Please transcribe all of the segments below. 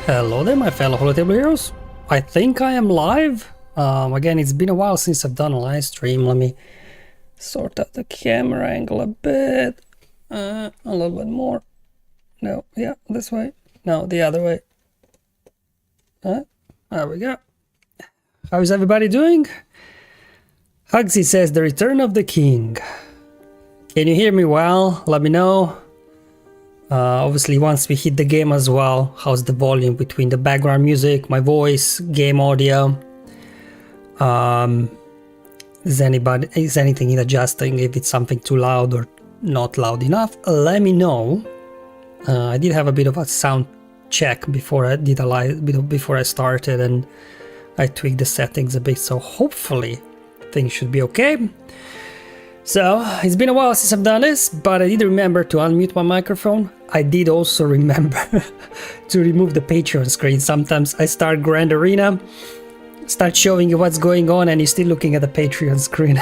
Hello there, my fellow Holotable heroes. I think I am live. Again, it's been a while since I've done a live stream. Let me sort out the camera angle a bit. A little bit more. No, yeah, this way. No, the other way. There we go. How is everybody doing? Hugsy says, the return of the king. Can you hear me well? Let me know. Obviously, once we hit the game as well, how's the volume between the background music, my voice, game audio? Is anything adjusting? If it's something too loud or not loud enough, let me know. I did have a bit of a sound check before I did a live, before I started, and I tweaked the settings a bit, so hopefully things should be okay. So, it's been a while since I've done this, but I did remember to unmute my microphone. I did also remember to remove the Patreon screen. Sometimes I start Grand Arena, start showing you what's going on, and you're still looking at the Patreon screen.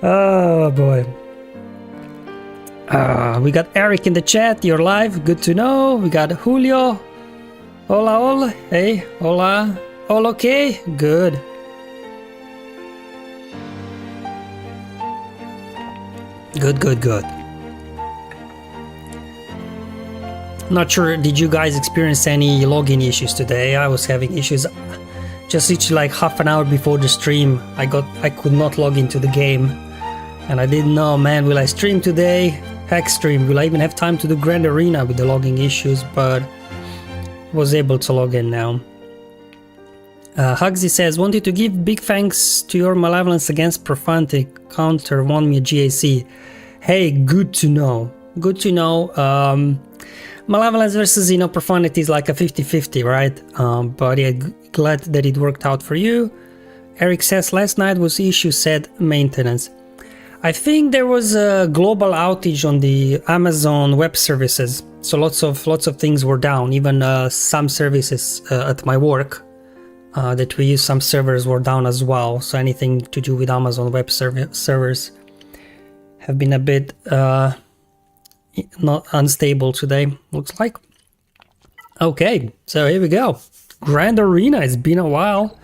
Oh boy. We got Eric in the chat, you're live, good to know. We got Julio. Hola, hola. Hey, hola. All okay? Good. Good. Not sure, did you guys experience any login issues today? I was having issues. Just literally like half an hour before the stream, I could not log into the game. And I didn't know, man, will I stream today? Heck stream, will I even have time to do Grand Arena with the logging issues? But was able to log in now. Hugsy says, wanted to give big thanks to your malevolence against profanity counter won me a GAC. Hey, good to know. Good to know. Malevolence versus, profanity is like a 50-50, right? But yeah, glad that it worked out for you. Eric says, last night was issue said maintenance. I think there was a global outage on the Amazon web services. So lots of things were down. Even some services at my work that we use, some servers were down as well. So anything to do with Amazon web servers have been a bit not unstable today, looks like. Okay, so here we go. Grand Arena, it's been a while.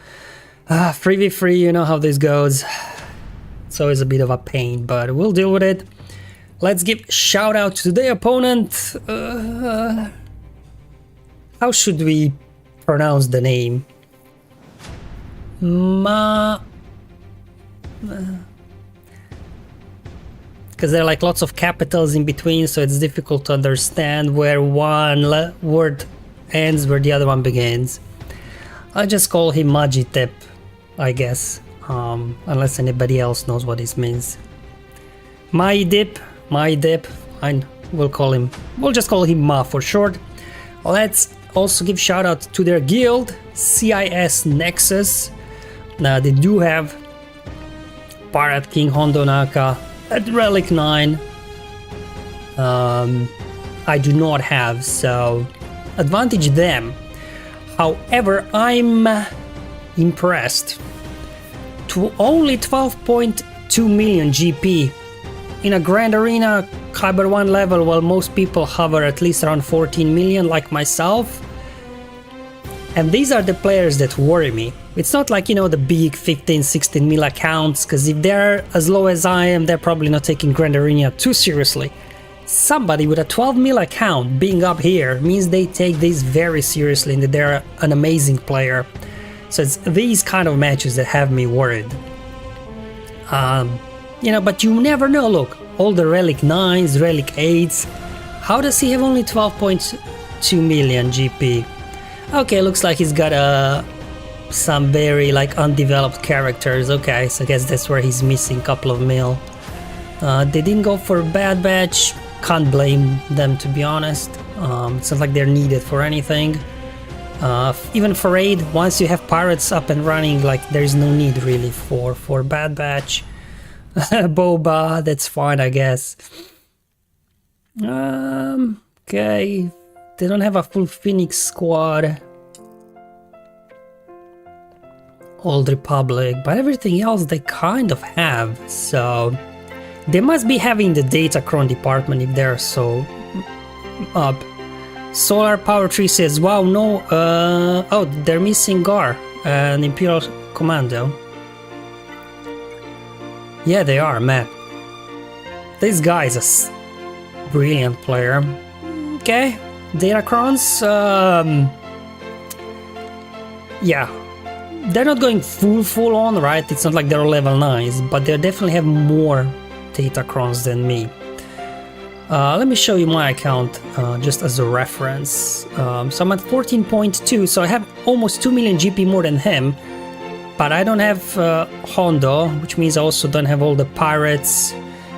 3v3, you know how this goes. It's always a bit of a pain, but we'll deal with it. Let's give shout out to the opponent. How should we pronounce the name? Because there are like lots of capitals in between, so it's difficult to understand where one word ends, where the other one begins. I just call him Magitep, I guess, unless anybody else knows what this means. Maidip, we'll just call him Ma for short. Let's also give shout out to their guild, CIS Nexus. Now they do have Pirate King Hondonaka at Relic 9. I do not have, so advantage them. However, I'm impressed. To only 12.2 million GP in a Grand Arena Kyber 1 level, while most people hover at least around 14 million like myself. And these are the players that worry me. It's not like, the big 15-16 mil accounts, because if they're as low as I am, they're probably not taking Grand Arena too seriously. Somebody with a 12 mil account being up here means they take this very seriously and that they're an amazing player. So it's these kind of matches that have me worried. But you never know. Look, all the Relic 9s, Relic 8s. How does he have only 12.2 million GP? Okay, looks like he's got some very undeveloped characters. Okay, so I guess that's where he's missing a couple of mil. They didn't go for Bad Batch. Can't blame them, to be honest. It's not like they're needed for anything. Even for raid, once you have pirates up and running, there's no need really for Bad Batch. Boba, that's fine, I guess. Okay, they don't have a full Phoenix squad. Old Republic, but everything else they kind of have, so they must be having the Datacron department if they're so up. Solar Power Tree says, wow, no, oh, they're missing Gar, an Imperial Commando. Yeah, they are, man. This guy is a brilliant player. Okay, Datacrons, yeah, they're not going full on, right? It's not like they're level 9s, but they definitely have more Datacrons than me. Let me show you my account just as a reference. So I'm at 14.2, so I have almost 2 million GP more than him, but I don't have Hondo, which means I also don't have all the pirates.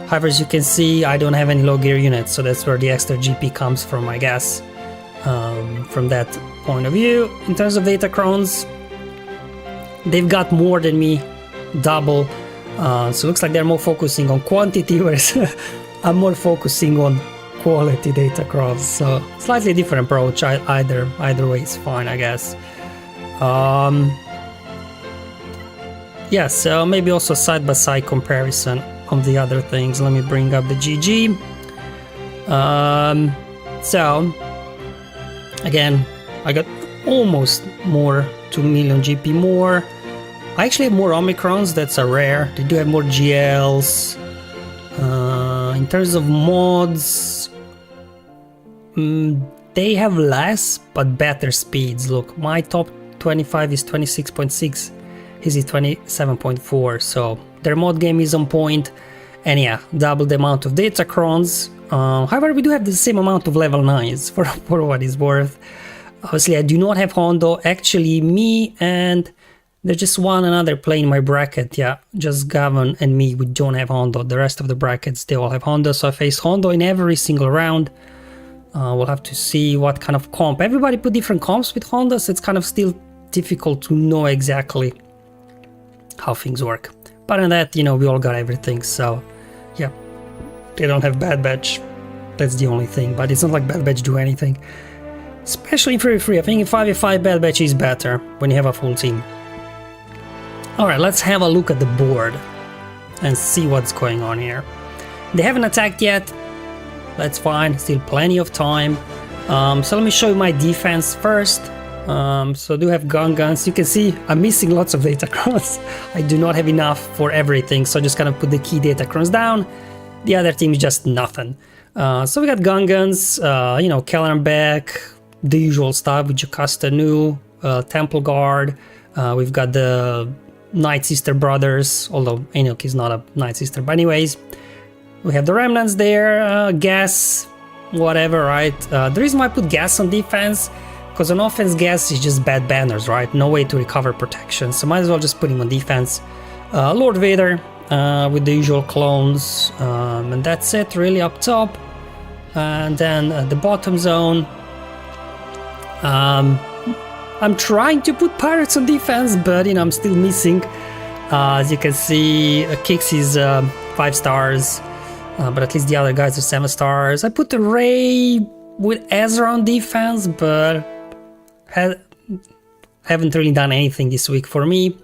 However, as you can see, I don't have any low gear units, so that's where the extra GP comes from, I guess, from that point of view. In terms of Datacrons, they've got more than me, double, so it looks like they're more focusing on quantity, whereas I'm more focusing on quality Datacrons, so slightly different approach. Either way is fine, I guess. Yeah, so maybe also side-by-side comparison on the other things. Let me bring up the GG. So again, I got almost more 2 million GP more. I actually have more Omicrons, that's a rare. They do have more GLs. In terms of mods, they have less but better speeds. Look, my top 25 is 26.6, his is 27.4, so their mod game is on point. And yeah, double the amount of Datacrons. However, we do have the same amount of level 9s for what it's worth. Obviously, I do not have Hondo. Actually, me and there's just one another player in my bracket. Yeah, just Gavin and me, we don't have Hondo. The rest of the brackets, they all have Hondo. So I face Hondo in every single round. We'll have to see what kind of comp. Everybody put different comps with Hondo, so it's kind of still difficult to know exactly how things work. But in that, you know, we all got everything. So yeah, they don't have Bad Batch. That's the only thing. But it's not like Bad Batch do anything. Especially in 3v3. I think in 5v5 Bad Batch is better when you have a full team. Alright, let's have a look at the board and see what's going on here. They haven't attacked yet. That's fine, still plenty of time. So let me show you my defense first. So I do have guns. You can see I'm missing lots of Datacrons. I do not have enough for everything, so I just kind of put the key Datacrons down. The other team is just nothing. So we got guns, you know, Kelleran back, the usual stuff with Jocasta Nu, Temple Guard. We've got the Night Sister brothers, although Enoch is not a Night Sister, but anyways, we have the remnants there, gas, whatever, right? The reason why I put gas on defense, because on offense gas is just bad banners, right? No way to recover protection, so might as well just put him on defense. Lord Vader with the usual clones, and that's it really up top. And then the bottom zone, I'm trying to put pirates on defense, but you know, I'm still missing. As you can see, Kix is 5 stars, but at least the other guys are 7 stars. I put the Rey with Ezra on defense, but haven't really done anything this week for me.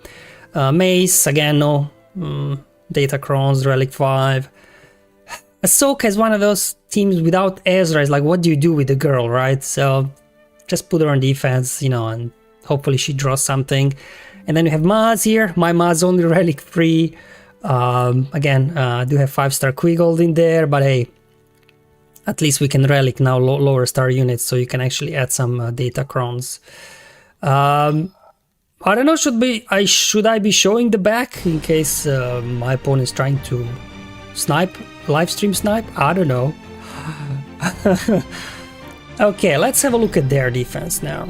Mace, again, no. Datacrons, Relic 5. Ahsoka is one of those teams without Ezra. It's like, what do you do with the girl, right? So just put her on defense, you know, and hopefully she draws something. And then we have Maz here. My Maz only Relic 3. Again, I do have 5-star Quigold in there, but hey, at least we can Relic now lower star units, so you can actually add some Datacrons. I don't know, should I be showing the back in case my opponent is trying to live stream snipe? I don't know. Okay, let's have a look at their defense now.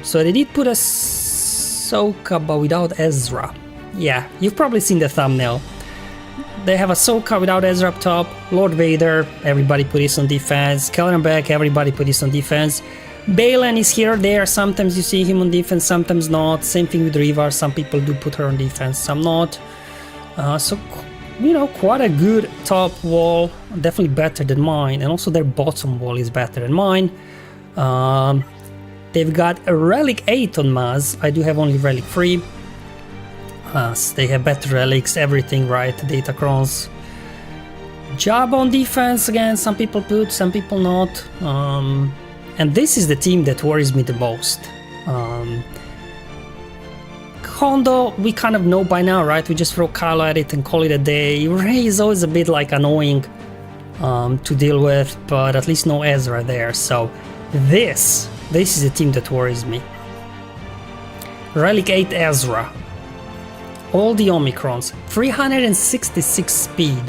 So they did put Ahsoka, but without Ezra. Yeah, you've probably seen the thumbnail. They have Ahsoka without Ezra up top, Lord Vader, everybody put this on defense, Kelleran back, everybody put this on defense. Baylan is here or there, sometimes you see him on defense, sometimes not. Same thing with Reva, some people do put her on defense, some not. So, you know, quite a good top wall, definitely better than mine, and also their bottom wall is better than mine. They've got a Relic 8 on Maz, I do have only Relic 3. So they have better relics, everything right, Datacrons. Jabba on defense again, some people put, some people not. And this is the team that worries me the most. Hondo, we kind of know by now, right? We just throw Kylo at it and call it a day. Rey is always a bit like annoying to deal with, but at least no Ezra there. So this is a team that worries me. Relic 8 Ezra. All the Omicrons. 366 speed.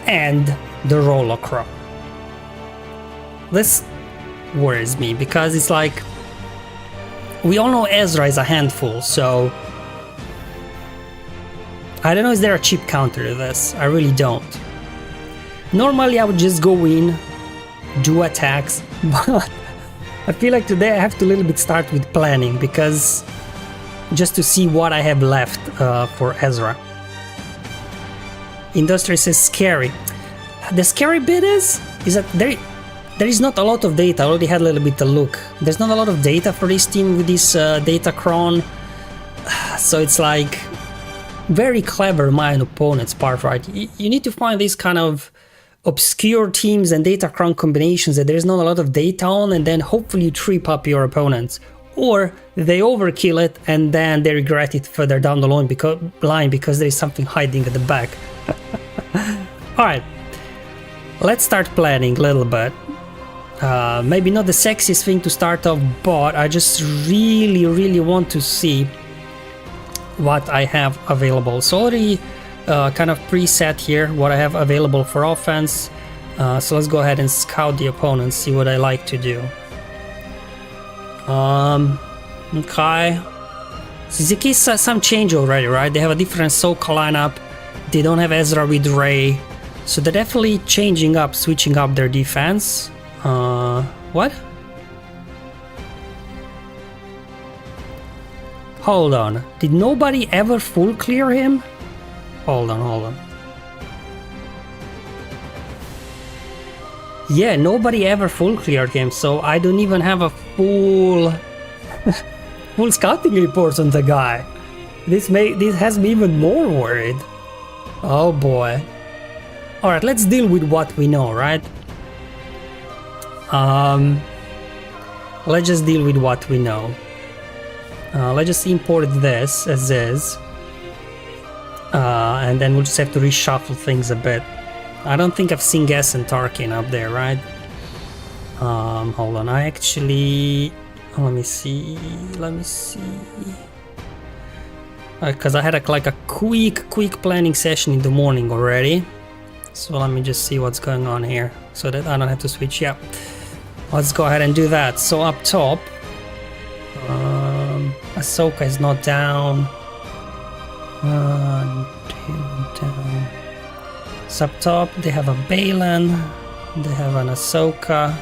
And the Rolocro. This worries me because it's like, we all know Ezra is a handful, so I don't know, is there a cheap counter to this? I really don't. Normally I would just go in, do attacks, but I feel like today I have to a little bit start with planning, because just to see what I have left for Ezra. Industry says scary. The scary bit is that there is not a lot of data. I already had a little bit of look. There's not a lot of data for this team with this Datacron. So it's like very clever my opponent's part, right? You need to find these kind of obscure teams and Datacron combinations that there's not a lot of data on, and then hopefully you trip up your opponents. Or they overkill it and then they regret it further down the line because there is something hiding at the back. Alright, let's start planning a little bit. Maybe not the sexiest thing to start off, but I just really want to see what I have available. So already kind of preset here what I have available for offense. So let's go ahead and scout the opponent, see what I like to do. Okay. Suzuki's some change already, right? They have a different Ahsoka lineup. They don't have Ezra with Rey. So they're definitely changing up, switching up their defense. What? Hold on. Did nobody ever full clear him? Hold on. Yeah, nobody ever full cleared him, so I don't even have a full full scouting reports on the guy. This has me even more worried. Oh boy. Alright, let's deal with what we know, right? Let's just deal with what we know. Let's just import this as is. And then we'll just have to reshuffle things a bit. I don't think I've seen Gas and Tarkin up there, right? Hold on, I actually... let me see... Because I had a quick planning session in the morning already. So let me just see what's going on here, so that I don't have to switch. Yeah, let's go ahead and do that. So up top, Ahsoka is not down. Down. So up top, they have a Baylan, they have an Ahsoka,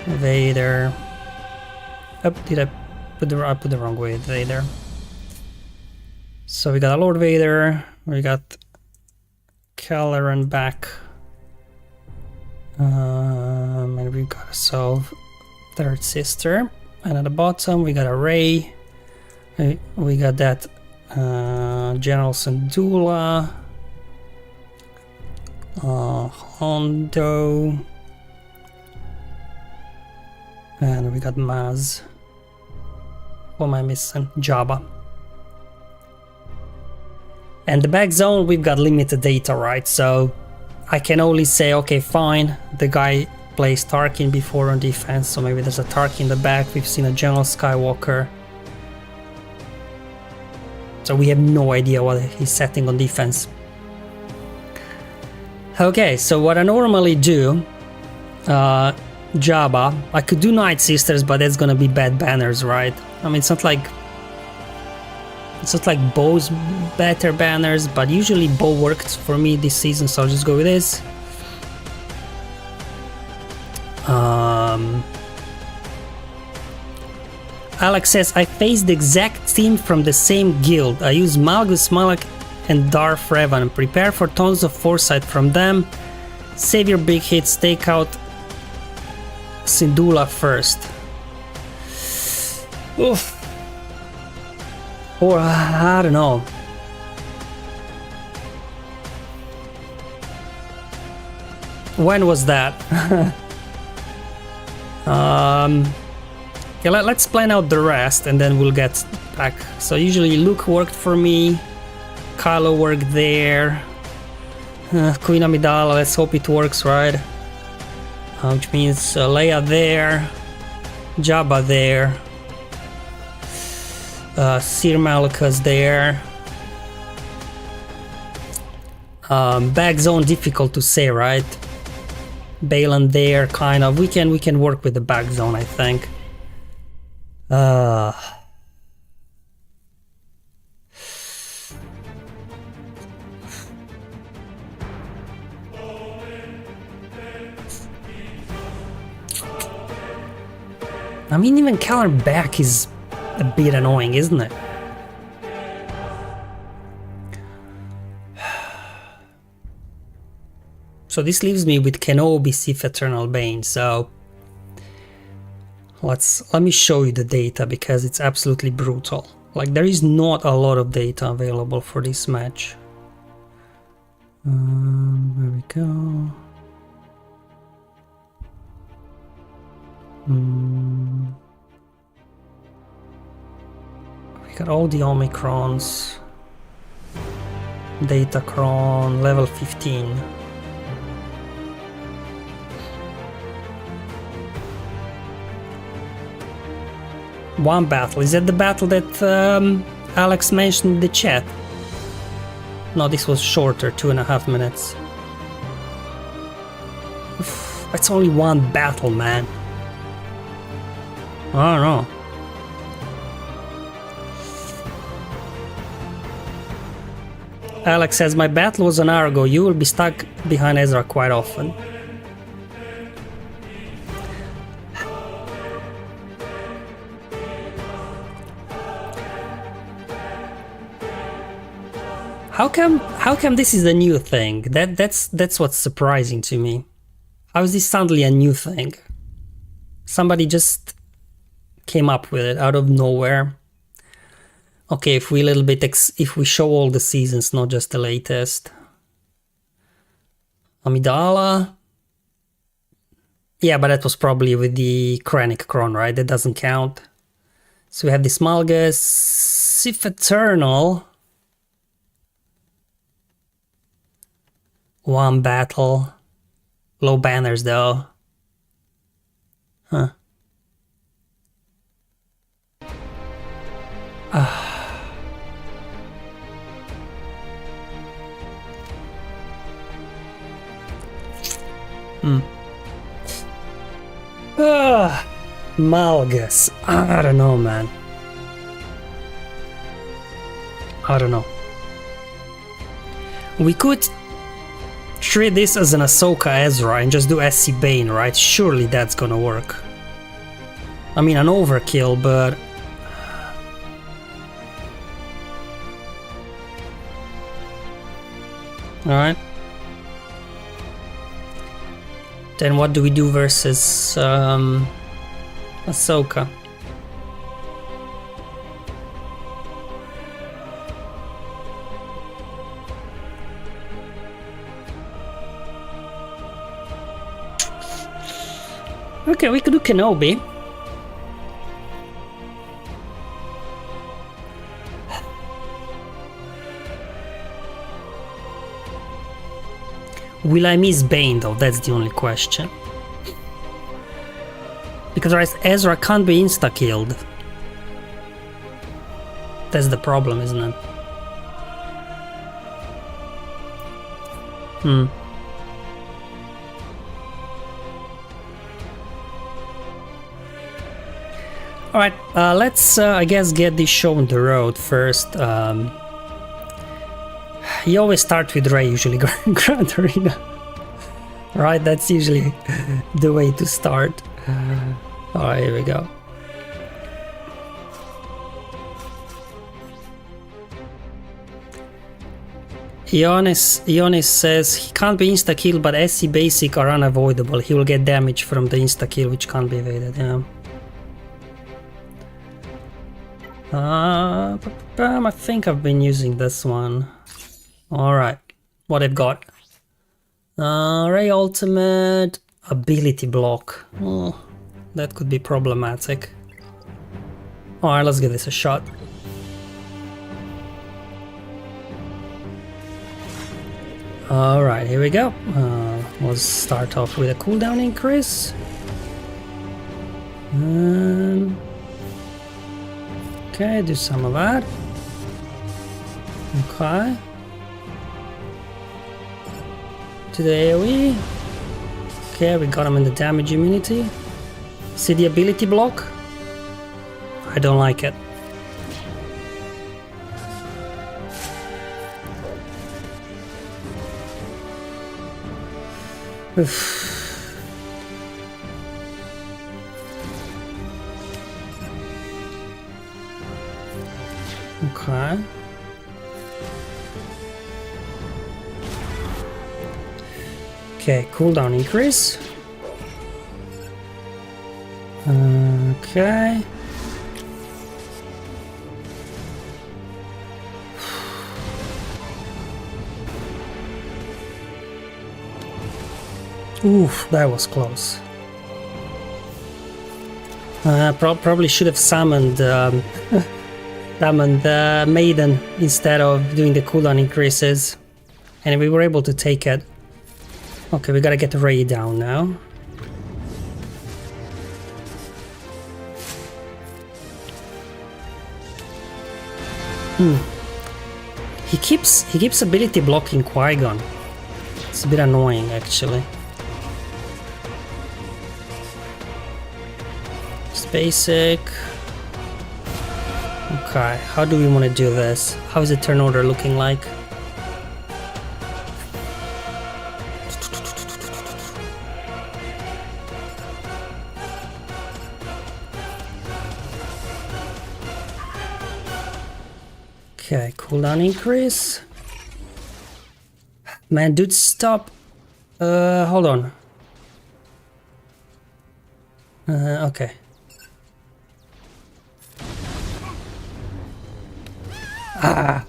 Vader. Oh, did I put the wrong way? Vader. So we got a Lord Vader, we got Kelleran back, and we got a third sister, and at the bottom we got a Rey, we got that General Syndulla, Hondo, and we got Mace. What am I missing? Jabba. And the back zone, we've got limited data, right? So I can only say, okay, fine, the guy plays Tarkin before on defense, so maybe there's a Tarkin in the back. We've seen a General Skywalker. So we have no idea what he's setting on defense. Okay, so what I normally do, Jabba, I could do Night Sisters, but that's gonna be bad banners, right? I mean, it's not like Bo's better banners, but usually Bo worked for me this season, so I'll just go with this. Alex says, I faced the exact team from the same guild. I use Malgus, Malak, and Darth Reva, and prepare for tons of foresight from them. Save your big hits, take out Syndulla first. Oof. Or I don't know. When was that? Yeah, let's plan out the rest and then we'll get back. So usually Luke worked for me, Kylo worked there, Queen Amidala, let's hope it works, right? Which means Leia there, Jabba there, Cere Malgus there. Back zone difficult to say, right? Baylan there, kind of. We can work with the back zone, I think. I mean, even Kelleran back is a bit annoying, isn't it? So this leaves me with Kenobi, Sith Eternal Bane, so let me show you the data because it's absolutely brutal. Like, there is not a lot of data available for this match. There we go. We got all the Omicrons. Datacron, level 15. One battle. Is that the battle that Alex mentioned in the chat? No, this was shorter, 2.5 minutes. Oof, that's only one battle, man. I don't know. Alex says, my battle was an hour ago. You will be stuck behind Ezra quite often. How come this is a new thing? That's what's surprising to me. How is this suddenly a new thing? Somebody just came up with it out of nowhere. Okay, if we if we show all the seasons, not just the latest. Amidala. Yeah, but that was probably with the Krennic Cron, right? That doesn't count. So we have this Malgus, Sith Eternal. One battle. Low banners though. Huh. Malgus. I don't know, man. I don't know. We could treat this as an Ahsoka Ezra and just do SC Bane, right? Surely that's gonna work. I mean, an overkill, but... Alright. Then what do we do versus Ahsoka? Okay, we could do Kenobi. Will I miss Bane though? That's the only question. Because Ezra can't be insta-killed. That's the problem, isn't it? Alright, let's, I guess, get this show on the road first. You always start with Rey, usually, Grand Arena. Right, that's usually the way to start. Alright, here we go. Ionis says he can't be insta-kill, but SC basic are unavoidable. He will get damage from the insta-kill, which can't be evaded, yeah. I think I've been using this one. Alright, what I've got. Ray ultimate, ability block. Oh, that could be problematic. Alright, let's give this a shot. Alright, here we go. We'll start off with a cooldown increase. Okay, do some of that. Okay. To the AoE. Okay, we got him in the damage immunity. See the ability block? I don't like it. Oof. Okay. Okay, cooldown increase. Okay. Oof, that was close. Probably should have summoned Maiden instead of doing the cooldown increases. And we were able to take it. Okay, we gotta get Rey down now. He keeps ability blocking Qui-Gon. It's a bit annoying actually. Just basic. Okay, how do we want to do this? How is the turn order looking like? Okay, cooldown increase. Man, dude, stop. Hold on. Okay. Ah.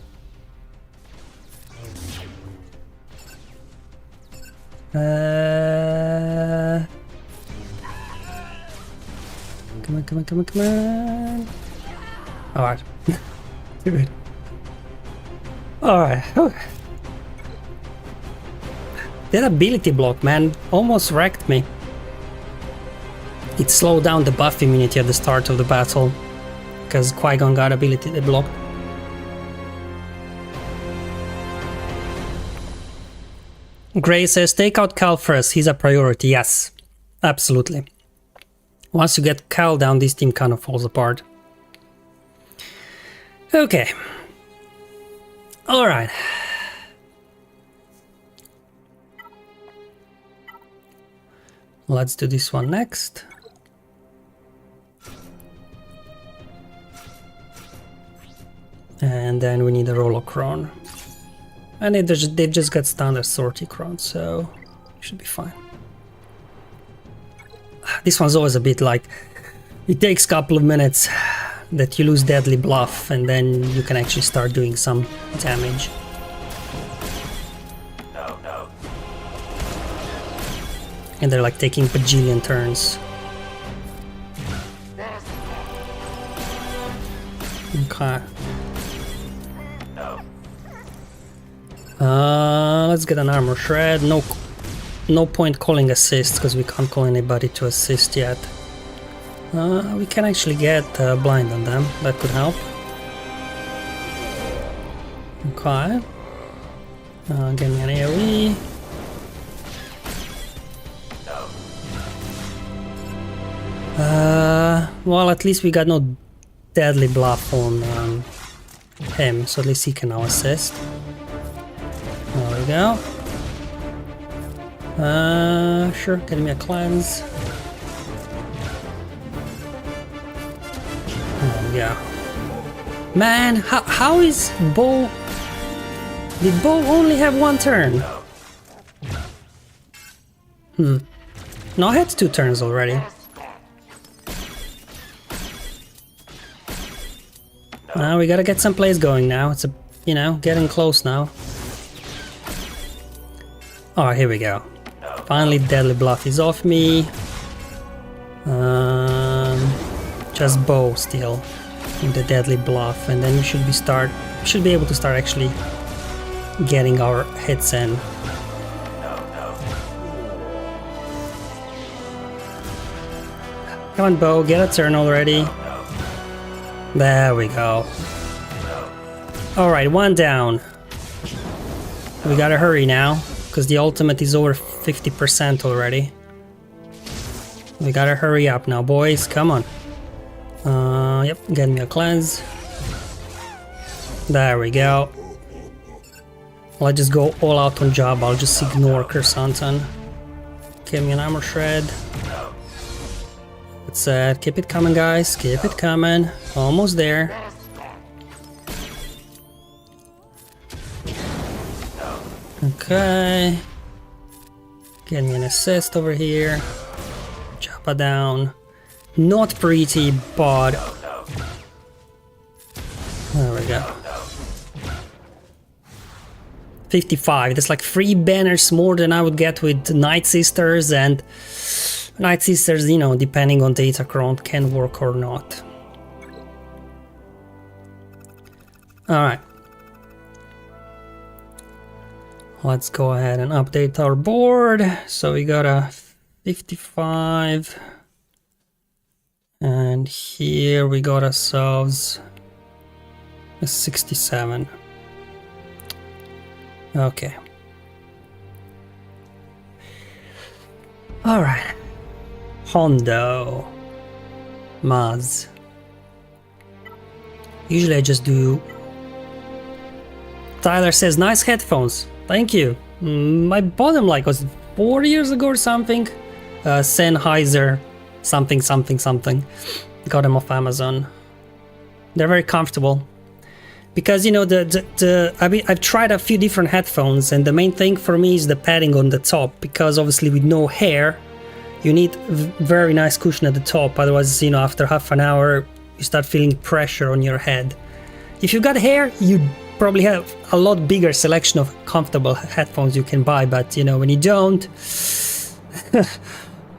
Come on. Alright. Dude. Alright. That ability block, man, almost wrecked me. It slowed down the buff immunity at the start of the battle, because Qui-Gon got ability blocked. Gray says, take out Cal first, he's a priority. Yes, absolutely. Once you get Cal down, this team kind of falls apart. Okay. Alright. Let's do this one next. And then we need a Rolocron. And they've just got standard Sorticron, so should be fine. This one's always a bit like, it takes a couple of minutes that you lose deadly bluff, and then you can actually start doing some damage. No. And they're like taking bajillion turns. Okay. Let's get an armor shred. No point calling assist because we can't call anybody to assist yet. We can actually get blind on them. That could help. Okay. Give me an AoE. Well, at least we got no deadly bluff on him, so at least he can now assist. There we go. Sure, getting me a cleanse. There we go. Man, how is Bo... Did Bo only have one turn? No, I had 2 turns already. Now we gotta get some plays going now. It's getting close now. Oh, here we go. Finally, Deadly Bluff is off me. Just bow still in the Deadly Bluff, and then we should be able to start actually getting our hits in. Come on, bow, get a turn already. There we go. Alright, one down. We gotta hurry now, because the ultimate is over 50% already. We gotta hurry up now, boys. Come on. Yep, get me a cleanse. There we go. I'll just go all out on Jabba. I'll just ignore Kersantan. Give me an armor shred. That's it. Keep it coming, guys. Keep it coming. Almost there. Okay. Get me an assist over here. Jabba down. Not pretty, but... There we go. 55. That's like 3 banners more than I would get with Night Sisters, and Night Sisters, you know, depending on data count, can work or not. Alright. Let's go ahead and update our board. So we got a 55. And here we got ourselves a 67. Okay. Alright. Hondo. Maz. Usually I just do... Tyler says, nice headphones. Thank you. I bought them like, was it 4 years ago or something? Sennheiser something. Got them off Amazon. They're very comfortable. Because, you know, I've tried a few different headphones, and the main thing for me is the padding on the top, because obviously with no hair, you need very nice cushion at the top, otherwise, you know, after half an hour, you start feeling pressure on your head. If you got hair, you probably have a lot bigger selection of comfortable headphones you can buy, but, you know, when you don't,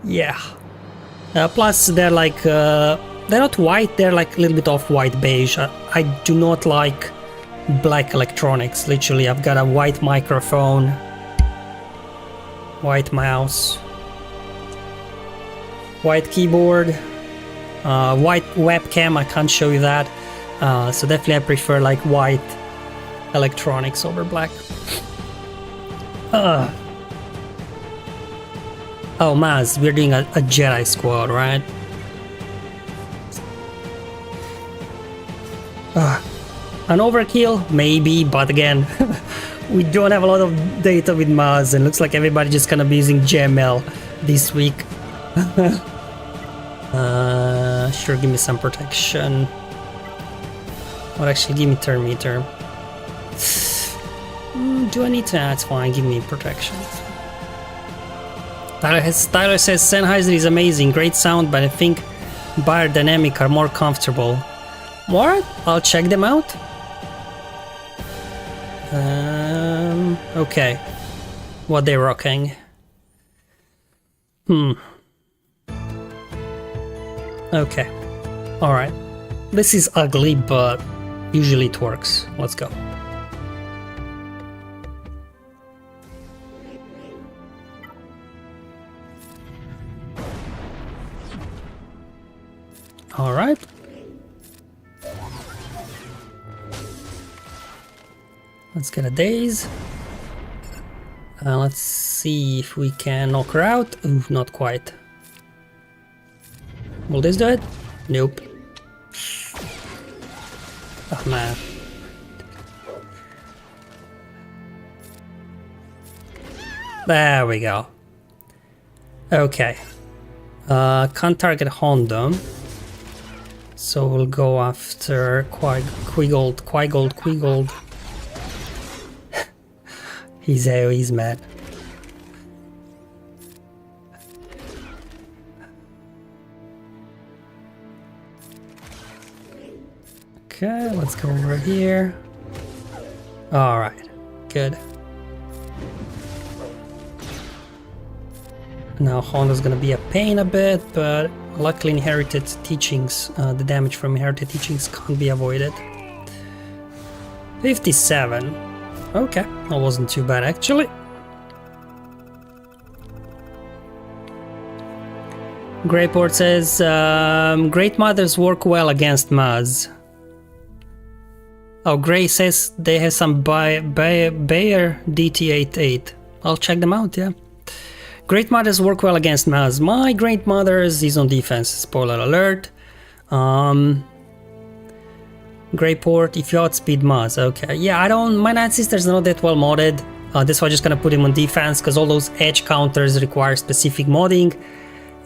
yeah. Plus, they're like... they're not white, they're like a little bit off-white beige. I do not like black electronics. Literally, I've got a white microphone, white mouse, white keyboard, white webcam. I can't show you that. So definitely I prefer like white electronics over black. Oh, Maz, we're doing a Jedi squad, right? An overkill? Maybe, but again, we don't have a lot of data with Maz, and looks like everybody just gonna be using GML this week. Sure, give me some protection. Or actually, give me turn meter. Do I need to? That's fine, give me protection. Tyler says Sennheiser is amazing, great sound, but I think Biodynamic are more comfortable. What? I'll check them out. Okay. What they rocking? Okay. Alright. This is ugly, but usually it works. Let's go. Alright. Let's get a daze. Let's see if we can knock her out. Ooh, not quite. Will this do it? Nope. Oh man. There we go. Okay. Can't target Hondo. So we'll go after Quigold. He's mad. Okay, let's go over here. Alright, good. Now Honda's gonna be a pain a bit, but luckily inherited teachings, the damage from inherited teachings can't be avoided. 57. Okay, that wasn't too bad actually. Greyport says, Great Mothers work well against Maz. Oh, Grey says they have some Bayer DT88. I'll check them out, yeah. Great Mothers work well against Maz. My Great Mothers is on defense, spoiler alert. Greyport, if you outspeed Maz, okay. Yeah, my Night Sister's not that well modded. That's why I'm just gonna put him on defense, because all those edge counters require specific modding.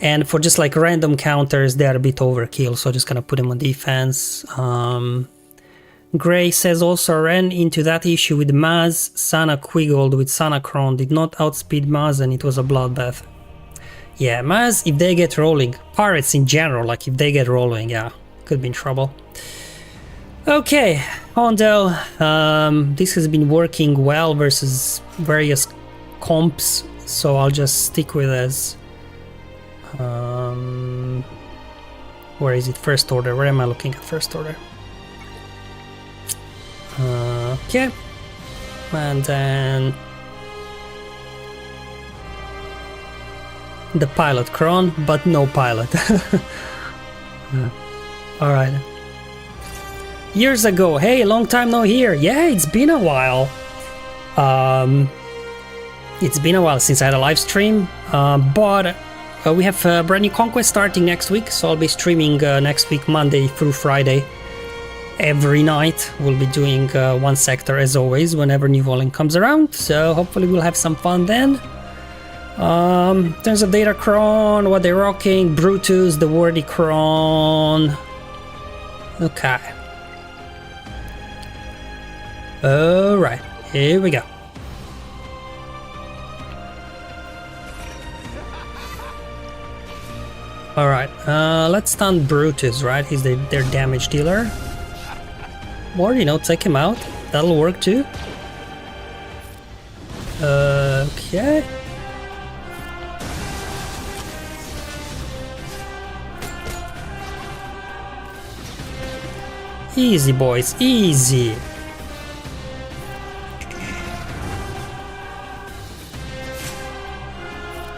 And for just like random counters, they're a bit overkill, so I'm just gonna put him on defense. Gray says also ran into that issue with Maz. Sana Quiggled with Sanacron, did not outspeed Maz, and it was a bloodbath. Yeah, Maz, if they get rolling, pirates in general, like if they get rolling, yeah, could be in trouble. Okay, Hondo, this has been working well versus various comps, so I'll just stick with this. Where is it? First order. Where am I looking at first order? Okay. And then the pilot cron, but no pilot. Alright. Years ago. Hey, long time no here. Yeah, it's been a while. It's been a while since I had a live stream, but we have a brand new conquest starting next week, so I'll be streaming next week, Monday through Friday. Every night we'll be doing one sector as always whenever new volume comes around, so hopefully we'll have some fun then. In terms of Datacron, what they're rocking, Brutus, the Worthy Cron. Okay. Alright, here we go. Alright, let's stun Brutus, right? He's their damage dealer. Or, you know, take him out. That'll work too. Okay. Easy, boys, easy.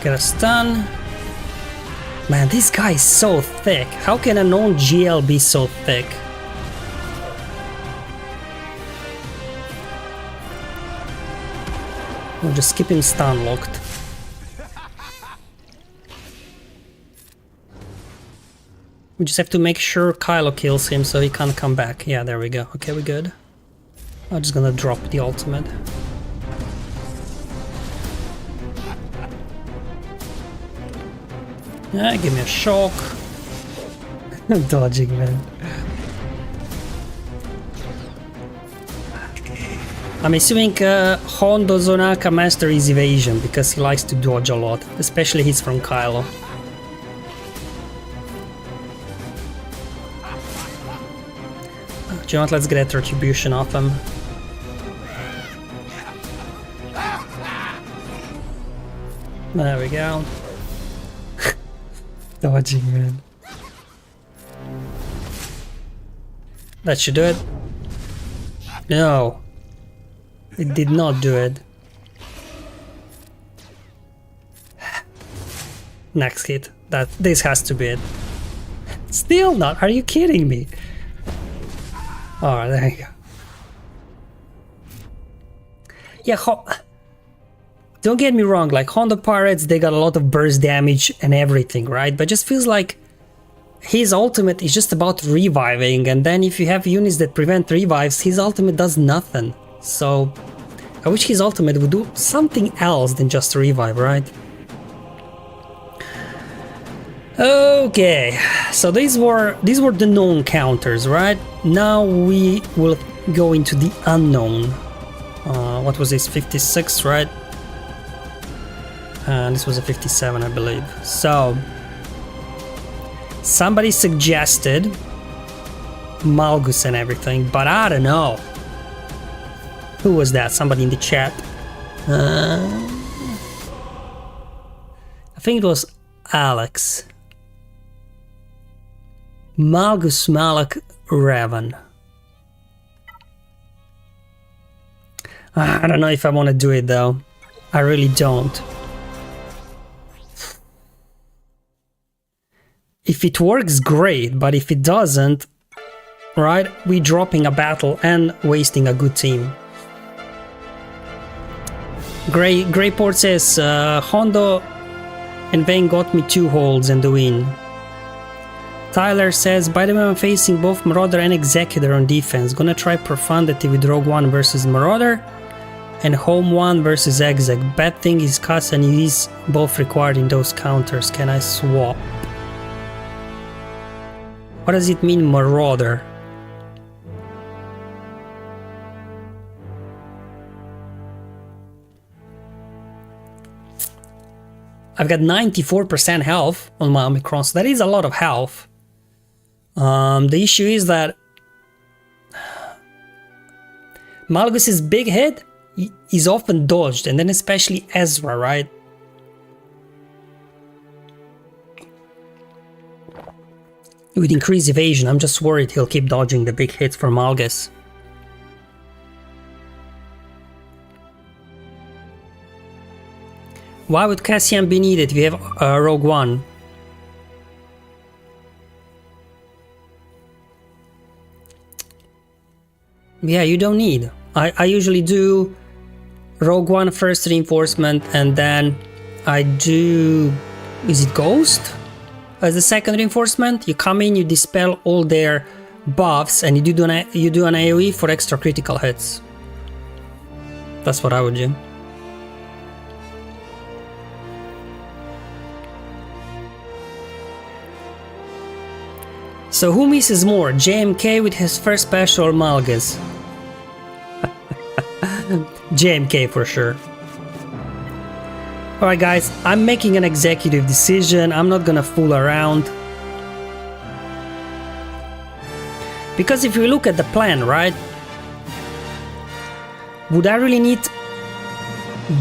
Get a stun. Man, this guy is so thick. How can a non-GL be so thick? We'll just keep him stun locked. We just have to make sure Kylo kills him so he can't come back. Yeah, there we go. Okay, we're good. I'm just gonna drop the ultimate. Yeah, give me a shock. Dodging, man. I'm assuming Hondo Zonaka master is evasion because he likes to dodge a lot, especially hits from Kylo. Do you know what? Let's get a retribution off him. There we go. Dodging, man. That should do it. No. It did not do it. Next hit. This has to be it. Still not. Are you kidding me? Alright, there you go. Yeah, don't get me wrong, like Honda Pirates, they got a lot of burst damage and everything, right? But just feels like his ultimate is just about reviving, and then if you have units that prevent revives, his ultimate does nothing. So I wish his ultimate would do something else than just revive, right? Okay, so these were the known counters, right? Now we will go into the unknown. What was this? 56, right? This was a 57, I believe. So somebody suggested Malgus and everything, but I don't know. Who was that? Somebody in the chat. I think it was Alex. Malgus, Malak, Revan. I don't know if I want to do it though. I really don't. If it works, great, but if it doesn't, right, we dropping a battle and wasting a good team. Greyport says, Hondo and Vane got me 2 holds and the win. Tyler says, by the way, I'm facing both Marauder and Executor on defense. Gonna try Profundity with Rogue One versus Marauder and Home One versus Exec. Bad thing is Cuss and he's both required in those counters. Can I swap? What does it mean, Marauder? I've got 94% health on my Omicron, so that is a lot of health. The issue is that Malgus's big hit is often dodged, and then especially Ezra, right? With increased evasion, I'm just worried he'll keep dodging the big hits from Malgus. Why would Cassian be needed if you have Rogue One? Yeah, you don't need. I usually do Rogue One first reinforcement and then I do... Is it Ghost? As the second reinforcement, you come in, you dispel all their buffs and you do an AoE for extra critical hits. That's what I would do. So who misses more, JMK with his first special or Malgus? JMK for sure. Alright guys, I'm making an executive decision, I'm not gonna fool around. Because if you look at the plan, right? Would I really need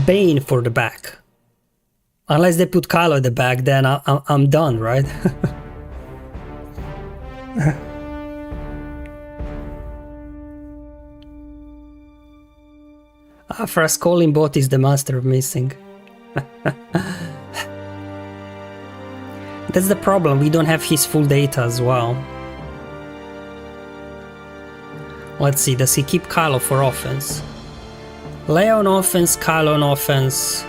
Bane for the back? Unless they put Kylo at the back, then I'm done, right? First calling bot is the master of missing. That's the problem, we don't have his full data as well. Let's see, does he keep Kylo for offense? Leia on offense, Kylo on offense.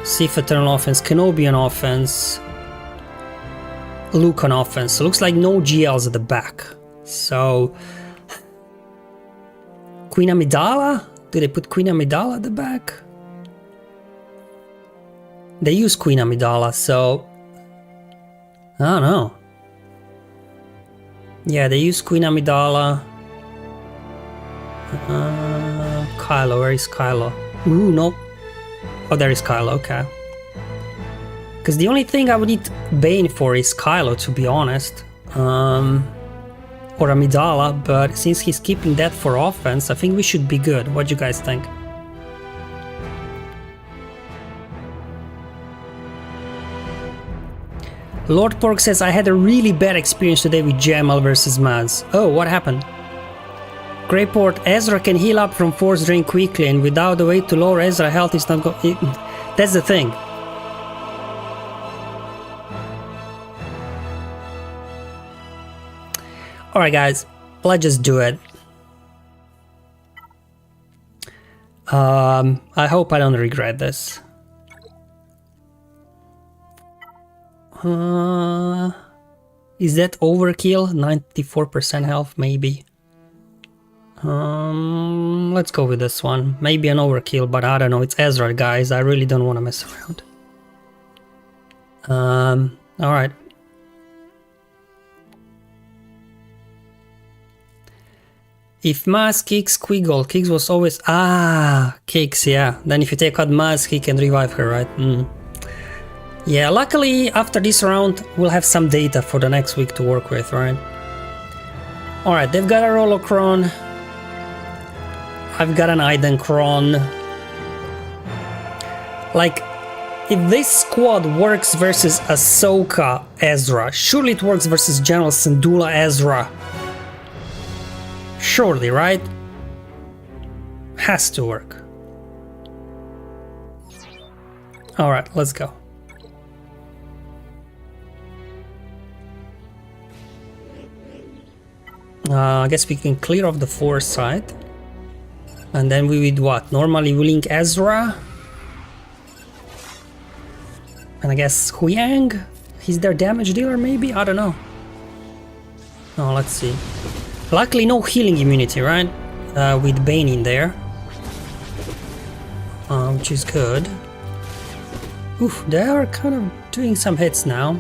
Sith on offense, Kenobi on offense. Luke on offense. So looks like no GLs at the back. So Queen Amidala? Do they put Queen Amidala at the back? They use Queen Amidala, so I don't know. Yeah, they use Queen Amidala. Kylo, where is Kylo? Ooh, no. Oh, there is Kylo, okay. Because the only thing I would need Bane for is Kylo, to be honest. Or Amidala, but since he's keeping that for offense, I think we should be good. What do you guys think? Lord Pork says, I had a really bad experience today with Jamal versus Maz. Oh, what happened? Greyport, Ezra can heal up from force drain quickly, and without a way to lower Ezra health is not going. That's the thing. Alright guys, let's just do it. I hope I don't regret this. Is that overkill? 94% health, maybe. Let's go with this one. Maybe an overkill, but I don't know. It's Ezra, guys. I really don't want to mess around. Alright. If Maz kicks Quiggle, Kicks was always... Kicks, yeah. Then if you take out Maz, he can revive her, right? Yeah, luckily, after this round, we'll have some data for the next week to work with, right? Alright, they've got a Rolocron. I've got an Iden Cron. Like, if this squad works versus Ahsoka Ezra, surely it works versus General Syndulla Ezra. Surely, right? Has to work. Alright, let's go. I guess we can clear off the foresight. And then we would what? Normally we link Ezra. And I guess Huyang? He's their damage dealer maybe? I don't know. Oh, let's see. Luckily no healing immunity, right? With Bane in there. Which is good. Oof, they are kind of doing some hits now.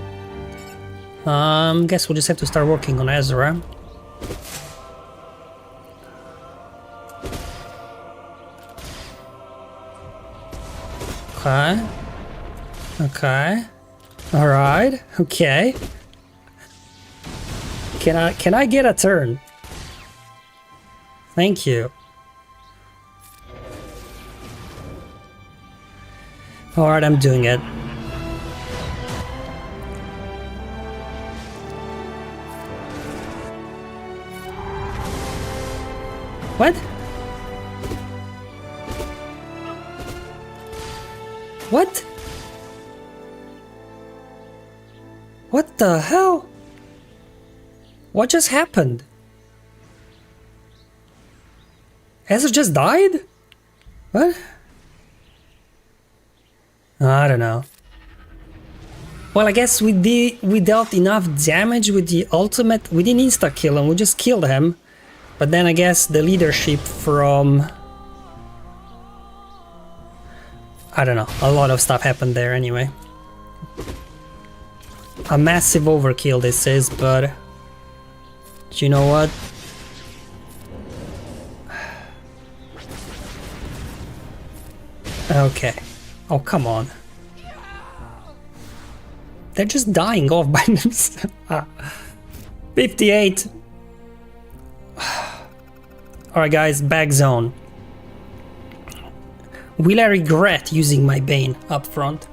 Guess we'll just have to start working on Ezra. Okay. Okay. Alright. Okay. Can I get a turn? Thank you. Alright, I'm doing it. What? What? What the hell? What just happened? Ezra just died? What? I don't know. Well, I guess we dealt enough damage with the ultimate. We didn't insta-kill him, we just killed him. But then I guess the leadership from... I don't know, a lot of stuff happened there anyway. A massive overkill this is, but... you know what? Okay. Oh, come on. They're just dying off by themselves. 58. Alright guys, back zone. Will I regret using my Bane up front?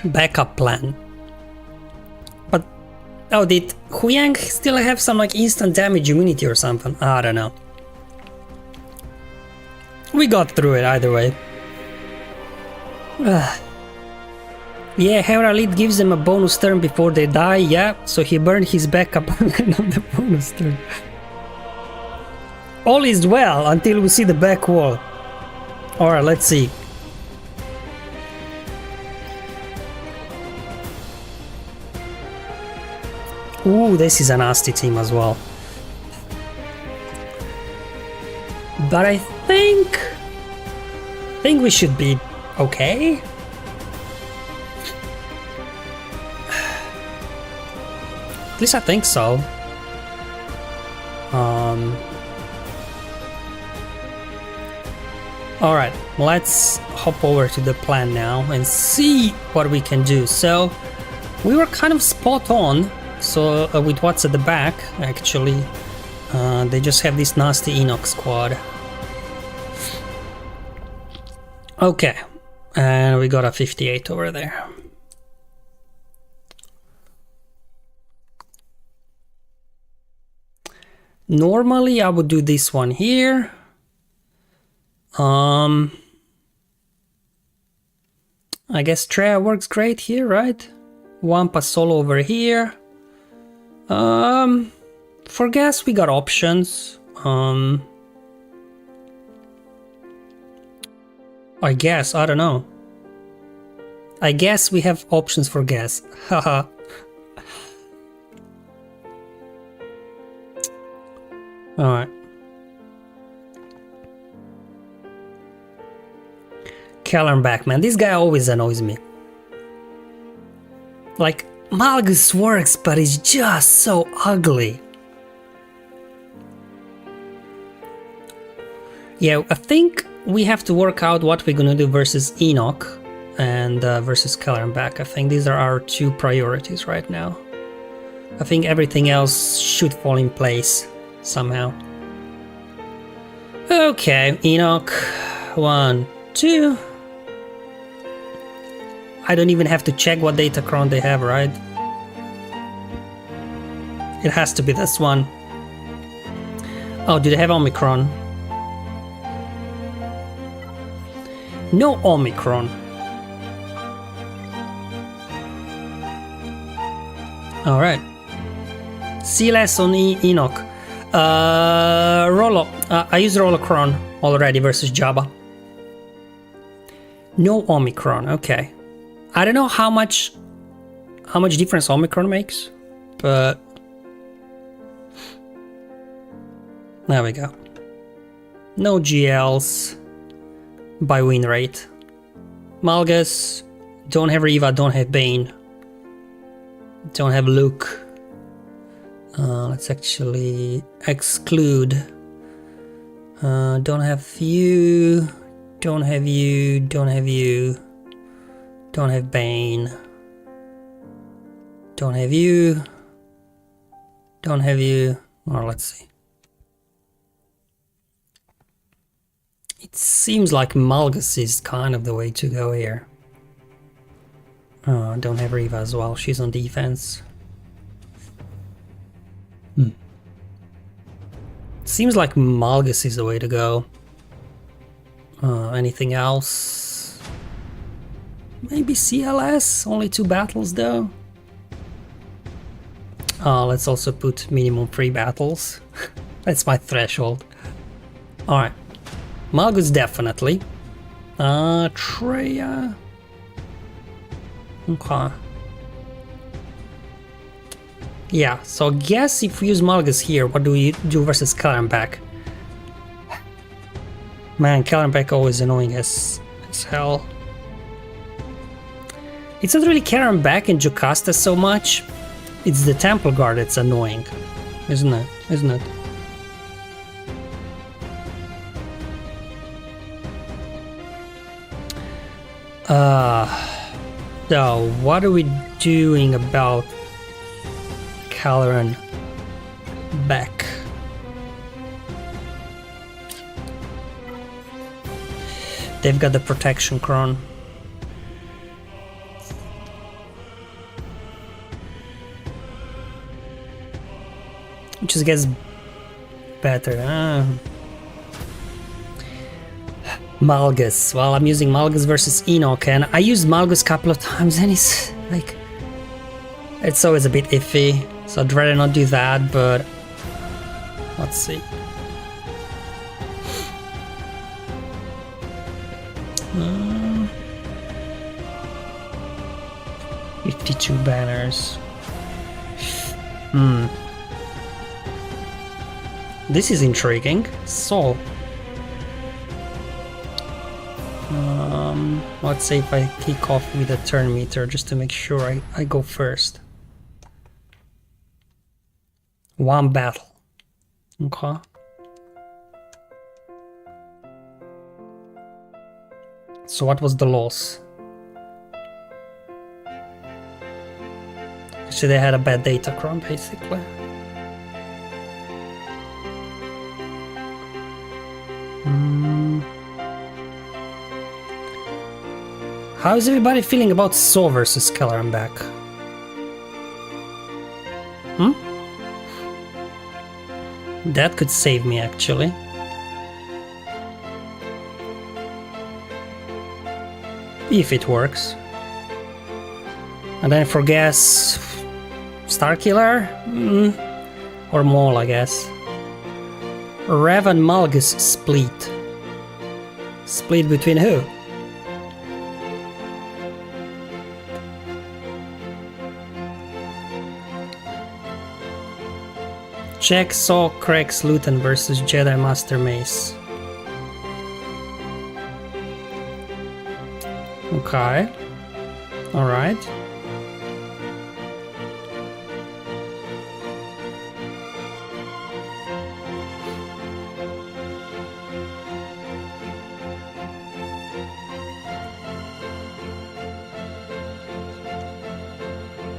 Backup plan. But... oh, did Huyang still have some like instant damage immunity or something? I don't know. We got through it either way. Yeah, Hera Lead gives them a bonus turn before they die, yeah, so he burned his backup on the bonus turn. All is well until we see the back wall. Alright, let's see. Ooh, this is a nasty team as well. But I think we should be okay. At least I think so. Alright, let's hop over to the plan now and see what we can do. So, we were kind of spot on. So, with what's at the back, actually, they just have this nasty Enoch squad. Okay, and we got a 58 over there. Normally I would do this one here. I guess Traya works great here, right? Wampa solo over here. For gas we got options. I guess, I don't know. I guess we have options for gas. Haha. Alright. Kelleran back, man. This guy always annoys me. Like, Malgus works, but he's just so ugly. Yeah, I think we have to work out what we're gonna do versus Enoch and versus Kelleran back. I think these are our two priorities right now. I think everything else should fall in place somehow. Okay, Enoch. 1, 2. I don't even have to check what datacron they have, right? It has to be this one. Oh, do they have Omicron? No Omicron. Alright. See less on Enoch. Rollo. I used Rolocron already versus Jabba. No Omicron, okay. I don't know how much difference Omicron makes, but there we go. No GLs by win rate. Malgus, don't have Reva, don't have Bane. Don't have Luke. Let's actually exclude. Don't have you. Don't have you. Don't have you. Don't have Bane. Don't have you. Don't have you. Or let's see. It seems like Malgus is kind of the way to go here. Don't have Reva as well. She's on defense. Seems like Malgus is the way to go. Anything else? Maybe CLS? Only 2 battles though. Let's also put minimum 3 battles. That's my threshold. Alright. Malgus definitely. Traya. Okay. Yeah, so I guess if we use Malgus here, what do we do versus Kelleran back? Man, Kelleran back always annoying as hell. It's not really Kelleran back in Jocasta so much. It's the Temple Guard that's annoying, isn't it? Isn't it? So what are we doing about Kelleran back? They've got the protection cron. Which just gets better. Malgus. Well, I'm using Malgus versus Enoch, and I used Malgus a couple of times, and it's like, it's always a bit iffy, so I'd rather not do that, but let's see. 52 banners. This is intriguing. So let's say if I kick off with a turn meter just to make sure I go first. 1 battle. Okay. So what was the loss? So they had a bad datacron basically. How is everybody feeling about Saw versus Kelleran back? That could save me actually. If it works. And then for gas, Starkiller? Or Maul, I guess. Reva and Malgus split. Split between who? Check Saw Craig's Luton versus Jedi Master Mace. Okay. Alright.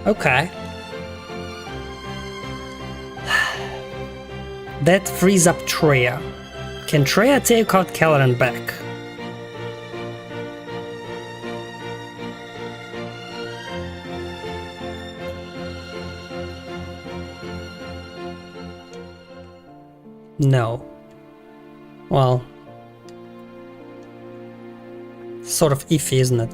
Okay. That frees up Traya. Can Traya take out Kelleran back? No. Well, sort of iffy, isn't it?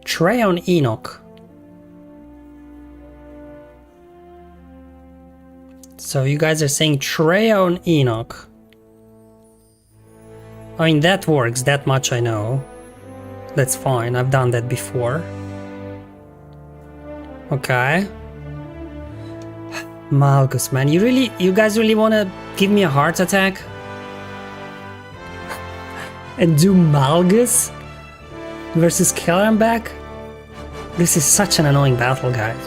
Traya on Enoch. So you guys are saying Traya on Enoch. I mean, that works, that much I know. That's fine, I've done that before. Okay. Malgus, man, you guys really wanna give me a heart attack? And do Malgus versus Kelleran back? This is such an annoying battle, guys.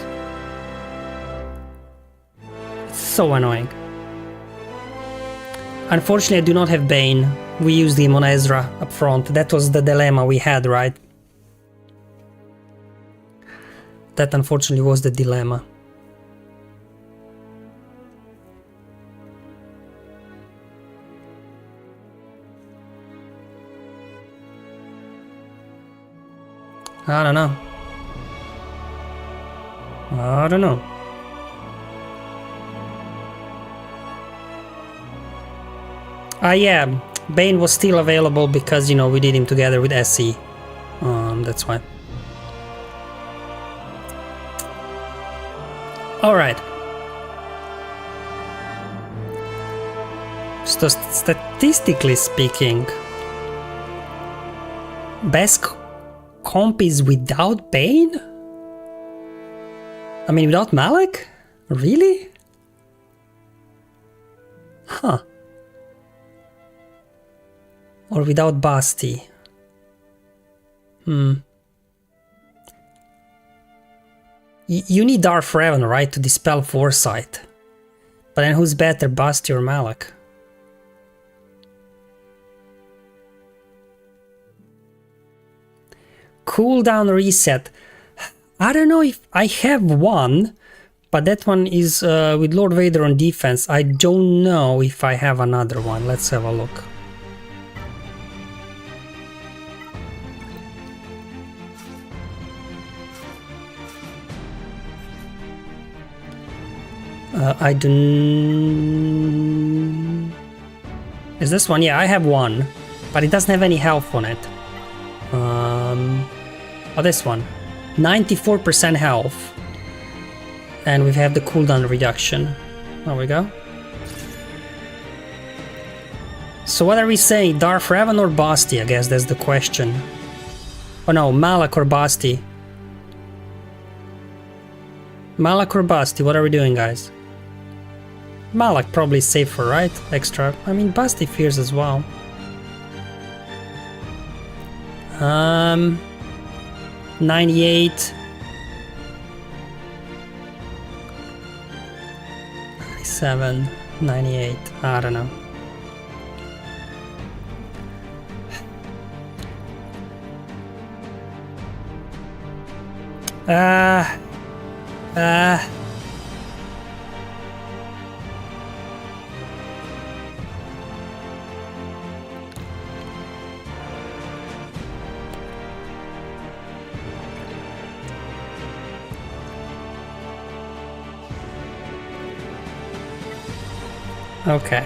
It's so annoying. Unfortunately, I do not have Bane. We used him on Ezra up front. That was the dilemma we had, right? That unfortunately was the dilemma. I don't know. I don't know. Yeah, Bane was still available because, you know, we did him together with SE. That's why. Alright. So statistically speaking, best comp is without Bane? I mean, without Malak? Really? Huh. Or without Basti? You need Darth Revan, right, to dispel Foresight. But then who's better, Basti or Malak? Cooldown reset. I don't know if I have one, but that one is with Lord Vader on defense. I don't know if I have another one. Let's have a look. I don't... Is this one? Yeah, I have one, but it doesn't have any health on it. Oh, this one. 94% health. And we have the cooldown reduction. There we go. So what are we saying? Darth Revan or Basti? I guess that's the question. Oh no, Malak or Basti? Malak or Basti? What are we doing, guys? Malak probably safer, right? Extra. I mean, Basti fears as well. 98. 97. 98. I don't know. Okay.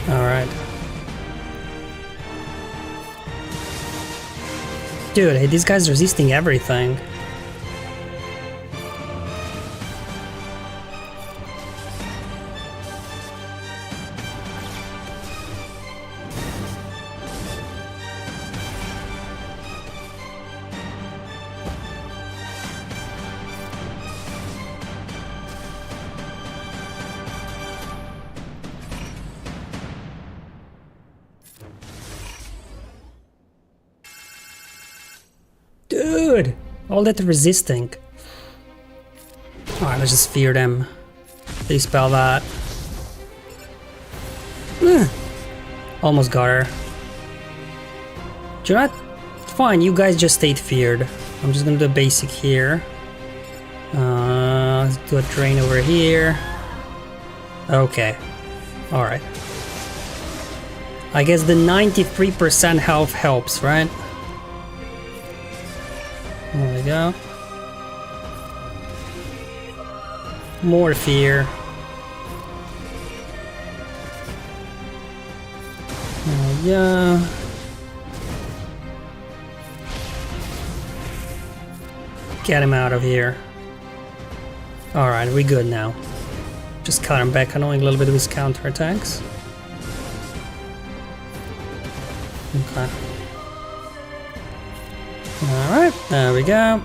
All right. Dude, hey, this guy's resisting everything. good. All that resisting. Alright, let's just fear them. Dispel that. Almost got her. Do you know what? Fine, you guys just stayed feared. I'm just gonna do a basic here. Let's do a drain over here. Okay. Alright. I guess the 93% health helps, right? There we go. More fear. There we go. Get him out of here. Alright, we're good now. Just cut him back, annoying a little bit of his counterattacks. Okay. Alright, there we go.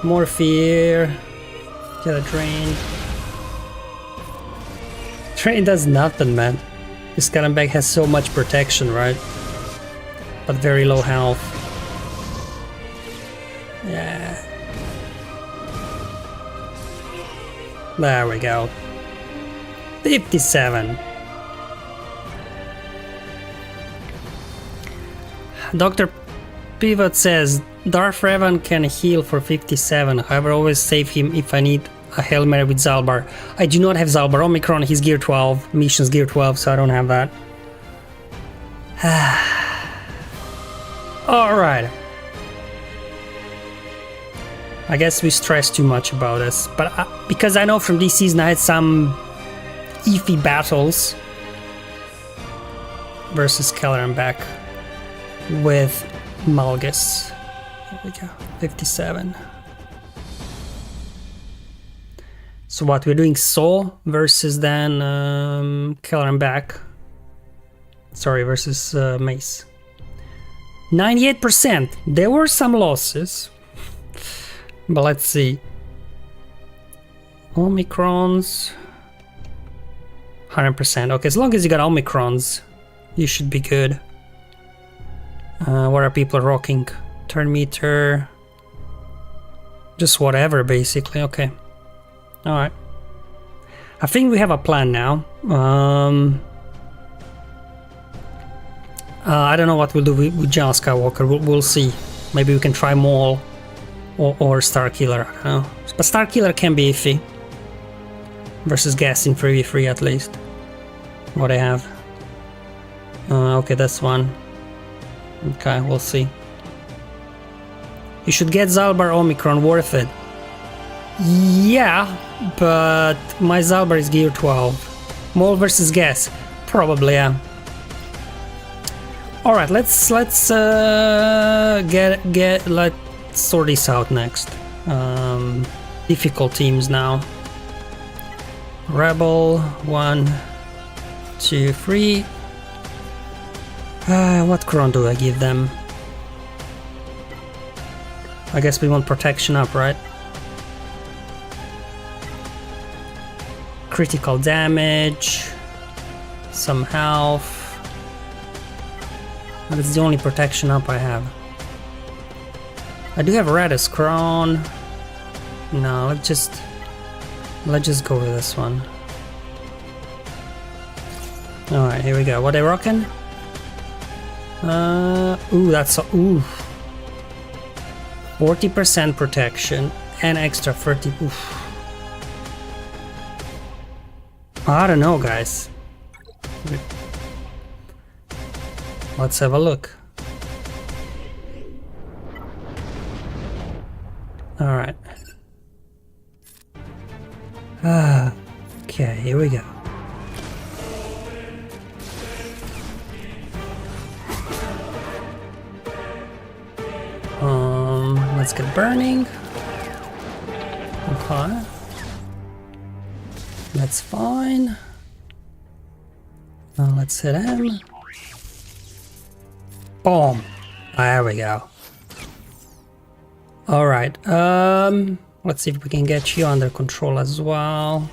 More fear. Get a drain. Drain does nothing, man. This cutting back has so much protection, right? But very low health. Yeah. There we go. 57. Dr. Pivot says Darth Revan can heal for 57. However, always save him if I need a Hail Mary with Zalbar. I do not have Zalbar. Omicron, he's gear 12. Mission's gear 12, so I don't have that. Alright. I guess we stress too much about this, but because I know from this season I had some iffy battles versus Kelleran back with Malgus. There we go, 57. So what, we're doing Saw versus then Kelleran back. Sorry, versus Mace. 98%. There were some losses. But let's see. Omicrons. 100%. Okay, as long as you got Omicrons, you should be good. What are people rocking? Turn meter. Just whatever, basically. Okay. Alright. I think we have a plan now. I don't know what we'll do with General Skywalker. We'll see. Maybe we can try Maul. Or Starkiller, I don't know. But Starkiller can be iffy. Versus gas in 3v3 at least. What I have. Okay, that's one. Okay, we'll see. You should get Zalbar Omicron, worth it. Yeah, but my Zalbar is gear 12. Maul versus gas, probably, yeah. Alright, let's sort this out next. Difficult teams now. Rebel, 1, 2, 3. What cron do I give them? I guess we want protection up, right? Critical damage, some health. That's the only protection up I have. I do have Raddus Crown. No, let's just go with this one. Alright, here we go. What are they rocking? Ooh, that's ooh. 40% protection and extra 30. Oof. I don't know, guys. Let's have a look. Alright. Okay, here we go. Let's get burning. Okay. That's fine. Now let's hit him. Boom. There we go. Alright, let's see if we can get you under control as well.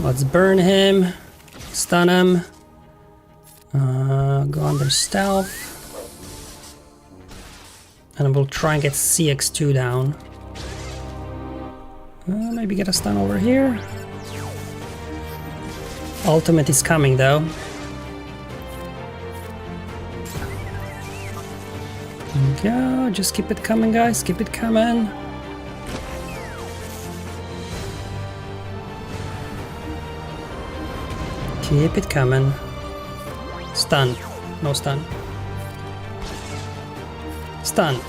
Let's burn him, stun him, go under stealth. And we'll try and get CX2 down. Maybe get a stun over here. Ultimate is coming though. Go, just keep it coming, guys. Keep it coming. Keep it coming. Stun. No stun. Stun.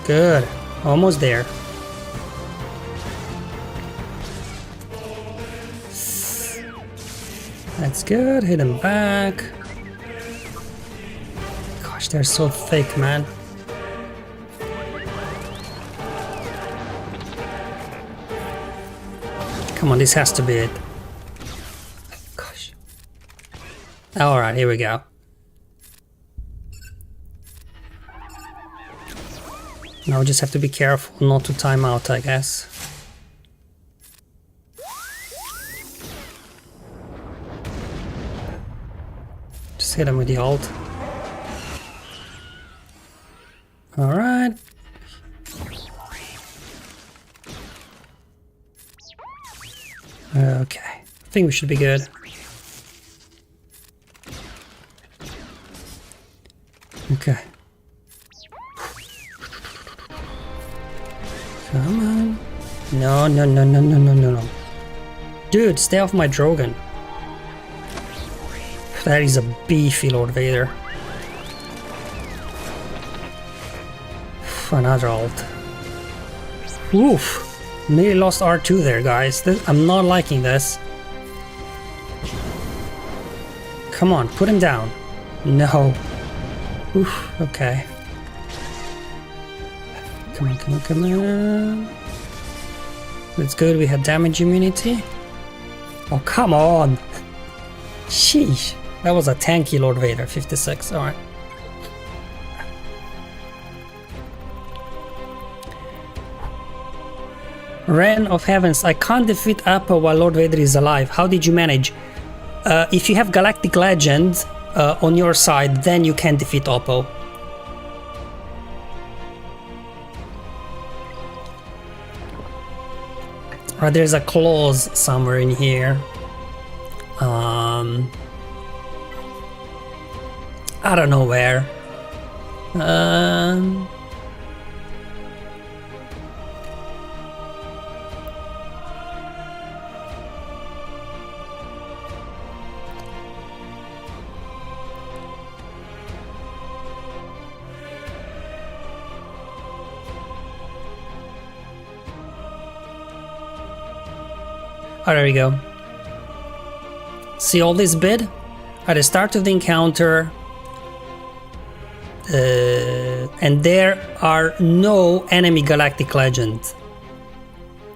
Good. Almost there. That's good. Hit him back. Gosh, they're so thick, man. Come on, this has to be it. Gosh. Alright, here we go. Now we just have to be careful not to time out, I guess. Just hit him with the ult. Alright. Okay, I think we should be good. Okay. Come on. No, no, no, no, no, no, no, no. Dude, stay off my Drogon. That is a beefy Lord Vader. Another ult. Oof. Nearly lost R2 there, guys. I'm not liking this. Come on, put him down. No. Oof, okay. Come on, come on, come on. That's good, we had damage immunity. Oh, come on! Sheesh. That was a tanky Lord Vader, 56, alright. Ren of Heavens, I can't defeat Appa while Lord Vader is alive. How did you manage? If you have Galactic Legend on your side, then you can defeat Oppo. There's a clause somewhere in here. I don't know where. Oh, there we go. See all this bid? At the start of the encounter, and there are no enemy Galactic Legend.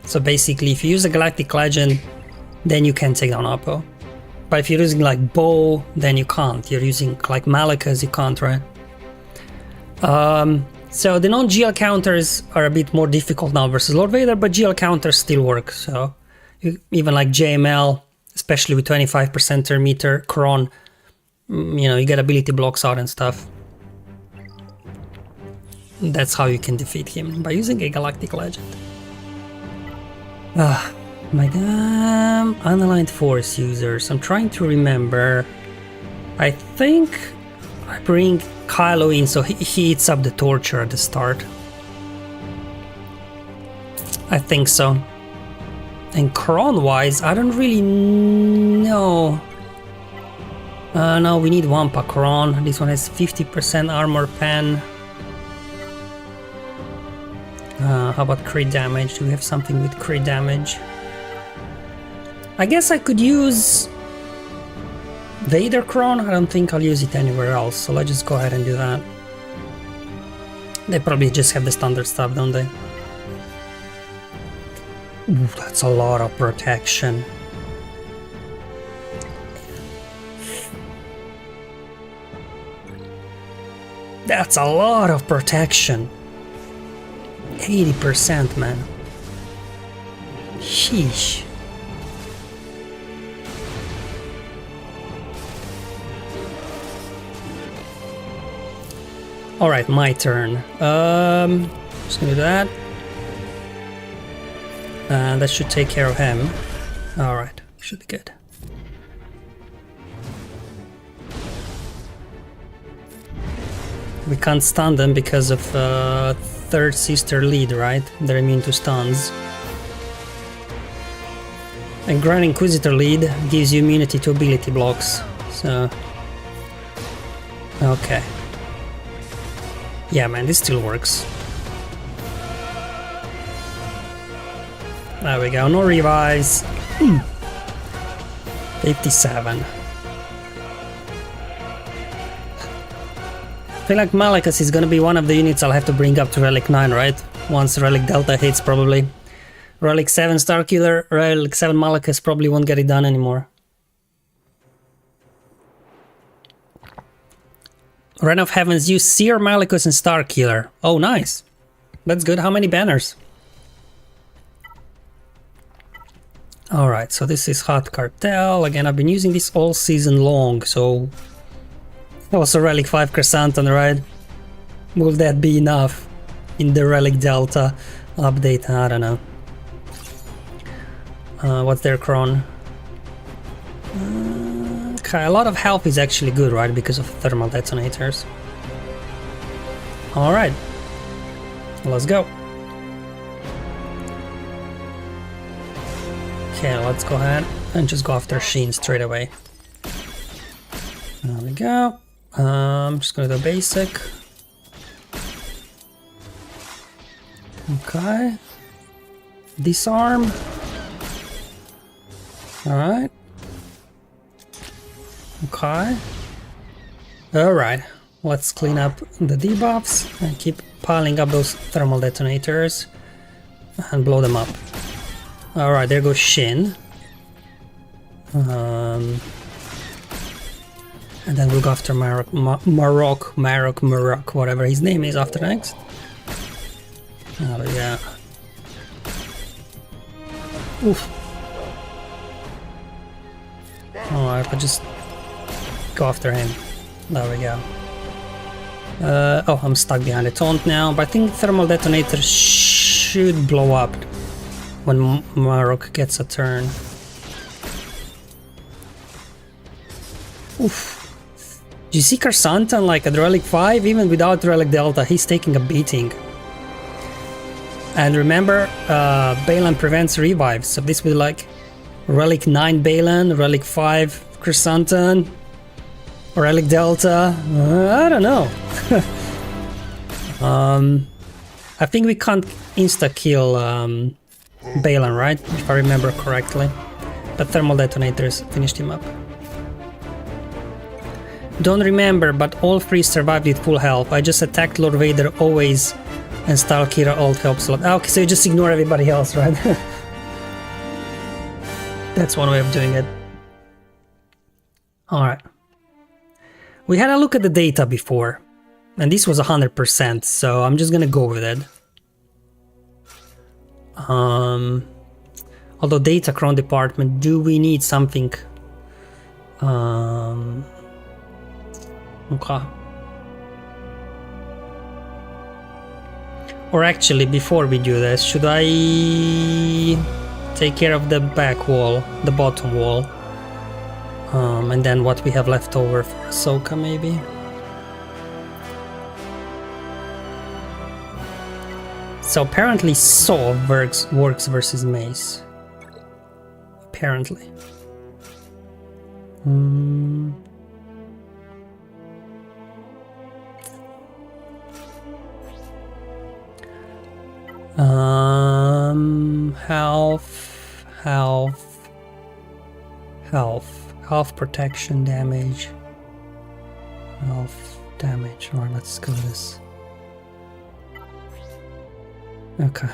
So basically, if you use a Galactic Legend, then you can take down Oppo. But if you're using like Bow, then you can't. You're using like Malgus, you can't, right? So the non-GL counters are a bit more difficult now versus Lord Vader, but GL counters still work, so... Even like JML, especially with 25% per meter, Kron, you know, you get ability blocks out and stuff. That's how you can defeat him, by using a Galactic Legend. Ah, my damn unaligned Force users. I'm trying to remember. I think I bring Kylo in so he eats up the torture at the start. I think so. And Kron-wise, I don't really know. No, we need Wampa Kron. This one has 50% armor pen. How about crit damage? Do we have something with crit damage? I guess I could use Vader Kron. I don't think I'll use it anywhere else, so let's just go ahead and do that. They probably just have the standard stuff, don't they? Ooh, that's a lot of protection. That's a lot of protection. 80%, man. Sheesh. Alright, my turn. Just gonna do that. And that should take care of him. Alright, should be good. We can't stun them because of third sister lead, right? They're immune to stuns. And Grand Inquisitor lead gives you immunity to ability blocks, so... Okay. Yeah, man, this still works. There we go, no revives. 57. I feel like Malgus is gonna be one of the units I'll have to bring up to Relic 9, right? Once Relic Delta hits, probably. Relic 7 Starkiller, Relic 7 Malgus probably won't get it done anymore. Ren of Heavens use Cere, Malgus and Starkiller. Oh, nice. That's good. How many banners? Alright, so this is Hot Cartel. Again, I've been using this all season long, so... Also Relic 5 Chrysanthemum, right? Will that be enough in the Relic Delta update? I don't know. What's their cron? Okay, a lot of health is actually good, right? Because of thermal detonators. Alright. Let's go. Okay, let's go ahead and just go after Sheen straight away. There we go. Just gonna do basic. Okay. Disarm. Alright. Okay. Alright. Let's clean up the debuffs and keep piling up those thermal detonators and blow them up. Alright, there goes Shin. And then we'll go after Marok, whatever his name is after next. Oh yeah. Oof. Alright, but just go after him. There we go. Oh, I'm stuck behind a taunt now, but I think thermal detonators should blow up when Marok gets a turn. Oof. Do you see Chrysanthemum like at Relic 5? Even without Relic Delta, he's taking a beating. And remember, Baylan prevents revives, so this will be like Relic 9 Baylan, Relic 5 Chrysanthemum, Relic Delta, I don't know. I think we can't insta-kill Baylan, right? If I remember correctly. But thermal detonators finished him up. Don't remember, but all three survived with full health. I just attacked Lord Vader always, and Stalkira ult helps a lot. Okay, so you just ignore everybody else, right? That's one way of doing it. Alright. We had a look at the data before, and this was 100%, so I'm just gonna go with it. Although data cron department, do we need something? Okay. Or actually, before we do this, should I take care of the back wall, the bottom wall? And then what we have left over for Ahsoka, maybe? So apparently Saw works versus Mace. Apparently. Health protection damage. Health damage. Alright, let's go with this. Okay.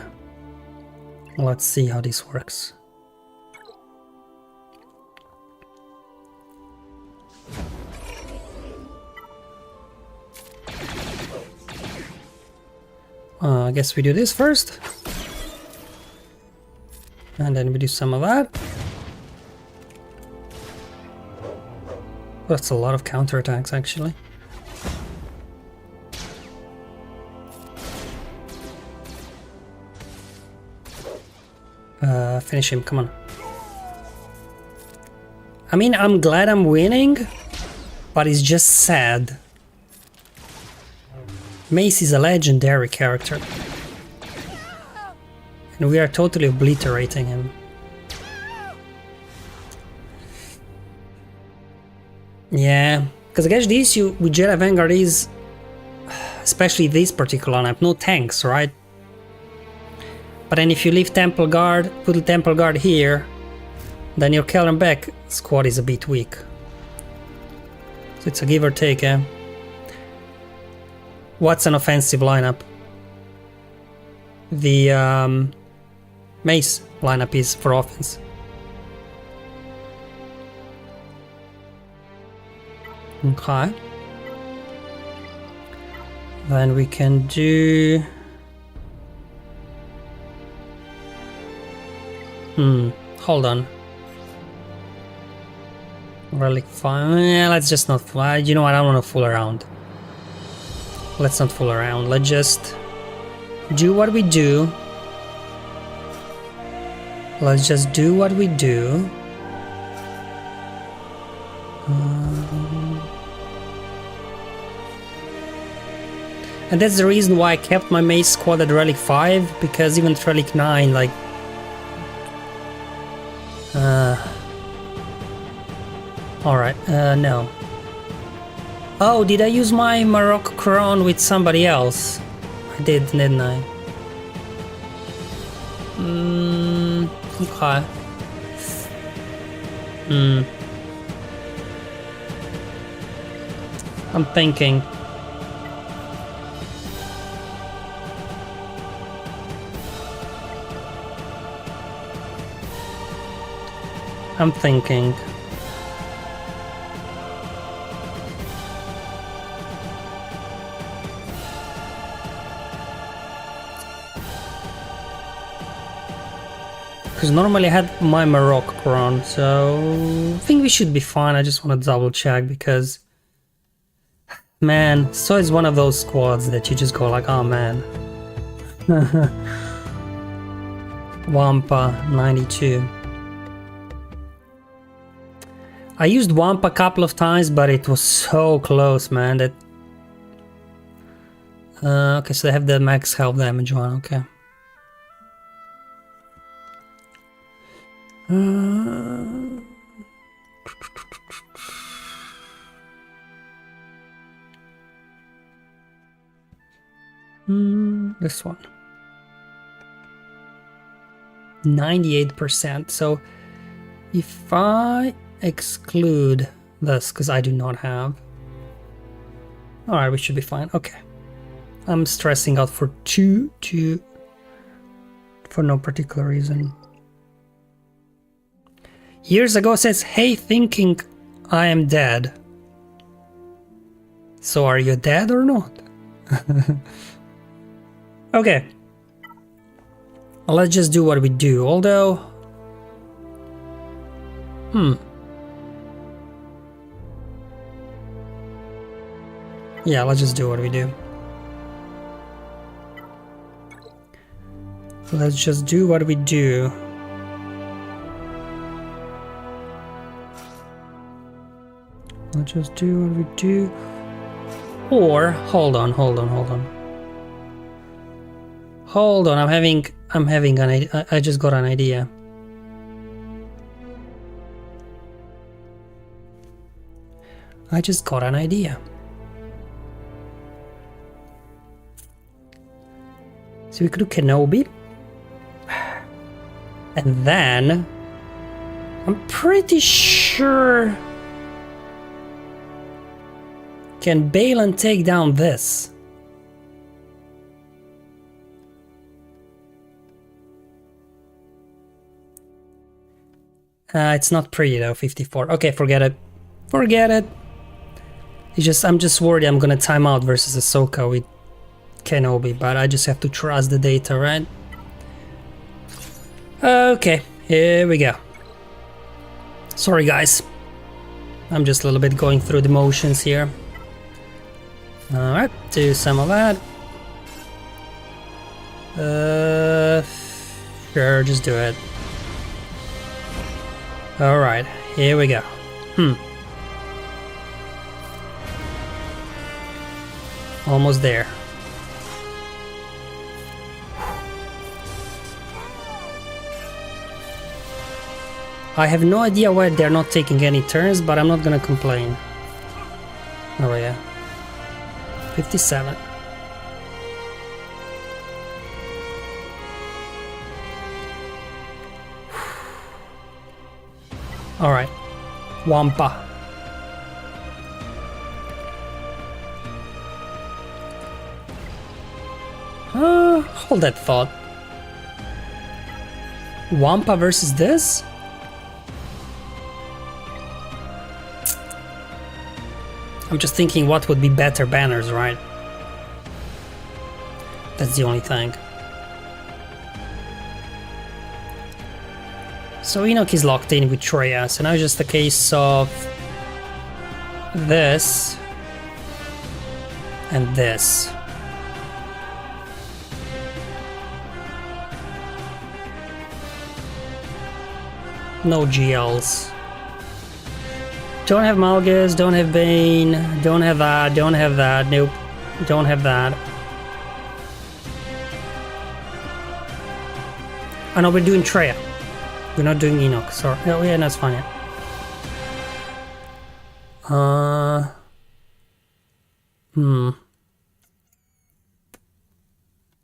Let's see how this works. I guess we do this first. And then we do some of that. That's a lot of counterattacks, actually. Finish him, come on. I mean, I'm glad I'm winning, but it's just sad. Mace is a legendary character. And we are totally obliterating him. Yeah, because I guess the issue with Jedi Vanguard is, especially this particular lineup, no tanks, right? But then if you leave Temple Guard, put the Temple Guard here, then your Kelleran back squad is a bit weak. So it's a give or take, eh? What's an offensive lineup? The Mace lineup is for offense. Okay. Then we can do... hold on. Relic 5. Yeah, let's just not fool. You know what? I don't want to fool around. Let's not fool around. Let's just do what we do. Let's just do what we do. And that's the reason why I kept my Mace squad at Relic 5, because even at Relic 9, like... Alright, no. Oh, did I use my Morocco Crown with somebody else? I did, didn't I? Okay. I'm thinking. Because normally I had my Morocco Crown, so I think we should be fine. I just want to double check because, man, so it's one of those squads that you just go like, oh man. Wampa 92. I used Wampa a couple of times, but it was so close, man. That okay, so they have the max health damage one. Okay. This one. 98%. So if I exclude this, because I do not have. Alright, we should be fine. Okay. I'm stressing out for for no particular reason. Years ago says, hey, thinking I am dead. So are you dead or not? Okay. Let's just do what we do, although... Yeah, let's just do what we do. Let's just do what we do. Let's just do what we do. Or, hold on. Hold on, I'm having an idea. I just got an idea. So we could do Kenobi. And then I'm pretty sure, can Baylan take down this? It's not pretty though, 54. Okay, forget it. I'm just worried I'm gonna time out versus Ahsoka with Kenobi, but I just have to trust the data, right? Okay, here we go. Sorry guys, I'm just a little bit going through the motions here. Alright, do some of that. Sure, just do it. Alright, here we go. Almost there. I have no idea why they're not taking any turns, but I'm not gonna complain. Oh yeah. 57. Alright. Wampa. Hold that thought. Wampa versus this? I'm just thinking what would be better banners, right? That's the only thing. So Enoch is locked in with Traya, so now it's just a case of this and this. No GLs. Don't have Malgus, don't have Bane, don't have that, nope, don't have that. Oh no, we're doing Traya. We're not doing Enoch, sorry. Oh yeah, that's fine.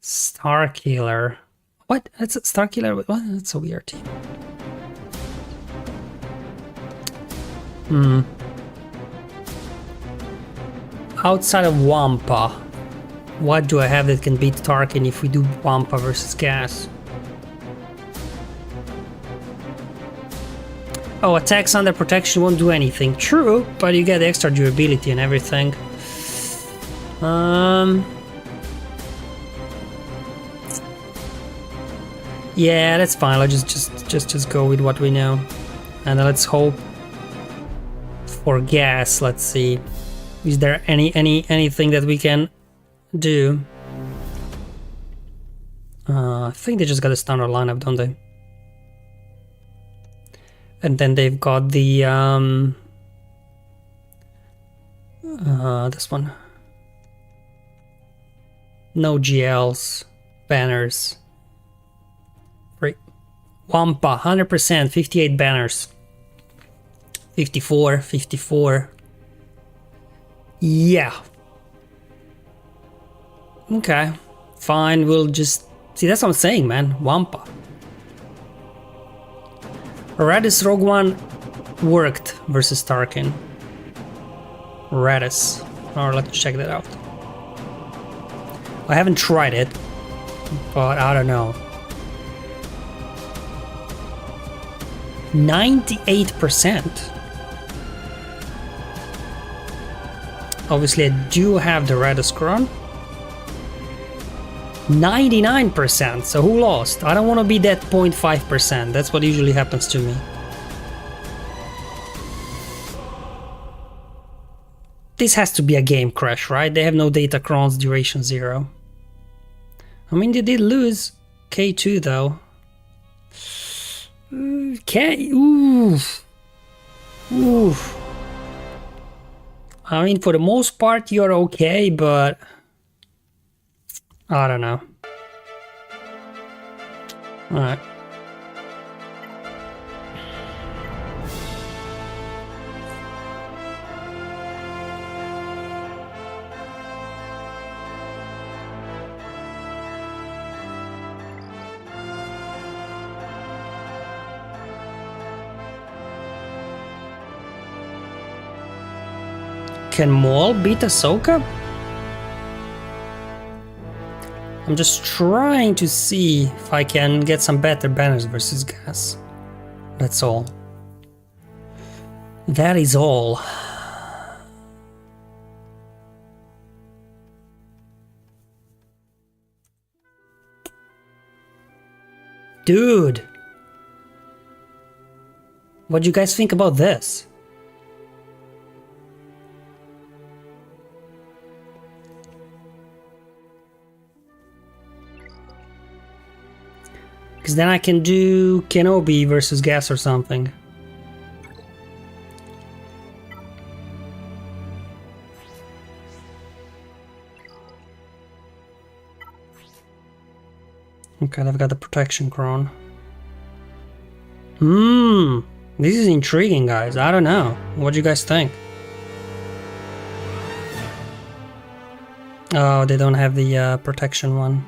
Starkiller. What? That's a Starkiller? What? That's a weird team. Outside of Wampa, what do I have that can beat Tarkin if we do Wampa versus Gas? Oh, attacks under protection won't do anything. True, but you get extra durability and everything. Yeah, that's fine. Let's just go with what we know, and let's hope for Gas. Let's see. Is there anything that we can do? I think they just got a standard lineup, don't they? And then they've got the this one. No GLs, banners. Right. Wampa, 100%, 58 banners. 54, 54. Yeah. Okay. Fine, we'll just... See, that's what I'm saying, man. Wampa. Raddus Rogue One worked versus Tarkin. Raddus. Or let's check that out. I haven't tried it, but I don't know. 98%. Obviously, I do have the Raddus Crown. 99%, so who lost? I don't want to be that 0.5%, that's what usually happens to me. This has to be a game crash, right? They have no data crowns, duration 0. I mean, they did lose K2 though. Oof. Oof. I mean, for the most part, you're okay, but... I don't know. Alright. Can Maul beat Ahsoka? I'm just trying to see if I can get some better banners versus Gas. That's all. That is all. Dude! What do you guys think about this? Because Because then I can do Kenobi versus Gas or something. Okay, I've got the protection crown. This is intriguing, guys. I don't know. What do you guys think? Oh, they don't have the protection one.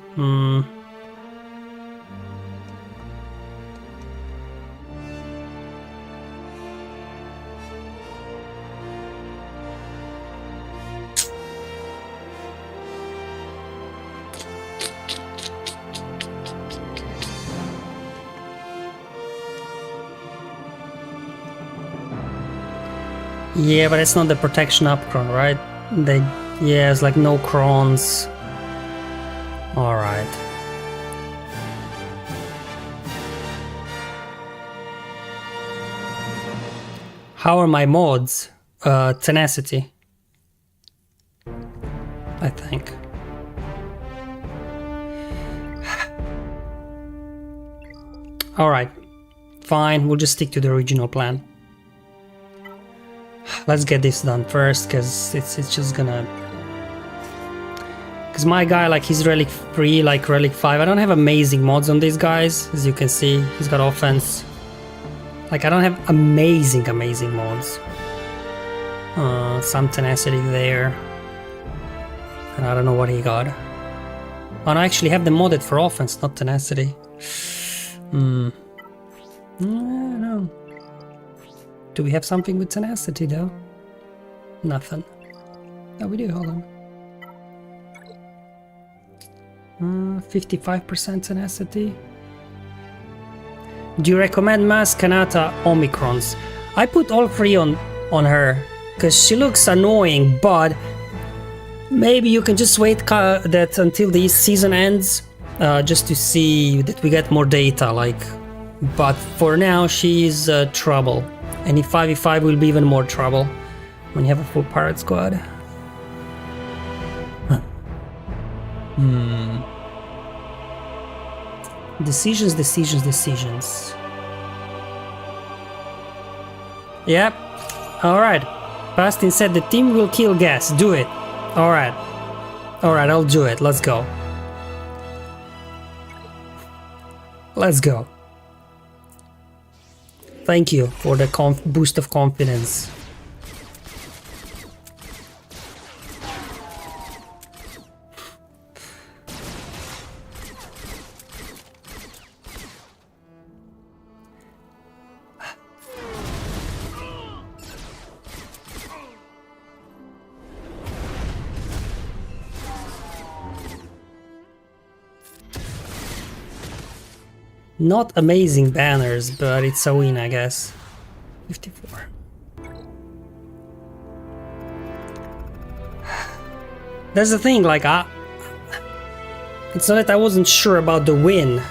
Yeah, but it's not the protection up crown, right? Yeah, it's like no crowns. Alright. How are my mods? Tenacity, I think. Alright. Fine, we'll just stick to the original plan. Let's get this done first, because it's just gonna... Because my guy, like, he's Relic 3, like Relic 5. I don't have amazing mods on these guys, as you can see. He's got offense. Like, I don't have amazing mods. Some tenacity there. And I don't know what he got. Oh, no, I actually have them modded for offense, not tenacity. I don't know. Do we have something with tenacity though? Nothing. Oh, we do, hold on. 55% tenacity. Do you recommend Mass, Kanata, Omicrons? I put all three on her, because she looks annoying, but maybe you can just wait that until the season ends, just to see that we get more data, like. But for now, she's trouble. And if 5v5 will be even more trouble when you have a full pirate squad. Decisions. Yep. Alright. Bastin said the team will kill Gas. Do it. Alright. Alright, I'll do it. Let's go. Let's go. Thank you for the boost of confidence. Not amazing banners, but it's a win, I guess. 54. That's the thing, like, it's not that I wasn't sure about the win.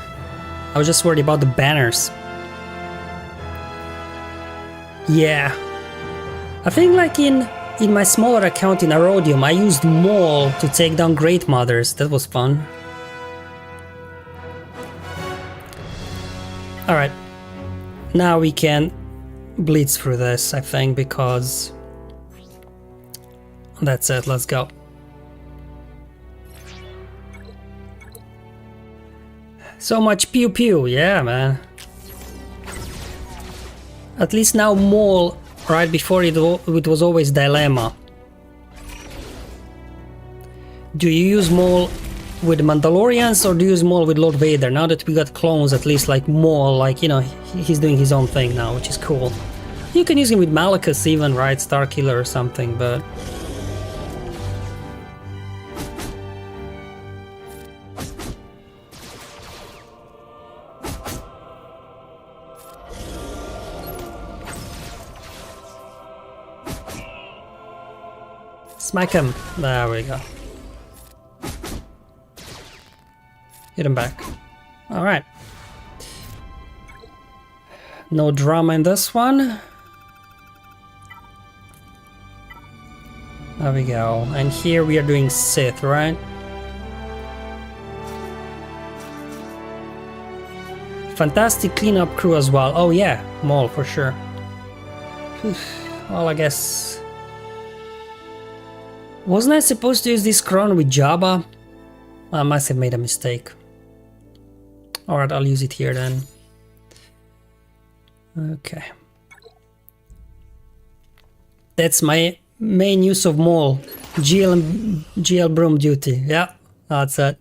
I was just worried about the banners. Yeah. I think, like, in my smaller account in Arodium, I used Maul to take down Great Mothers. That was fun. Alright, now we can blitz through this, I think, because that's it, let's go. So much pew pew, yeah, man. At least now Maul, right before it was always dilemma. Do you use Maul with Mandalorians or do you use Maul with Lord Vader? Now that we got clones, at least, like Maul, like, you know, he's doing his own thing now, which is cool. You can use him with Malgus even, right? Starkiller or something, but... Smack him. There we go. Hit him back. Alright. No drama in this one. There we go. And here we are doing Sith, right? Fantastic cleanup crew as well. Oh yeah, Maul for sure. Well, I guess... Wasn't I supposed to use this crown with Jabba? I must have made a mistake. Alright, I'll use it here then. Okay. That's my main use of Maul. GL broom duty. Yeah, that's it.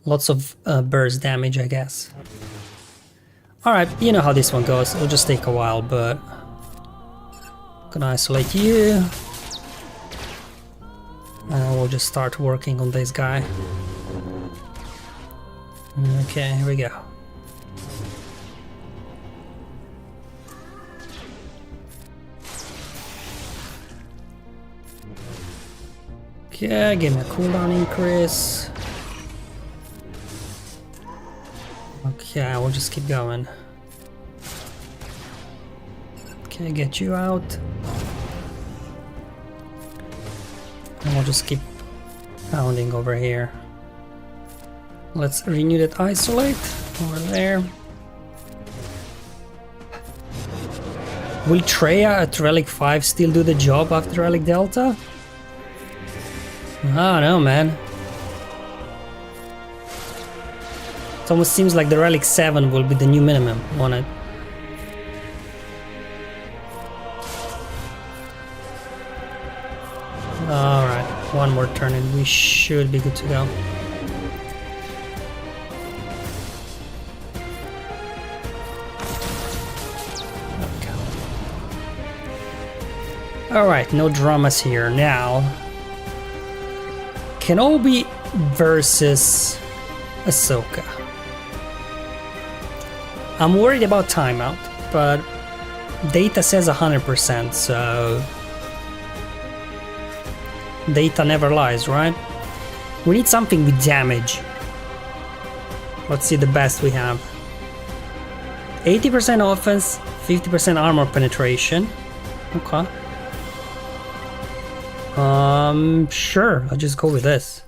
Lots of burst damage, I guess. Alright, you know how this one goes. It'll just take a while, but... Gonna isolate you. And we'll just start working on this guy. Okay, here we go. Okay, give me a cooldown increase. Okay, we'll just keep going. Okay, get you out. And we'll just keep pounding over here. Let's renew that isolate over there. Will Traya at Relic 5 still do the job after Relic Delta? I don't know, man. It almost seems like the Relic 7 will be the new minimum on it. Alright, one more turn and we should be good to go. Okay. Alright, no dramas here. Now, Kenobi versus Ahsoka. I'm worried about timeout, but data says 100%, so... Data never lies, right? We need something with damage. Let's see the best we have. 80% offense, 50% armor penetration. Okay. Sure, I'll just go with this.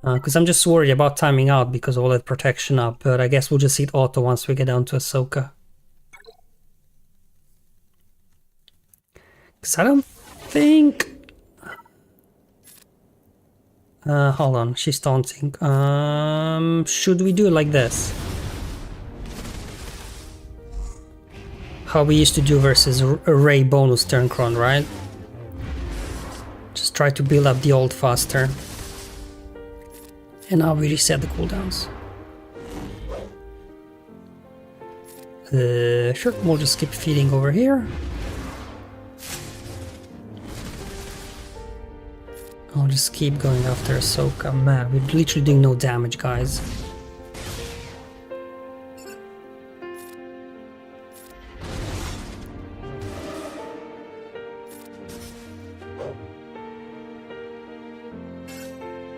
Because I'm just worried about timing out because of all that protection up, but I guess we'll just hit auto once we get down to Ahsoka. Because I don't think... hold on, she's taunting. Should we do it like this? How we used to do versus Rey bonus turn chron, right? Just try to build up the ult faster. And now we reset the cooldowns. Sure, we'll just keep feeding over here. I'll just keep going after Ahsoka. Man, we're literally doing no damage, guys.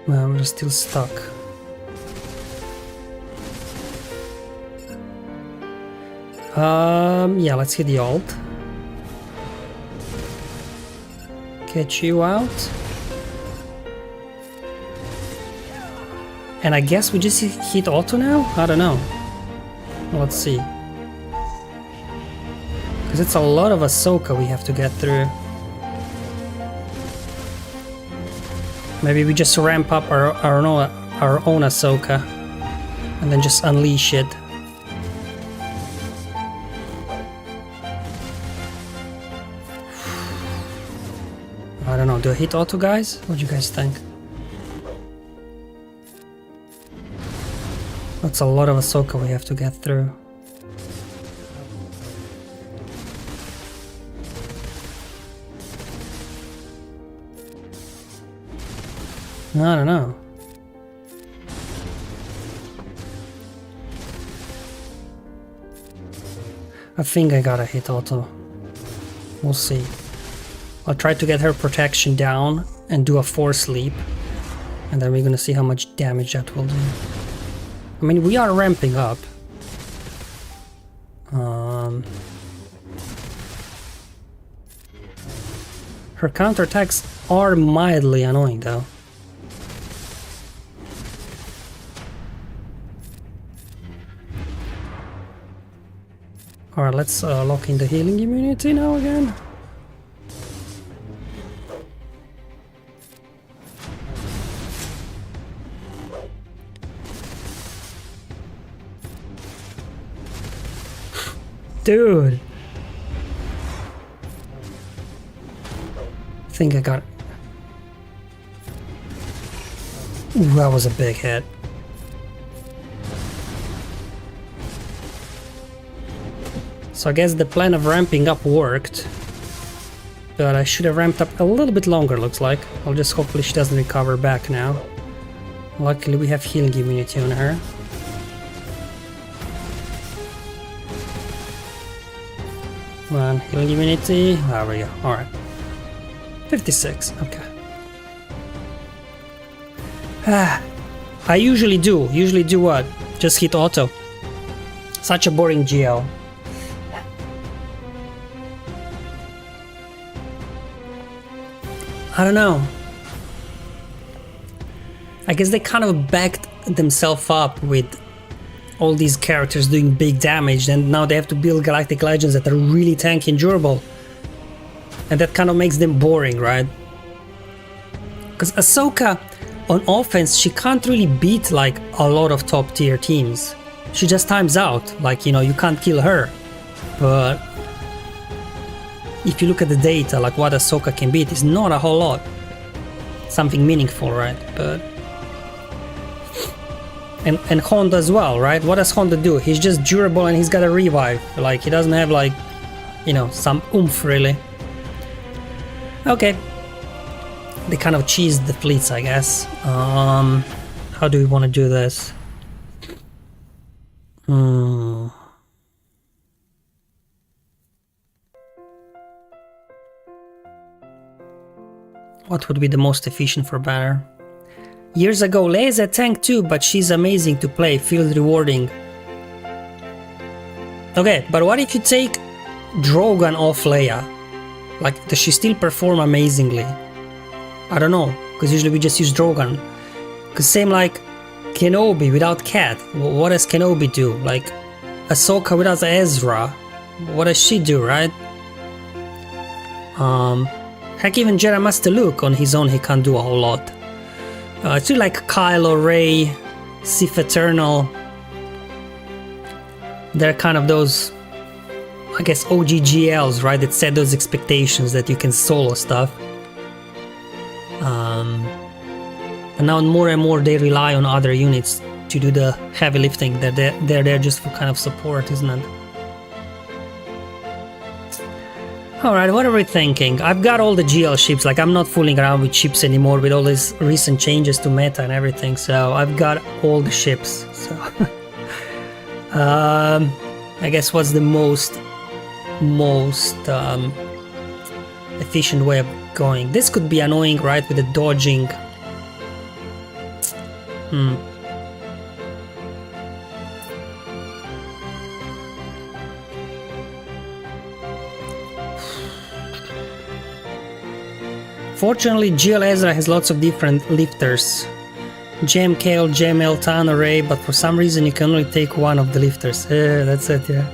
Man, we're still stuck. Yeah, let's hit the ult. Get you out. And I guess we just hit auto now? I don't know. Let's see. Because it's a lot of Ahsoka we have to get through. Maybe we just ramp up our own Ahsoka and then just unleash it. I don't know, do I hit auto, guys? What do you guys think? That's a lot of Ahsoka we have to get through. I don't know. I think I gotta hit auto. We'll see. I'll try to get her protection down and do a force leap. And then we're gonna see how much damage that will do. I mean, we are ramping up. Her counterattacks are mildly annoying though. Alright, let's lock in the healing immunity now again. Dude! I think I got it. Ooh, that was a big hit. So I guess the plan of ramping up worked. But I should have ramped up a little bit longer, looks like. I'll just hopefully she doesn't recover back now. Luckily we have healing immunity on her. Come on, healing immunity. There we go. Alright. 56, okay. I usually do. Usually do what? Just hit auto. Such a boring GL. I don't know. I guess they kind of backed themselves up with all these characters doing big damage, and now they have to build Galactic Legends that are really tanky and durable. And that kind of makes them boring, right? Because Ahsoka, on offense, she can't really beat like a lot of top tier teams. She just times out, like, you know, you can't kill her. But if you look at the data, like what Ahsoka can beat is not a whole lot. Something meaningful, right? But and Honda as well, right? What does Honda do? He's just durable and he's got a revive. Like, he doesn't have, like, you know, some oomph really. Okay. They kind of cheesed the fleets, I guess. How do we want to do this? What would be the most efficient for banner? Years ago, Leia's a tank too, but she's amazing to play, feels rewarding. Okay, but what if you take Drogon off Leia? Like, does she still perform amazingly? I don't know, because usually we just use Drogon. Because same like Kenobi without Cat. What does Kenobi do? Like, Ahsoka without Ezra. What does she do, right? Heck, even Jedi Master Luke on his own, he can't do a whole lot. It's really like Kylo, Rey, Sith Eternal. They're kind of those, I guess, OG GLs, right? That set those expectations that you can solo stuff. And now more and more they rely on other units to do the heavy lifting. They're there just for kind of support, isn't it? Alright, what are we thinking? I've got all the GL ships, like I'm not fooling around with ships anymore with all these recent changes to meta and everything, so I've got all the ships, so... I guess what's the most efficient way of going? This could be annoying, right, with the dodging. Fortunately, GL Ezra has lots of different lifters. Gem Kale, Gem Eltan array, but for some reason you can only take one of the lifters. That's it, yeah.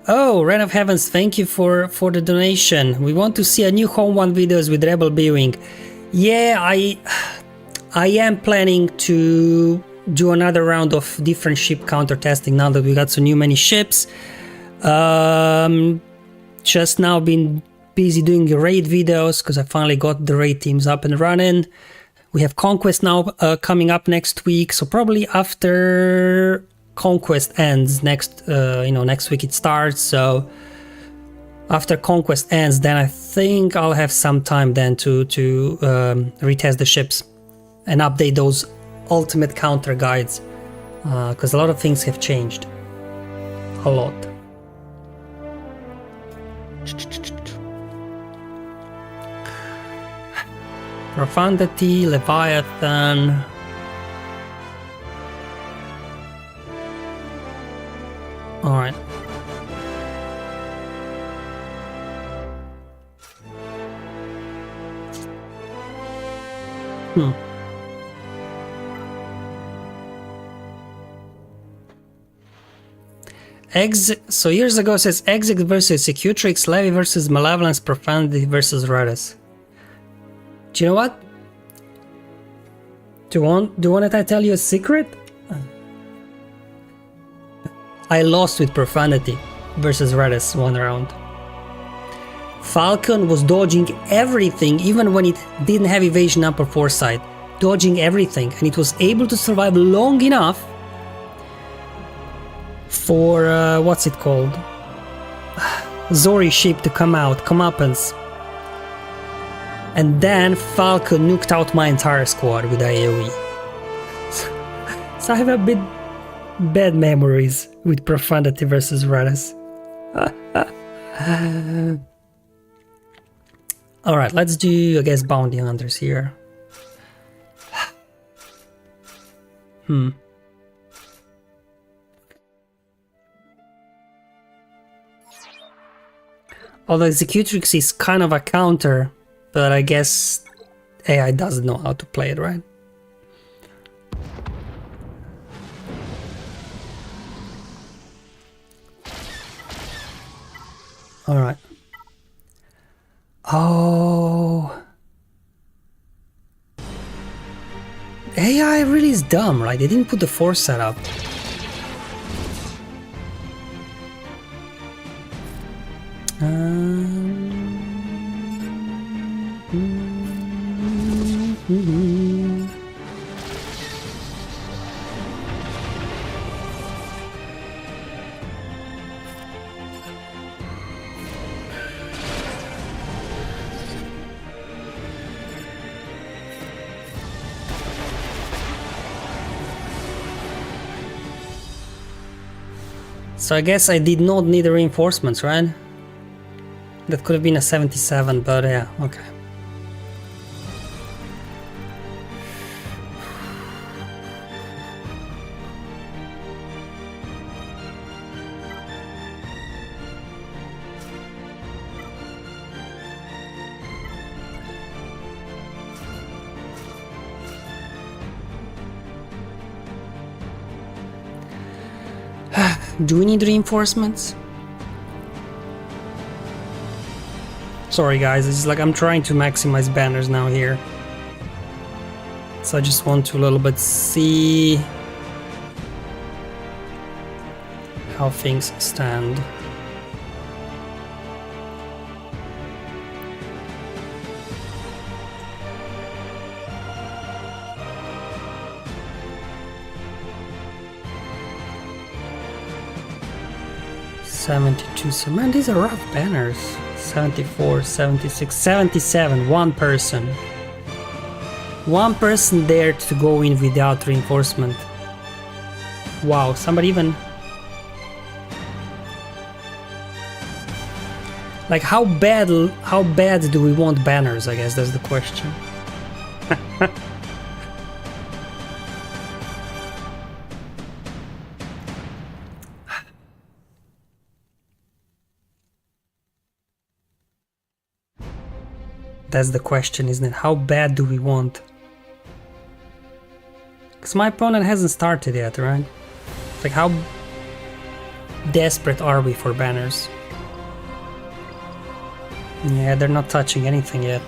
Oh, Ren of Heavens, thank you for the donation. We want to see a new Home 1 videos with Rebel B-Wing. Yeah, I am planning to do another round of different ship counter testing now that we got so many ships. Just now been busy doing raid videos because I finally got the raid teams up and running. We have Conquest now coming up next week, so probably after Conquest ends next week it starts. So after Conquest ends, then I think I'll have some time then to retest the ships and update those ultimate counter guides, because a lot of things have changed. A lot. Profundity, Leviathan. Alright. So years ago says Exec versus Executrix, Levy versus Malevolence, Profanity versus Raddus. Do you know what? Do you want that I tell you a secret? I lost with Profanity versus Raddus one round. Falcon was dodging everything even when it didn't have evasion upper foresight. Dodging everything, and it was able to survive long enough for what's it called? Zori ship to come out, comeuppance. And then Falcon nuked out my entire squad with AoE. So I have a bit bad memories with Profanity versus Raddus. Alright, let's do, I guess, bounty hunters here. Although Executrix is kind of a counter, but I guess AI doesn't know how to play it, right? Alright. Oh. AI really is dumb, right? They didn't put the force setup. So I guess I did not need the reinforcements, right? That could have been a 77, but yeah, okay. Do we need reinforcements? Sorry guys, it's like I'm trying to maximize banners now here. So I just want to a little bit see how things stand. So man, these are rough banners. 74, 76, 77, one person. One person dared to go in without reinforcement. Wow, somebody even... Like how bad do we want banners, I guess that's the question. That's the question, isn't it? How bad do we want? Because my opponent hasn't started yet, right? Like how desperate are we for banners? Yeah, they're not touching anything yet.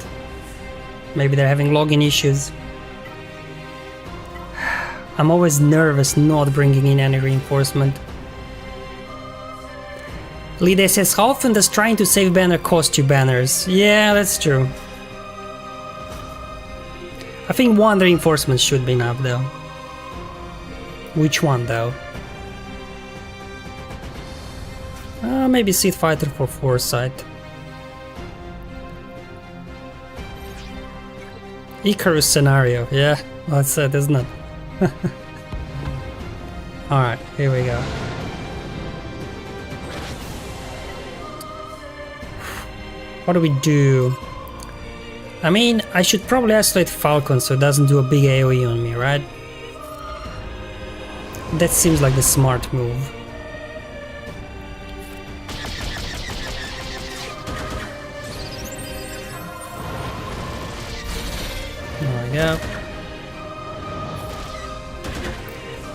Maybe they're having login issues. I'm always nervous not bringing in any reinforcement. Lide says, how often does trying to save banner cost you banners? Yeah, that's true. I think one reinforcement should be enough though. Which one though? Maybe Sith Fighter for foresight. Icarus scenario, yeah, that's it, isn't it? Alright, here we go. What do we do? I mean, I should probably isolate Falcon so it doesn't do a big AoE on me, right? That seems like the smart move. There we go.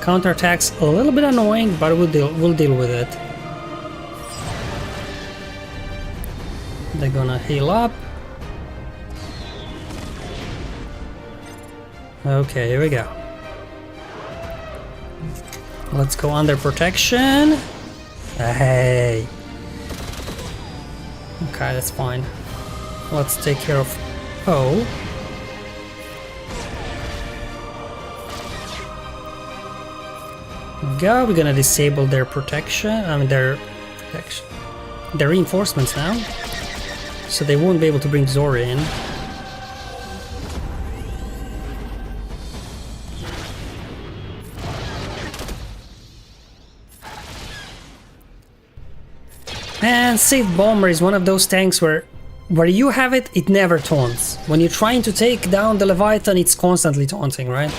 Counterattack's a little bit annoying, but we'll deal with it. They're gonna heal up. Okay, here we go. Let's go under protection. Hey. Okay, that's fine. Let's take care of O. Go. We're gonna disable their protection. I mean their protection. Their reinforcements now. So they won't be able to bring Zora in. And Sith Bomber is one of those tanks where you have it, it never taunts. When you're trying to take down the Leviathan, it's constantly taunting, right?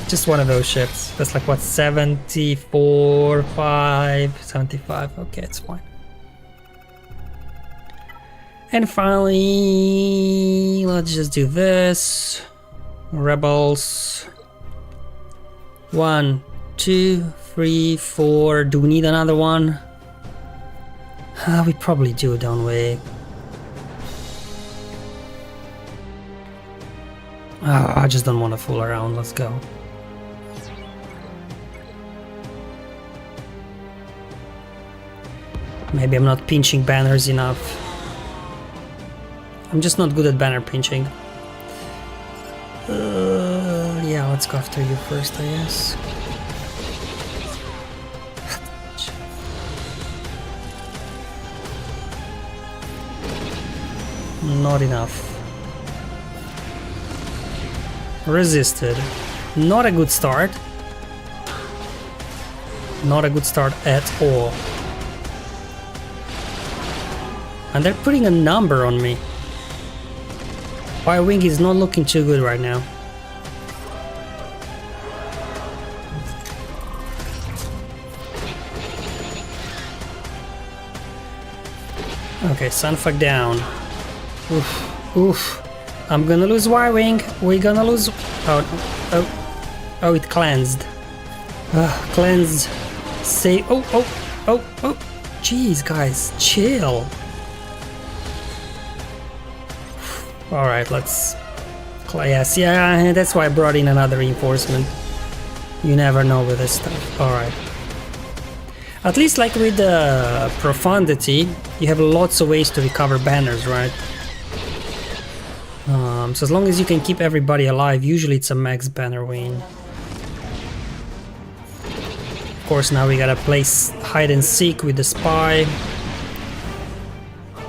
Just one of those ships. That's like what, 74, 5, 75. Okay, it's fine. And finally, let's just do this. Rebels. 1, 2, 3, 4. Do we need another one? We probably do, don't we? Oh, I just don't want to fool around. Let's go. Maybe I'm not pinching banners enough. I'm just not good at banner pinching. Yeah, let's go after you first, I guess. Not enough. Resisted. Not a good start. Not a good start at all. And they're putting a number on me. Y-Wing is not looking too good right now. Okay, Sunfuck down. Oof, oof. I'm gonna lose Y-Wing. We're gonna lose... Oh, it cleansed. Cleanse. Say... Oh. Jeez, guys, chill. Alright, let's... Yes, yeah, that's why I brought in another reinforcement. You never know with this stuff. Alright. At least like with the Profundity, you have lots of ways to recover banners, right? So as long as you can keep everybody alive, usually it's a max banner win. Of course, now we gotta play hide and seek with the spy.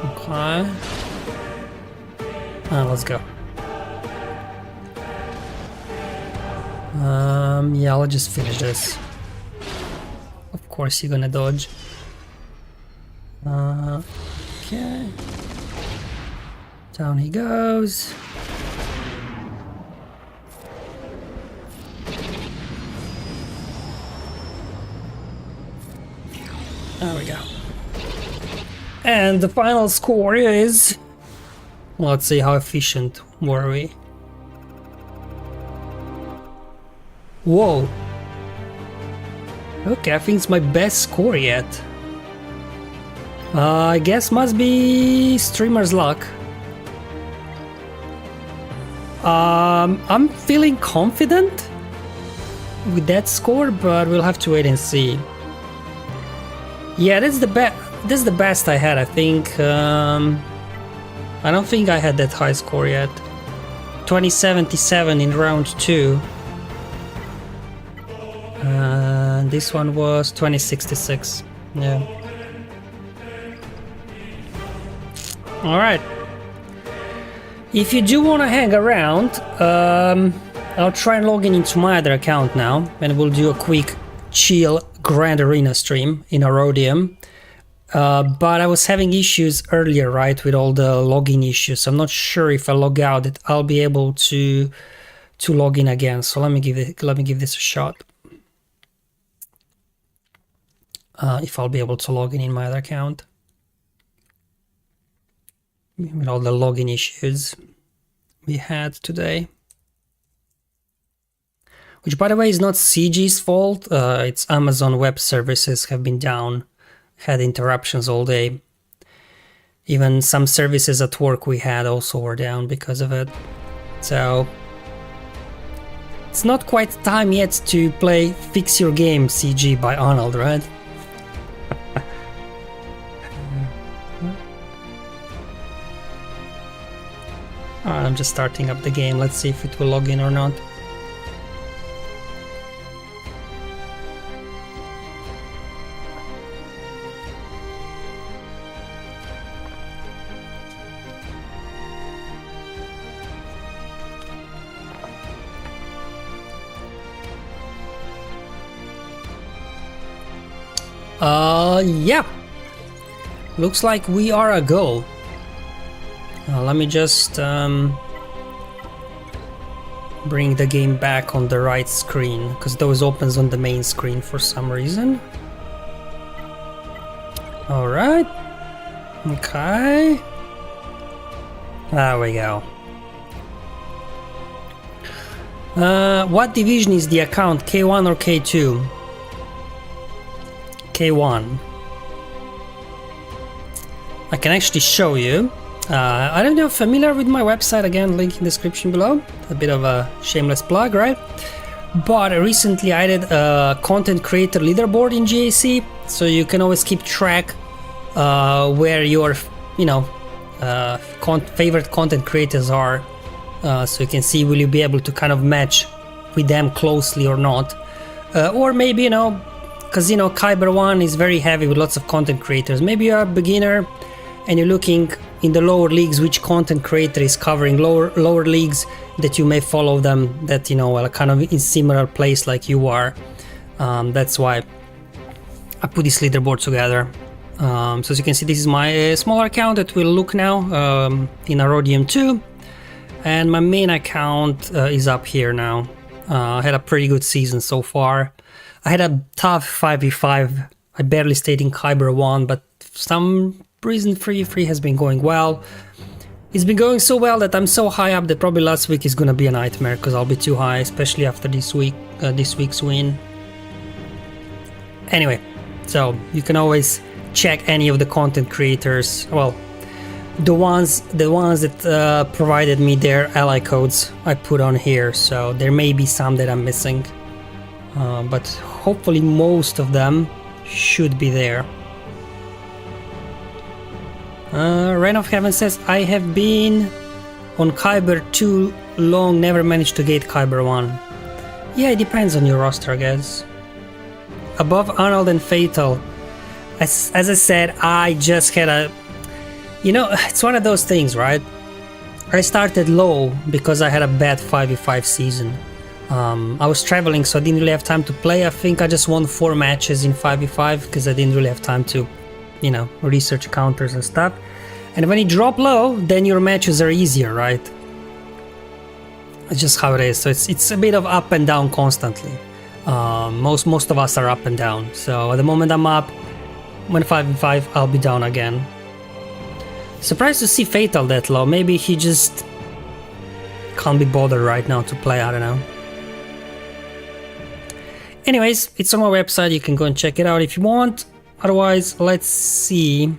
Okay. Let's go. Yeah, I'll just finish this. Of course, you're gonna dodge. Okay. Down he goes. There we go. And the final score is... Let's see how efficient were we. Whoa. Okay, I think it's my best score yet. I guess must be streamer's luck. I'm feeling confident with that score, but we'll have to wait and see. Yeah, that's the best I had, I think. I don't think I had that high score yet. 2077 in round 2. And this one was 2066. Yeah. Alright. If you do want to hang around, I'll try and log in into my other account now, and we'll do a quick chill Grand Arena stream in Arodium. But I was having issues earlier, right, with all the login issues. So I'm not sure if I log out that I'll be able to log in again. So let me give this a shot. If I'll be able to log in my other account with all the login issues we had today. Which, by the way, is not CG's fault. It's Amazon Web Services have been down, had interruptions all day. Even some services at work we had also were down because of it. So it's not quite time yet to play Fix Your Game CG by Arnold, right? Alright, I'm just starting up the game. Let's see if it will log in or not. Yeah. Looks like we are a go. Let me just bring the game back on the right screen, because those opens on the main screen for some reason. Alright. Okay. There we go. What division is the account? K1 or K2? K1. I can actually show you. I don't know if you're familiar with my website, again, link in the description below. A bit of a shameless plug, right? But recently I added a content creator leaderboard in GAC, so you can always keep track where your, you know, favorite content creators are. So you can see, will you be able to kind of match with them closely or not. Or maybe, you know, because, you know, Kyber 1 is very heavy with lots of content creators. Maybe you're a beginner and you're looking in the lower leagues which content creator is covering lower leagues, that you may follow them, that, you know, are kind of in similar place like you are. That's why I put this leaderboard together. So as you can see, this is my smaller account that will look now in Arodium 2, and my main account is up here now. I had a pretty good season so far. I had a tough 5v5. I barely stayed in Kyber 1, but for some reason 3v3 has been going well. It's been going so well that I'm so high up that probably last week is gonna be a nightmare, because I'll be too high, especially after this week's win. Anyway, so you can always check any of the content creators. Well, the ones that provided me their ally codes I put on here. So there may be some that I'm missing, but hopefully most of them should be there. Reign of Heaven says, I have been on Kyber too long, never managed to get Kyber 1. Yeah, it depends on your roster, I guess. Above Arnold and Fatal. As I said, I just had a... You know, it's one of those things, right? I started low because I had a bad 5v5 season. I was traveling, so I didn't really have time to play. I think I just won 4 matches in 5v5 because I didn't really have time to, you know, research counters and stuff. And when you drop low, then your matches are easier, right? It's just how it is. So it's a bit of up and down constantly. Most of us are up and down. So at the moment I'm up. When 5v5, I'll be down again. Surprised to see Fatal that low. Maybe he just can't be bothered right now to play, I don't know. Anyways, it's on my website, you can go and check it out if you want. Otherwise, let's see.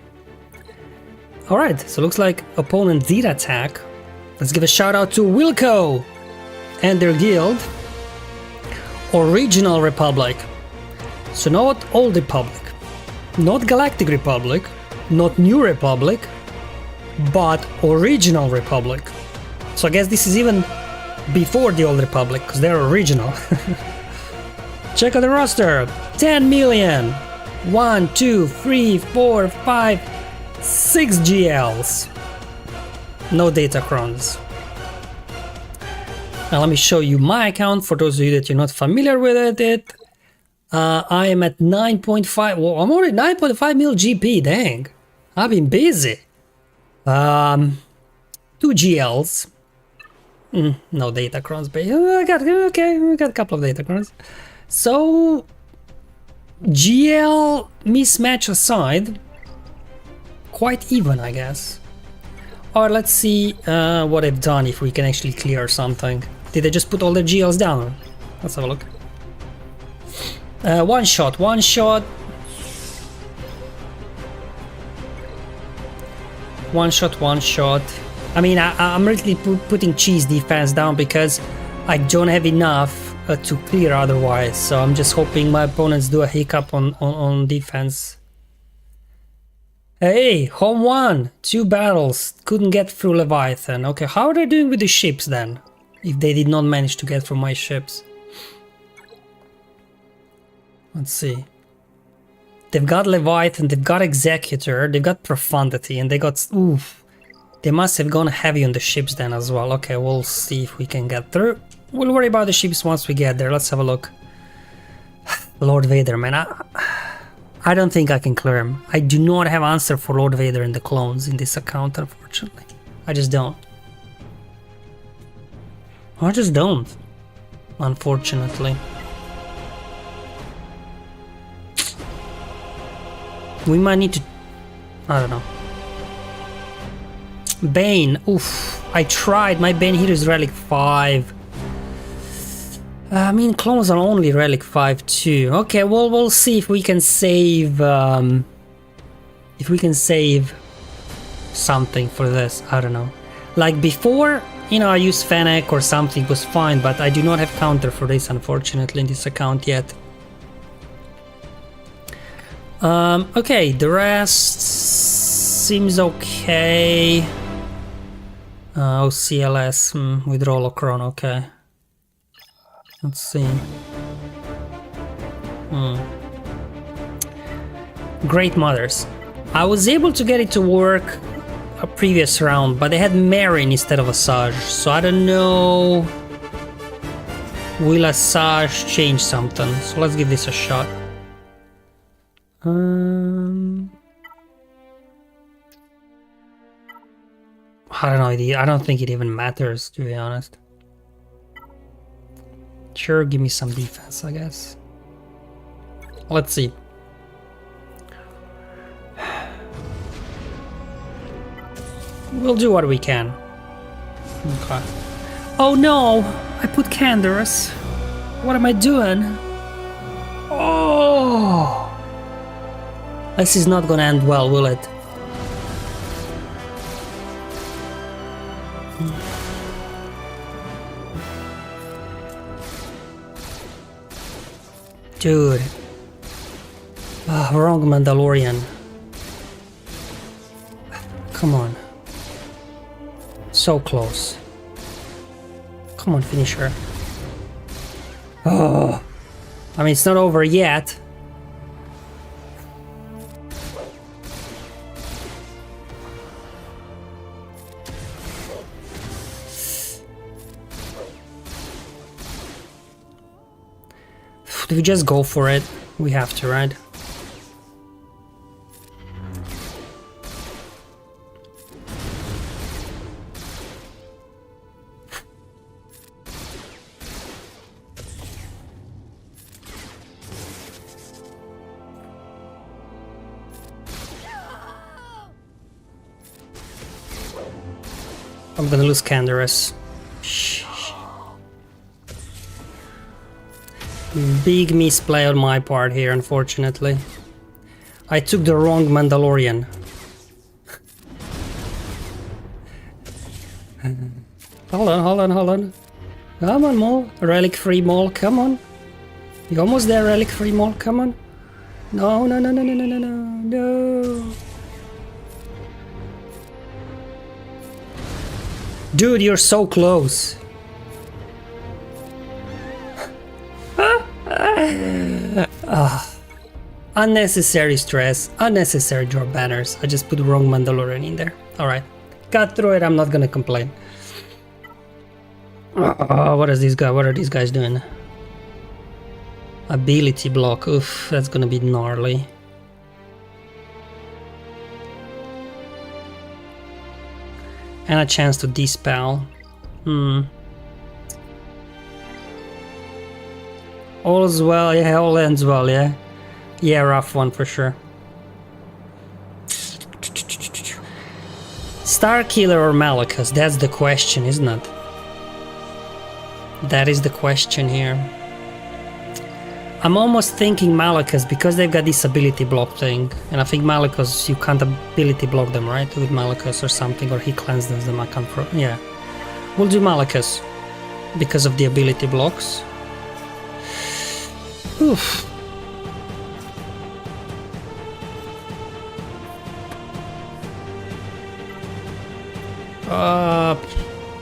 Alright, so looks like opponent did attack. Let's give a shout out to Wilco and their guild. Original Republic. So not Old Republic, not Galactic Republic, not New Republic, but Original Republic. So I guess this is even before the Old Republic, because they're original. Check out the roster. 10 million. 1, 2, 3, 4, 5, 6 GLs. No Datacrons. Now let me show you my account for those of you that you're not familiar with it. I am at 9.5. Well, I'm already 9.5 mil GP. Dang, I've been busy. 2 GLs. No Datacrons, but I got a couple of Datacrons. So GL mismatch aside, quite even, I guess. Or let's see what I've done, if we can actually clear something. Did I just put all the GLs down? Let's have a look. One shot. One shot, one shot. I mean, I'm really putting cheese defense down because I don't have enough to clear otherwise. So I'm just hoping my opponents do a hiccup on defense. Hey, home one! 2 battles. Couldn't get through Leviathan. Okay, how are they doing with the ships then? If they did not manage to get through my ships. Let's see. They've got Leviathan, they've got Executor, they've got Profundity, and they got... Oof. They must have gone heavy on the ships then as well. Okay, we'll see if we can get through. We'll worry about the ships once we get there. Let's have a look. Lord Vader, man. I don't think I can clear him. I do not have answer for Lord Vader and the clones in this account, unfortunately. I just don't. I just don't. Unfortunately. We might need to... I don't know. Bane. Oof. I tried. My Bane here is Relic 5. I mean, clones are only Relic 5 too. Okay, well, we'll see if we can save... if we can save something for this. I don't know. Like before, you know, I used Fennec or something, was fine, but I do not have counter for this, unfortunately, in this account yet. Okay, the rest seems okay. OCLS, with Rolocron, okay. Let's see. Great Mothers. I was able to get it to work a previous round, but they had Marin instead of Asajj, so I don't know. Will Asajj change something? So let's give this a shot. I don't know, I don't think it even matters, to be honest. Sure, give me some defense, I guess. Let's see. We'll do what we can. Okay. Oh no! I put Canderous. What am I doing? Oh! This is not gonna end well, will it? Dude. Wrong Mandalorian. Come on. So close. Come on, finish her. Oh. I mean, it's not over yet. Do we just go for it? We have to, right? I'm gonna lose Canderous. Big misplay on my part here, unfortunately. I took the wrong Mandalorian. Hold on. Come on, Maul. Relic free Maul, come on. You almost there, Relic free Maul, come on. No. Dude, you're so close. Unnecessary stress, unnecessary drop banners. I just put the wrong Mandalorian in there. Alright, got through it, I'm not gonna complain. What are these guys doing? Ability block, oof, that's gonna be gnarly. And a chance to dispel. All's well, yeah, all ends well, yeah. Yeah, rough one for sure. Starkiller or Malgus, that's the question, isn't it? That is the question here. I'm almost thinking Malgus because they've got this ability block thing, and I think Malgus, you can't ability block them, right? With Malgus or something, or he cleanses them. I can't. Yeah, we'll do Malgus because of the ability blocks. Oof.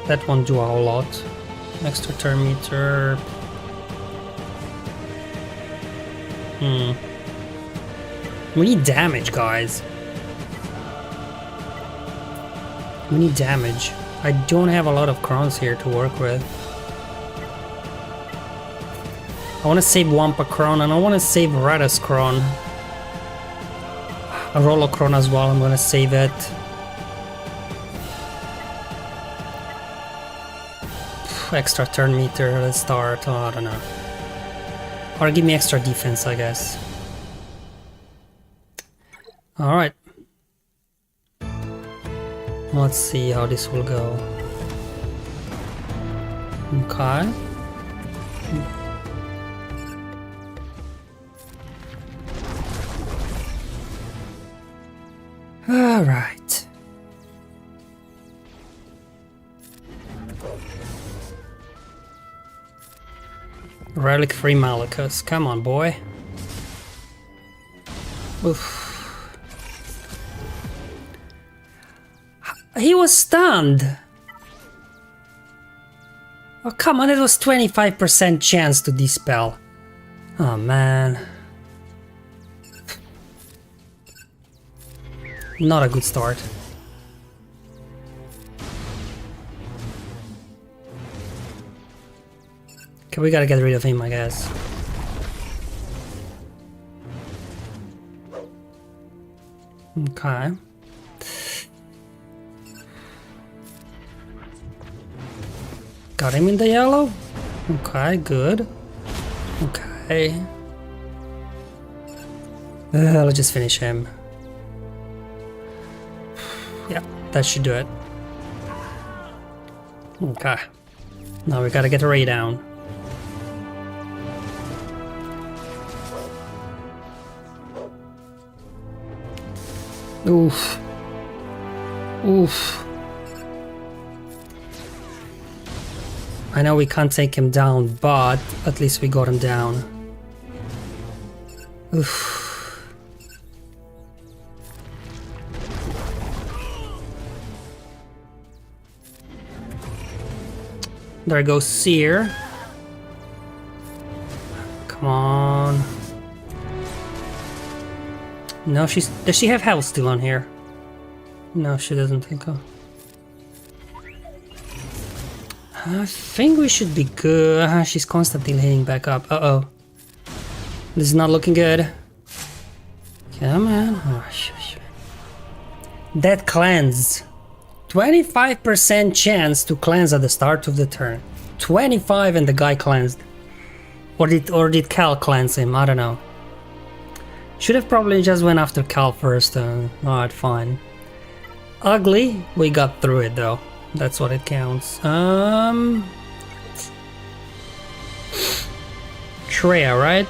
That won't do a whole lot. Extra turn meter. We need damage, guys. We need damage. I don't have a lot of crowns here to work with. I want to save Wampa crown and I want to save Raddus crown. A Rollo crown as well, I'm going to save it. Extra turn meter, let's start. Oh, I don't know. Or give me extra defense, I guess. Alright. Let's see how this will go. Okay. Alright. Relic free Malgus. Come on, boy. Oof. He was stunned. Oh, come on, it was 25% chance to dispel. Oh, man. Not a good start. Okay, we gotta get rid of him, I guess. Okay. Got him in the yellow? Okay, good. Okay. Let's just finish him. Yeah, that should do it. Okay. Now we gotta get Rey down. Oof. Oof. I know we can't take him down, but at least we got him down. Oof. There goes Cere. Come on. No, does she have health still on here? No, she doesn't think so. I think we should be good. She's constantly hitting back up. Uh-oh. This is not looking good. Come on. Oh, shush. That cleanse. 25% chance to cleanse at the start of the turn. 25 and the guy cleansed. Or did Cal cleanse him? I don't know. Should have probably just went after Cal first. Alright, fine. Ugly. We got through it though. That's what it counts. Traya, right?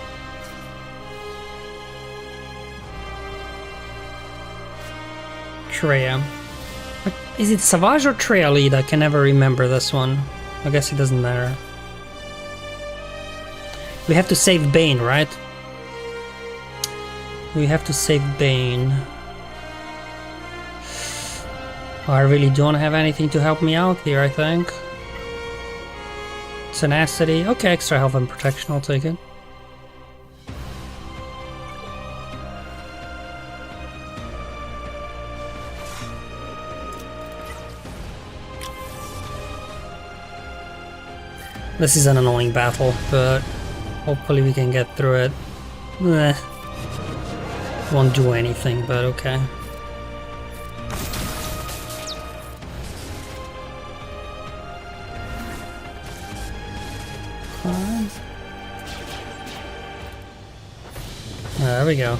Traya. Is it Savage or Traya lead? I can never remember this one. I guess it doesn't matter. We have to save Bane, right? We have to save Bane. I really don't have anything to help me out here, I think. Tenacity. Okay, extra health and protection, I'll take it. This is an annoying battle, but hopefully we can get through it. Won't do anything, but okay. There we go.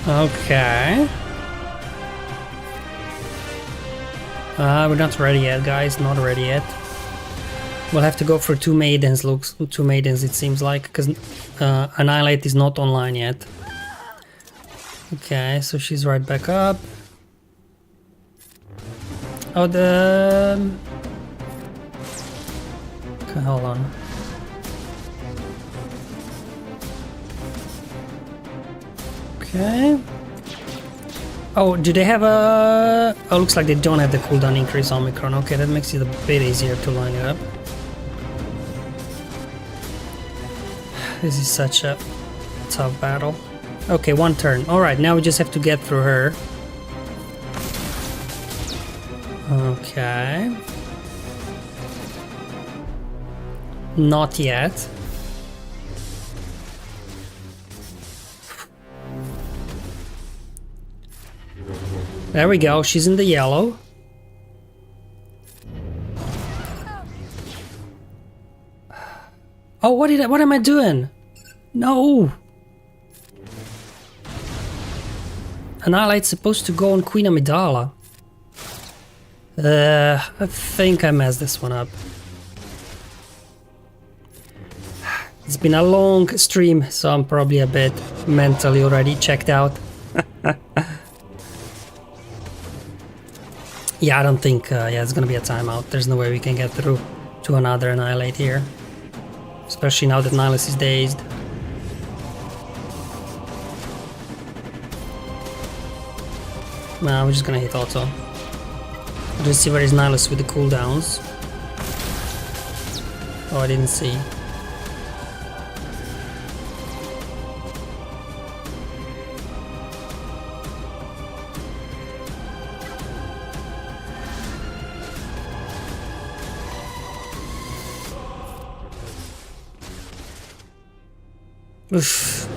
Okay. We're not ready yet, guys. Not ready yet. We'll have to go for 2 maidens. Looks 2 maidens. It seems like, because Annihilate is not online yet. Okay, so she's right back up. Oh, the. Okay, hold on. Okay. Oh, do they have a... Oh, looks like they don't have the cooldown increase on Omicron. Okay, that makes it a bit easier to line it up. This is such a tough battle. Okay, 1 turn. Alright, now we just have to get through her. Okay. Not yet. There we go, she's in the yellow. Oh, what am I doing? No! Annihilate's supposed to go on Queen Amidala. I think I messed this one up. It's been a long stream, so I'm probably a bit mentally already checked out. Yeah, I don't think it's gonna be a timeout. There's no way we can get through to another Annihilate here. Especially now that Nihilus is dazed. Nah, we're just gonna hit auto. Just see where is Nihilus with the cooldowns. Oh, I didn't see. Oof.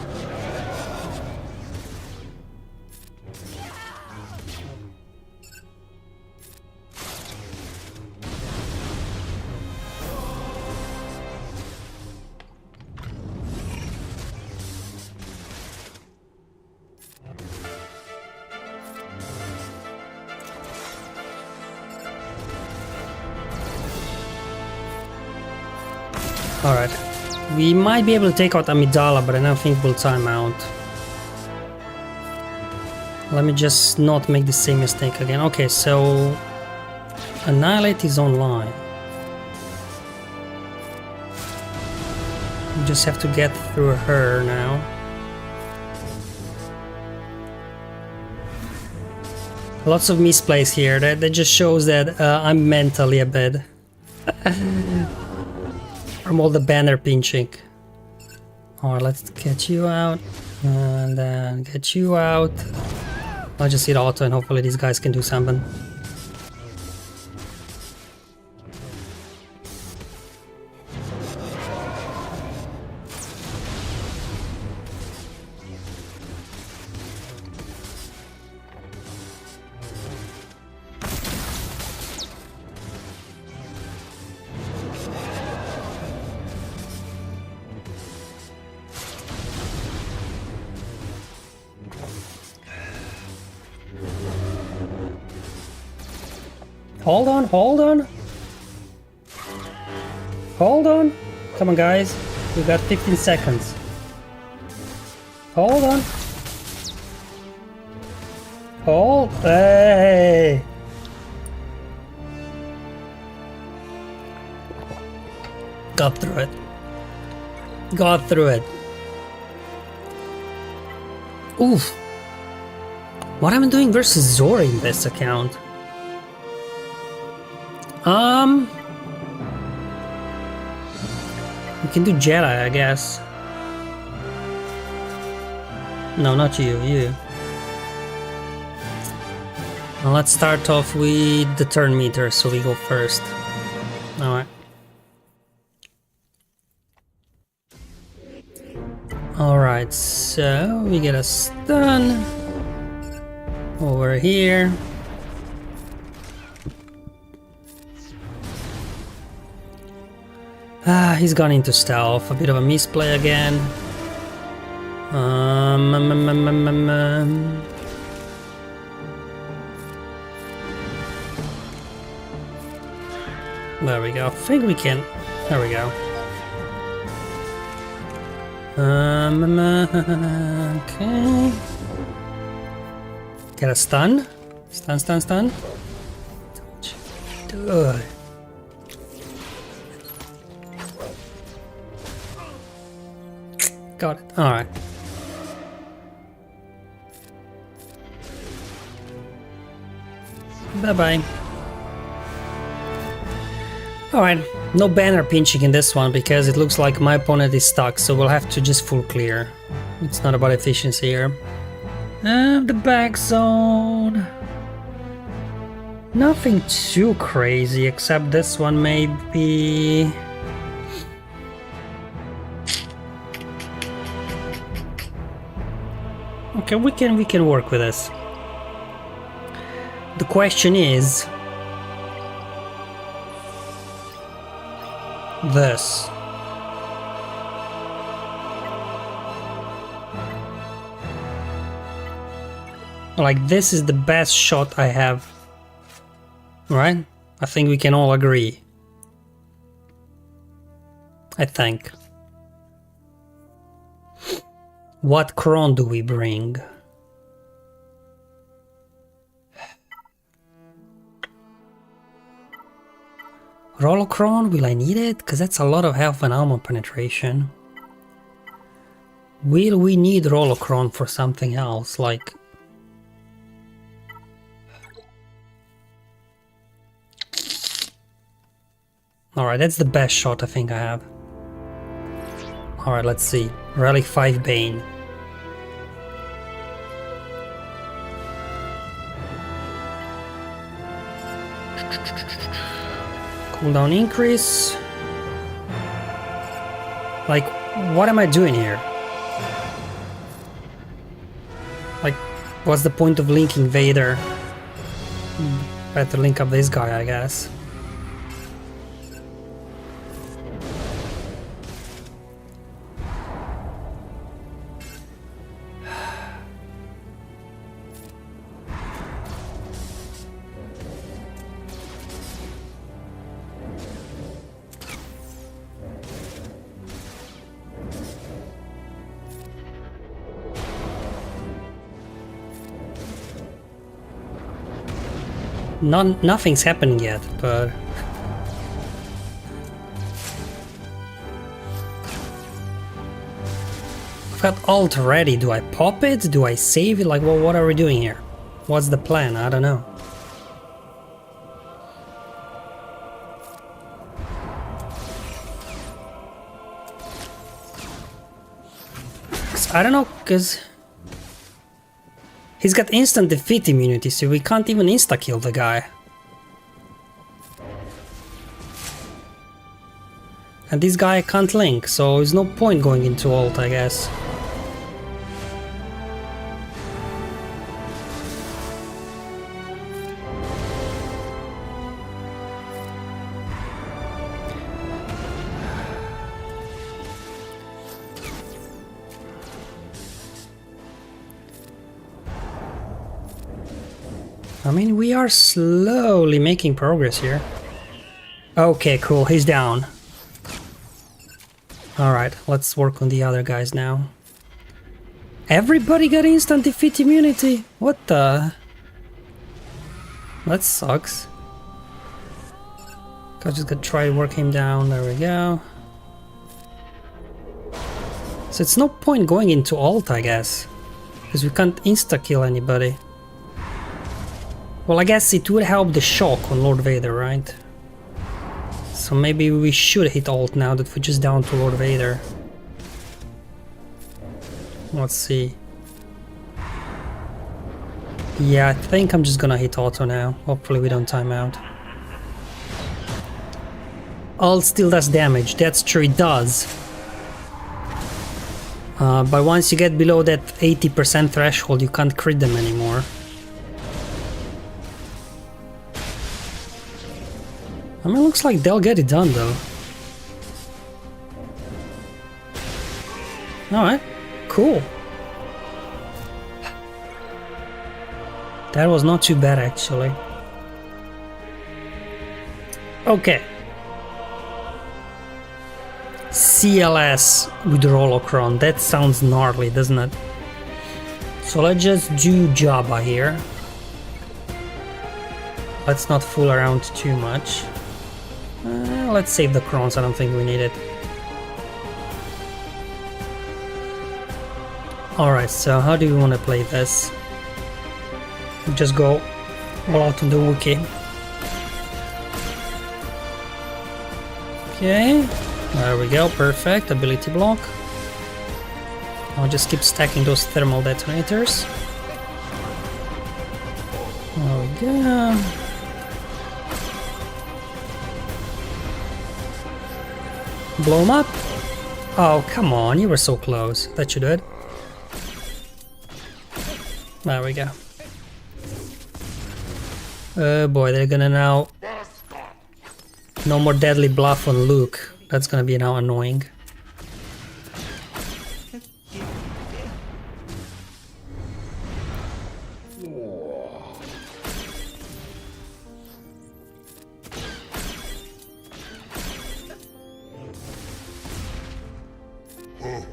All right. We might be able to take out Amidala, but I don't think we'll time out. Let me just not make the same mistake again. Okay, so Annihilate is online. We just have to get through her now. Lots of misplays here. That just shows that I'm mentally a bit from all the banner pinching. Alright, let's get you out. And then get you out. I'll just hit auto and hopefully these guys can do something. Hold on, hold on. Hold on. Come on, guys. We've got 15 seconds. Hold on. Hold. Hey. Got through it. Got through it. Oof. What am I doing versus Zora in this account? We can do Jedi, I guess. No, not you, you. Well, let's start off with the turn meter, so we go first. Alright. Alright, so we get a stun over here. He's gone into stealth, a bit of a misplay again. There we go. I think we can. There we go. Okay. Get a stun. Stun. Good. Got it. Alright. Bye-bye. Alright, no banner pinching in this one because it looks like my opponent is stuck, so we'll have to just full clear. It's not about efficiency here. The back zone. Nothing too crazy, except this one maybe. Okay, we can work with this. The question is this. Like, this is the best shot I have, right? I think we can all agree. I think. What cron do we bring? Rolocron, will I need it? Because that's a lot of health and armor penetration. Will we need Rolocron for something else? Like... Alright, that's the best shot I think I have. Alright, let's see. Relic 5 Bane. Cooldown increase. Like, what am I doing here? Like, what's the point of linking Vader? Better link up this guy, I guess. Nothing's happening yet, but... I've got alt ready. Do I pop it? Do I save it? Like, well, what are we doing here? What's the plan? I don't know. I don't know, because... He's got instant defeat immunity, so we can't even insta-kill the guy. And this guy can't link, so there's no point going into ult, I guess. I mean, we are slowly making progress here. Okay, cool, he's down. Alright, let's work on the other guys now. Everybody got instant defeat immunity? What the? That sucks. I just gotta try to work him down, there we go. So it's no point going into ult, I guess. Because we can't insta-kill anybody. Well, I guess it would help the shock on Lord Vader, right? So maybe we should hit ult now that we're just down to Lord Vader. Let's see. Yeah, I think I'm just gonna hit auto now. Hopefully we don't time out. Ult still does damage, that's true, it does. But once you get below that 80% threshold, you can't crit them anymore. I mean, looks like they'll get it done, though. Alright, cool. That was not too bad, actually. Okay. CLS with Rolocron. That sounds gnarly, doesn't it? So let's just do Jabba here. Let's not fool around too much. Let's save the crons, I don't think we need it. Alright, so how do we want to play this? Just go all out on the Wookiee. Okay, there we go, perfect, ability block. I'll just keep stacking those thermal detonators. There we go. Blow him up? Oh, come on, you were so close. That you did. There we go. Oh boy, they're gonna now... No more deadly bluff on Luke. That's gonna be now annoying.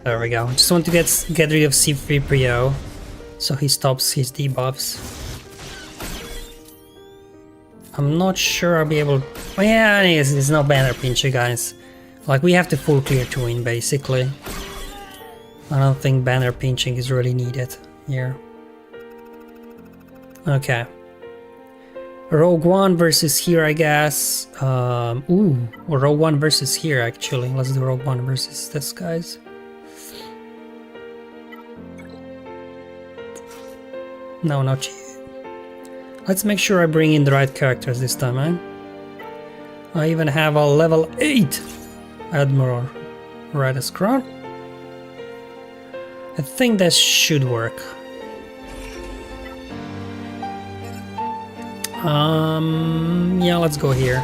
There we go. Just want to get rid of C-3PO so he stops his debuffs. I'm not sure I'll be able... Oh, yeah, it's no banner pincher, guys. Like, we have to full clear to win, basically. I don't think banner pinching is really needed here. Okay. Rogue One versus here, I guess. Ooh, Rogue One versus here, actually. Let's do Rogue One versus this, guys. No, not you. Let's make sure I bring in the right characters this time, eh? I even have a level 8 Admiral Raddus Crown. I think that should work. Yeah, let's go here.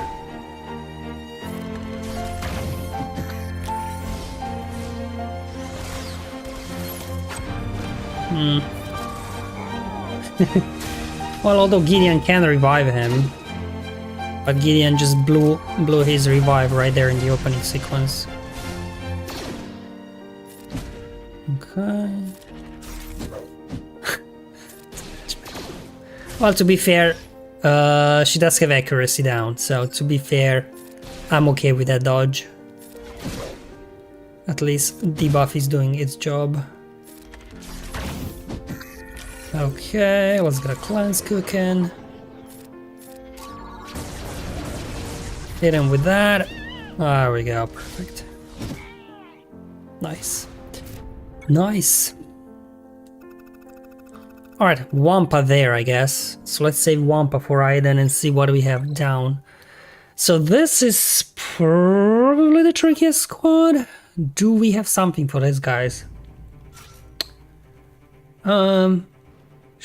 Well, although Gideon can revive him, but Gideon just blew his revive right there in the opening sequence. Okay. Well, to be fair, she does have accuracy down, so to be fair, I'm okay with that dodge. At least debuff is doing its job. Okay, let's get a cleanse cooking. Hit him with that. There we go, perfect. Nice. Nice. Alright, Wampa there, I guess. So let's save Wampa for Iden and see what we have down. So this is probably the trickiest squad. Do we have something for this, guys?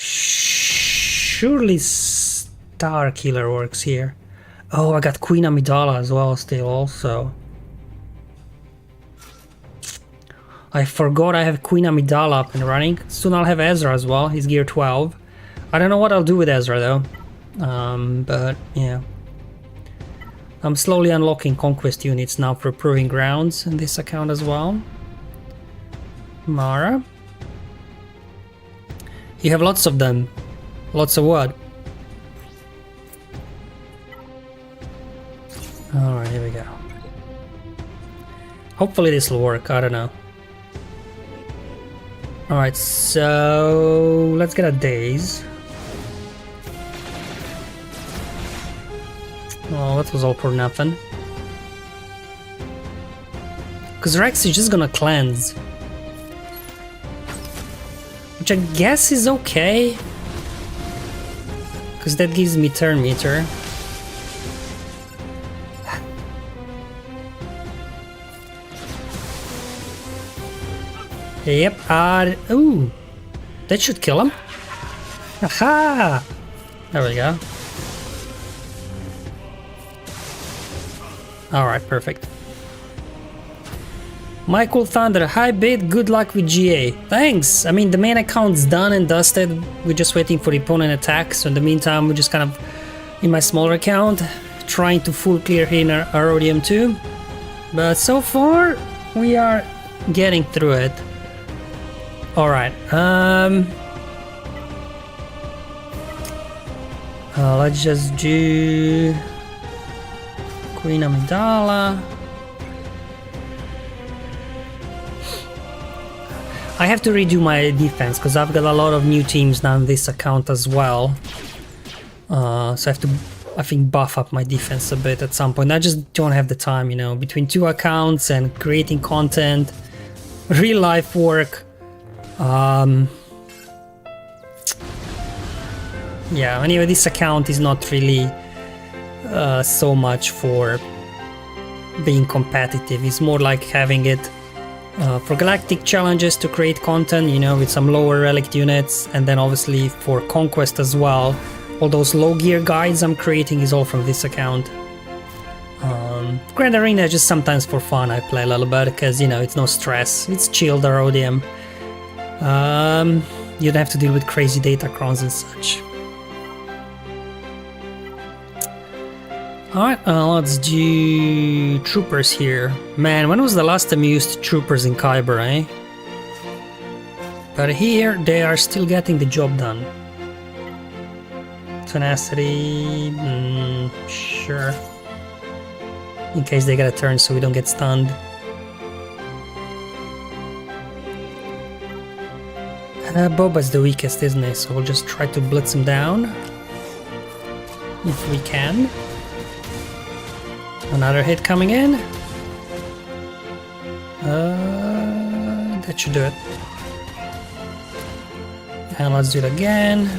Surely Star Killer works here. Oh, I got Queen Amidala as well still also. I forgot I have Queen Amidala up and running. Soon I'll have Ezra as well, he's gear 12. I don't know what I'll do with Ezra though. But yeah. I'm slowly unlocking conquest units now for Proving Grounds in this account as well. Mara. You have lots of them. Lots of what? Alright, here we go. Hopefully this will work, I don't know. Alright, so let's get a daze. Oh, that was all for nothing. Because Rex is just gonna cleanse. Which I guess is okay. Because that gives me turn meter. Yep, ooh. That should kill him. Aha! There we go. Alright, perfect. Michael Thunder, hi Bit, good luck with GA. Thanks! I mean, the main account's done and dusted. We're just waiting for the opponent attack, so in the meantime, we're just kind of, in my smaller account, trying to full clear here in our Rodium too. But so far, we are getting through it. Alright, let's just do Queen Amidala. I have to redo my defense because I've got a lot of new teams now on this account as well. So I have to, I think, buff up my defense a bit at some point. I just don't have the time, you know, between two accounts and creating content, real life work. Yeah, anyway, this account is not really so much for being competitive. It's more like having it for galactic challenges to create content, you know, with some lower relic units, and then obviously for conquest as well. All those low gear guides I'm creating is all from this account. Grand Arena just sometimes for fun I play a little bit because, you know, it's no stress, it's chilled Rodium. You don't have to deal with crazy datacrons and such. Alright, let's do troopers here. Man, when was the last time you used troopers in Kyber, eh? But here, they are still getting the job done. Tenacity... sure. In case they get a turn so we don't get stunned. Boba's the weakest, isn't he? So we'll just try to blitz him down. If we can. Another hit coming in. That should do it. And let's do it again.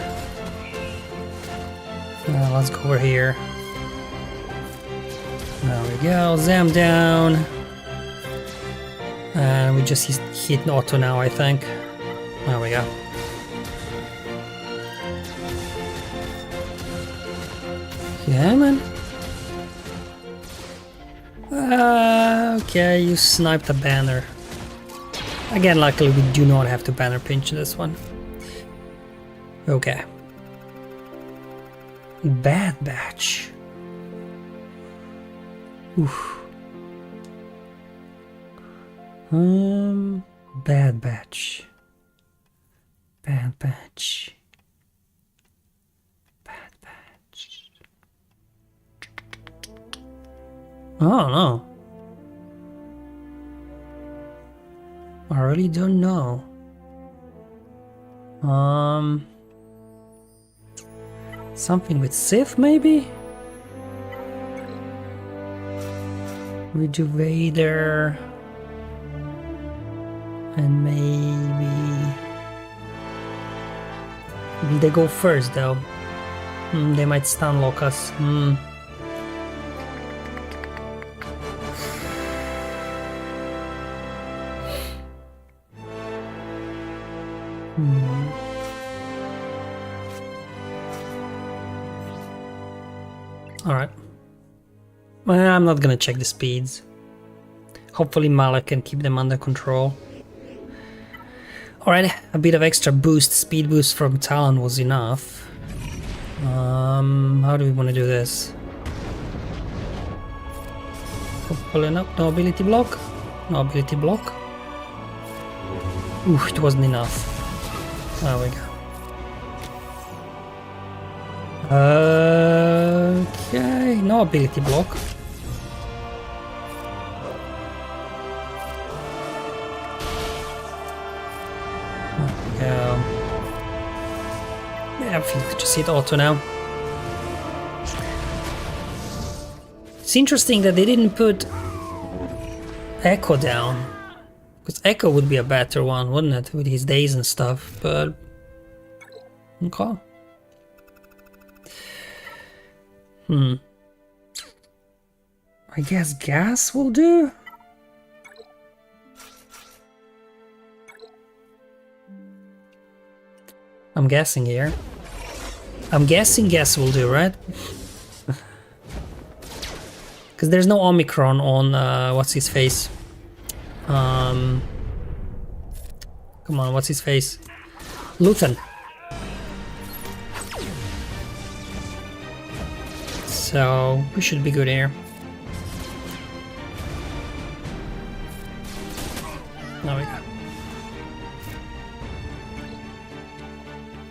Let's go over here. There we go, Zam down. And we just hit auto now, I think. There we go. Yeah, man. Okay, you sniped a banner. Again, luckily we do not have to banner pinch this one. Okay. Bad Batch. Oof. Bad Batch. Bad Batch. Bad Batch. Oh no. I really don't know. Something with Sith maybe? We do Vader. And maybe... Will they go first though? They might stun lock us. Alright. I'm not gonna check the speeds. Hopefully Malak can keep them under control. Alright, a bit of extra boost, speed boost from Talon was enough. How do we want to do this? Pulling up, no ability block? No ability block? Ooh, it wasn't enough. There we go. Okay, no ability block. Yeah, I think just hit auto now. It's interesting that they didn't put Echo down, because Echo would be a better one, wouldn't it, with his days and stuff, but... Okay. I guess gas will do? I'm guessing here. I'm guessing gas will do, right? Because there's no Omicron on, what's his face? Come on, what's his face? Luthen. So we should be good here. There we go.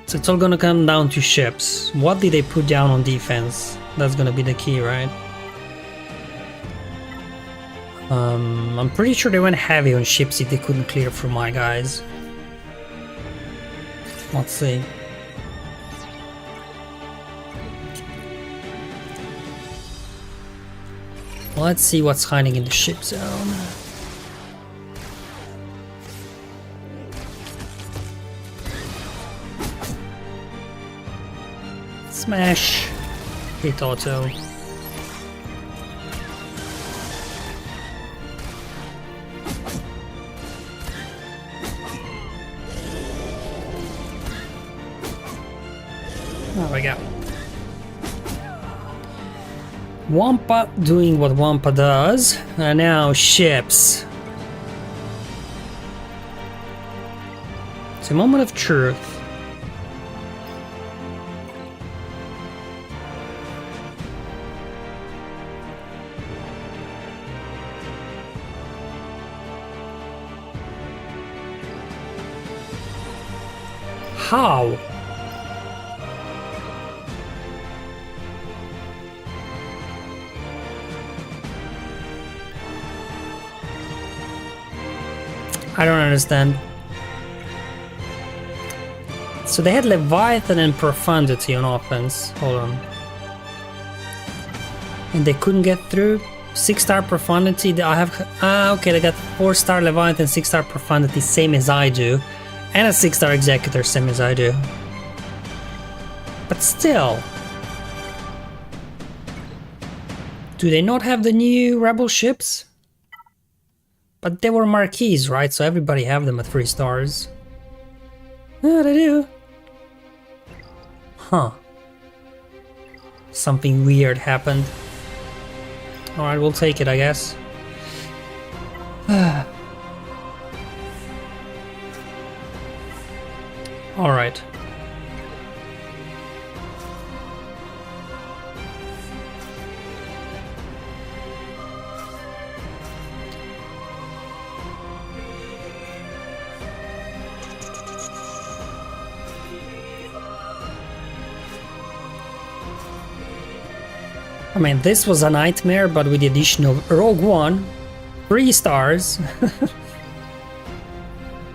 So it's all gonna come down to ships. What did they put down on defense? That's gonna be the key, right? I'm pretty sure they went heavy on ships if they couldn't clear through my guys. Let's see. Let's see what's hiding in the ship zone. Smash. Hit auto. There we go. Wampa doing what Wampa does, and now ships. It's a moment of truth. How? I don't understand. So they had Leviathan and Profundity on offense. Hold on. And they couldn't get through? 6-star Profundity. I have... okay, they got 4-star Leviathan, 6-star Profundity, same as I do. And a 6-star Executor, same as I do. But still... do they not have the new Rebel ships? But they were marquees, right? So everybody have them at 3 stars. Yeah, they do. Huh. Something weird happened. Alright, we'll take it, I guess. Alright. I mean, this was a nightmare, but with the addition of Rogue One, 3 stars.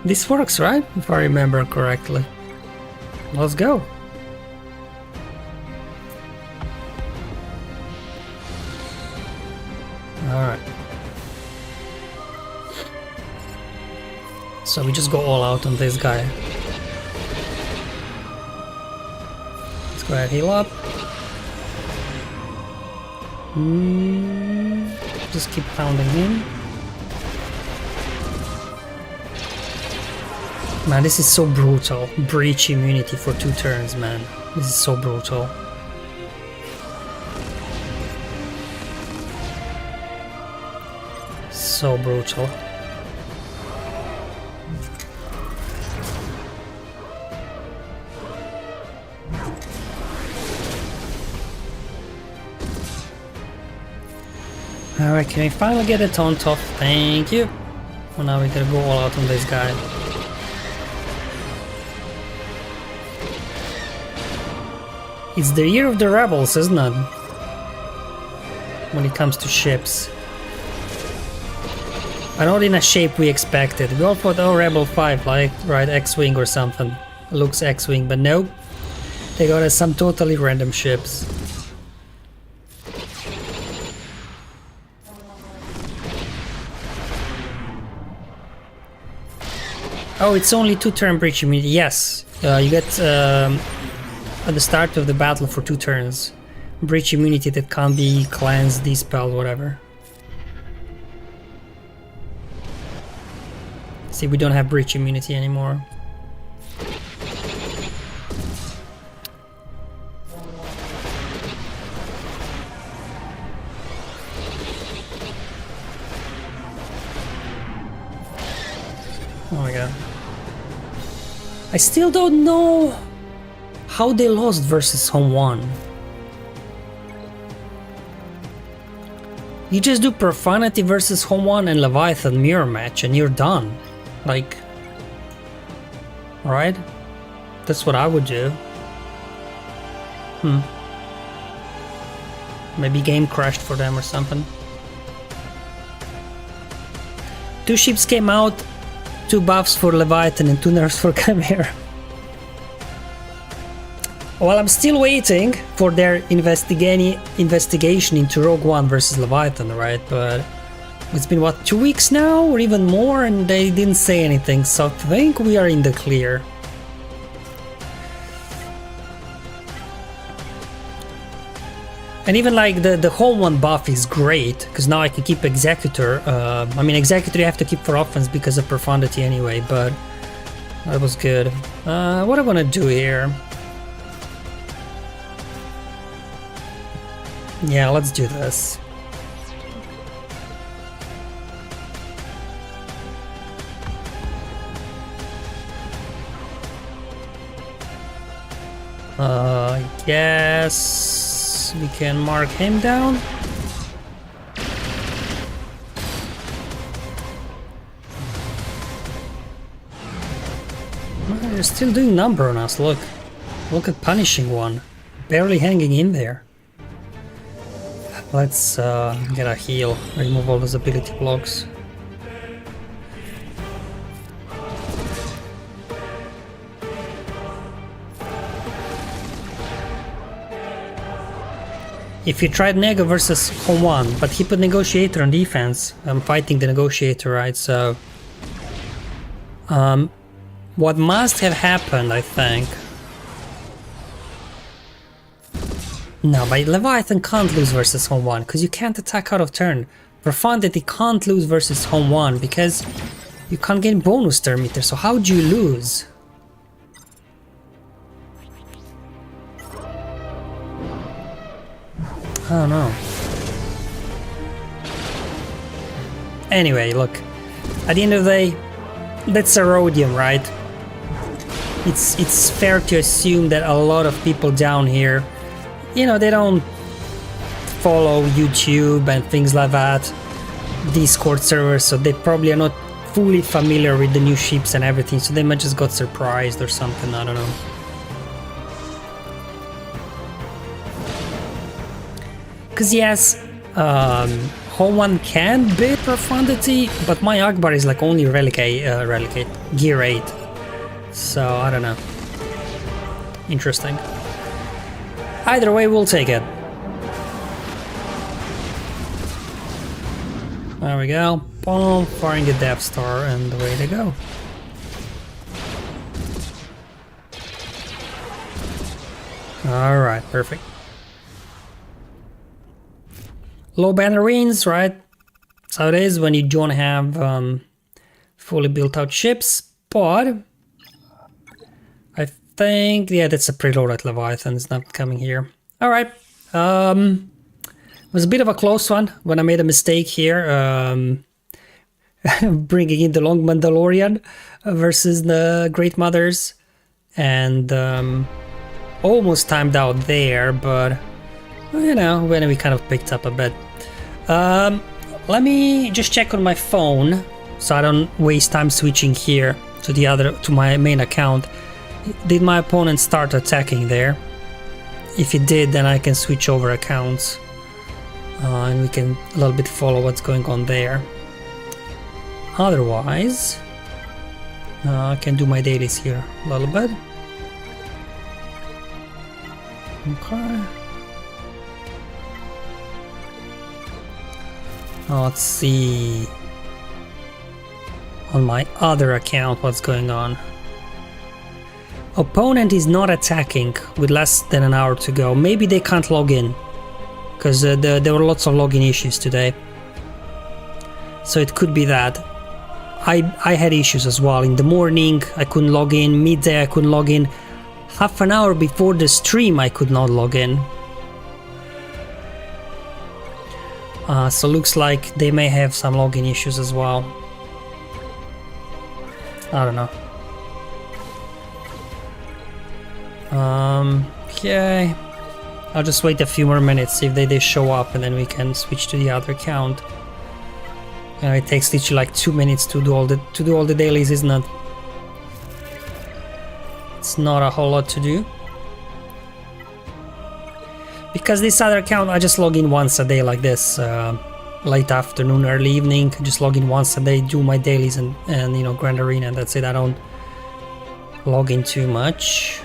This works, right? If I remember correctly. Let's go. Alright. So we just go all out on this guy. Let's go ahead, heal up. Just keep pounding him. Man, this is so brutal. Breach immunity for 2 turns, man. This is so brutal. So brutal. Alright, can we finally get a taunt off? Thank you. Well, now we gotta go all out on this guy. It's the year of the rebels, isn't it? When it comes to ships. But not in a shape we expected. We all thought, oh, Rebel 5, like, right, X-Wing or something. Looks X-Wing, but nope. They got us some totally random ships. Oh, it's only 2-turn breach immunity. Yes, you get at the start of the battle for 2 turns. Breach immunity that can't be cleansed, dispelled, whatever. See, we don't have breach immunity anymore. Oh my god. I still don't know how they lost versus Home 1. You just do Profanity versus Home 1 and Leviathan mirror match and you're done. Like... Right? That's what I would do. Maybe game crashed for them or something. 2 ships came out, 2 buffs for Leviathan and 2 nerfs for Chimera. Well, I'm still waiting for their investigation into Rogue One versus Leviathan, right? But it's been, what, 2 weeks now or even more, and they didn't say anything, so I think we are in the clear. And even like the Home 1 buff is great, because now I can keep Executor. I mean, Executor you have to keep for offense because of Profundity anyway, but that was good. What I want to do here? Yeah, let's do this. I guess we can mark him down. They're still doing number on us, look. Look at Punishing One. Barely hanging in there. Let's get a heal, remove all those ability blocks. If you tried Nego versus Home 1, but he put Negotiator on defense, I'm fighting the Negotiator, right, so... what must have happened, I think... No, but Leviathan can't lose versus Home 1, because you can't attack out of turn. Profundity can't lose versus Home 1, because you can't get bonus turn meter, so how would you lose? I don't know. Anyway, look. At the end of the day, that's a Rhodium, right? It's fair to assume that a lot of people down here, you know, they don't follow YouTube and things like that, Discord servers, so they probably are not fully familiar with the new ships and everything, so they might just got surprised or something, I don't know. Because yes, Home 1 can beat Profundity, but my Akbar is like only Relicate, Gear 8. So, I don't know. Interesting. Either way, we'll take it. There we go. Boom, firing the Death Star, and away they go. Alright, perfect. Low banner wins, right? That's how it is when you don't have fully built out ships, but I think, yeah, that's a preload at Leviathan, it's not coming here. Alright, it was a bit of a close one when I made a mistake here, bringing in the Long Mandalorian versus the Great Mothers, and almost timed out there, but you know, when we kind of picked up a bit. Let me just check on my phone so I don't waste time switching here to my main account. Did my opponent start attacking there? If it did, then I can switch over accounts and we can a little bit follow what's going on there. Otherwise, I can do my dailies here a little bit. Okay. Let's see on my other account what's going on. Opponent is not attacking with less than an hour to go. Maybe they can't log in because there were lots of login issues today. So it could be that. I had issues as well. In the morning I couldn't log in, midday I couldn't log in, half an hour before the stream I could not log in. So looks like they may have some login issues as well. I don't know. Okay. I'll just wait a few more minutes, see if they show up, and then we can switch to the other account. It takes literally like 2 minutes to do all the dailies, isn't it? It's not a whole lot to do. Because this other account, I just log in once a day like this, late afternoon, early evening. Just log in once a day, do my dailies and you know, Grand Arena, and that's it. I don't log in too much.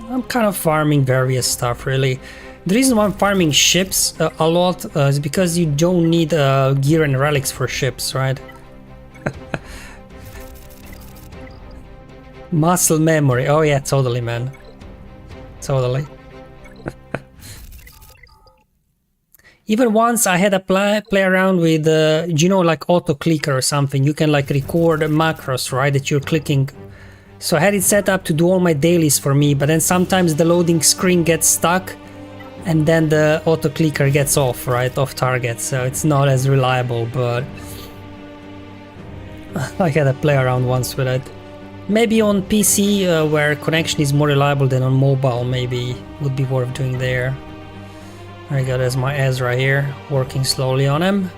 I'm kind of farming various stuff, really. The reason why I'm farming ships a lot is because you don't need gear and relics for ships, right? Muscle memory. Oh yeah, totally, man. Totally. Even once I had a play around with, you know, like auto clicker or something. You can like record macros, right, that you're clicking. So I had it set up to do all my dailies for me, but then sometimes the loading screen gets stuck and then the auto clicker gets off, right, off target. So it's not as reliable, but I had a play around once with it. Maybe on PC where connection is more reliable than on mobile, maybe would be worth doing there. There you go, there's my Ezra here, working slowly on him.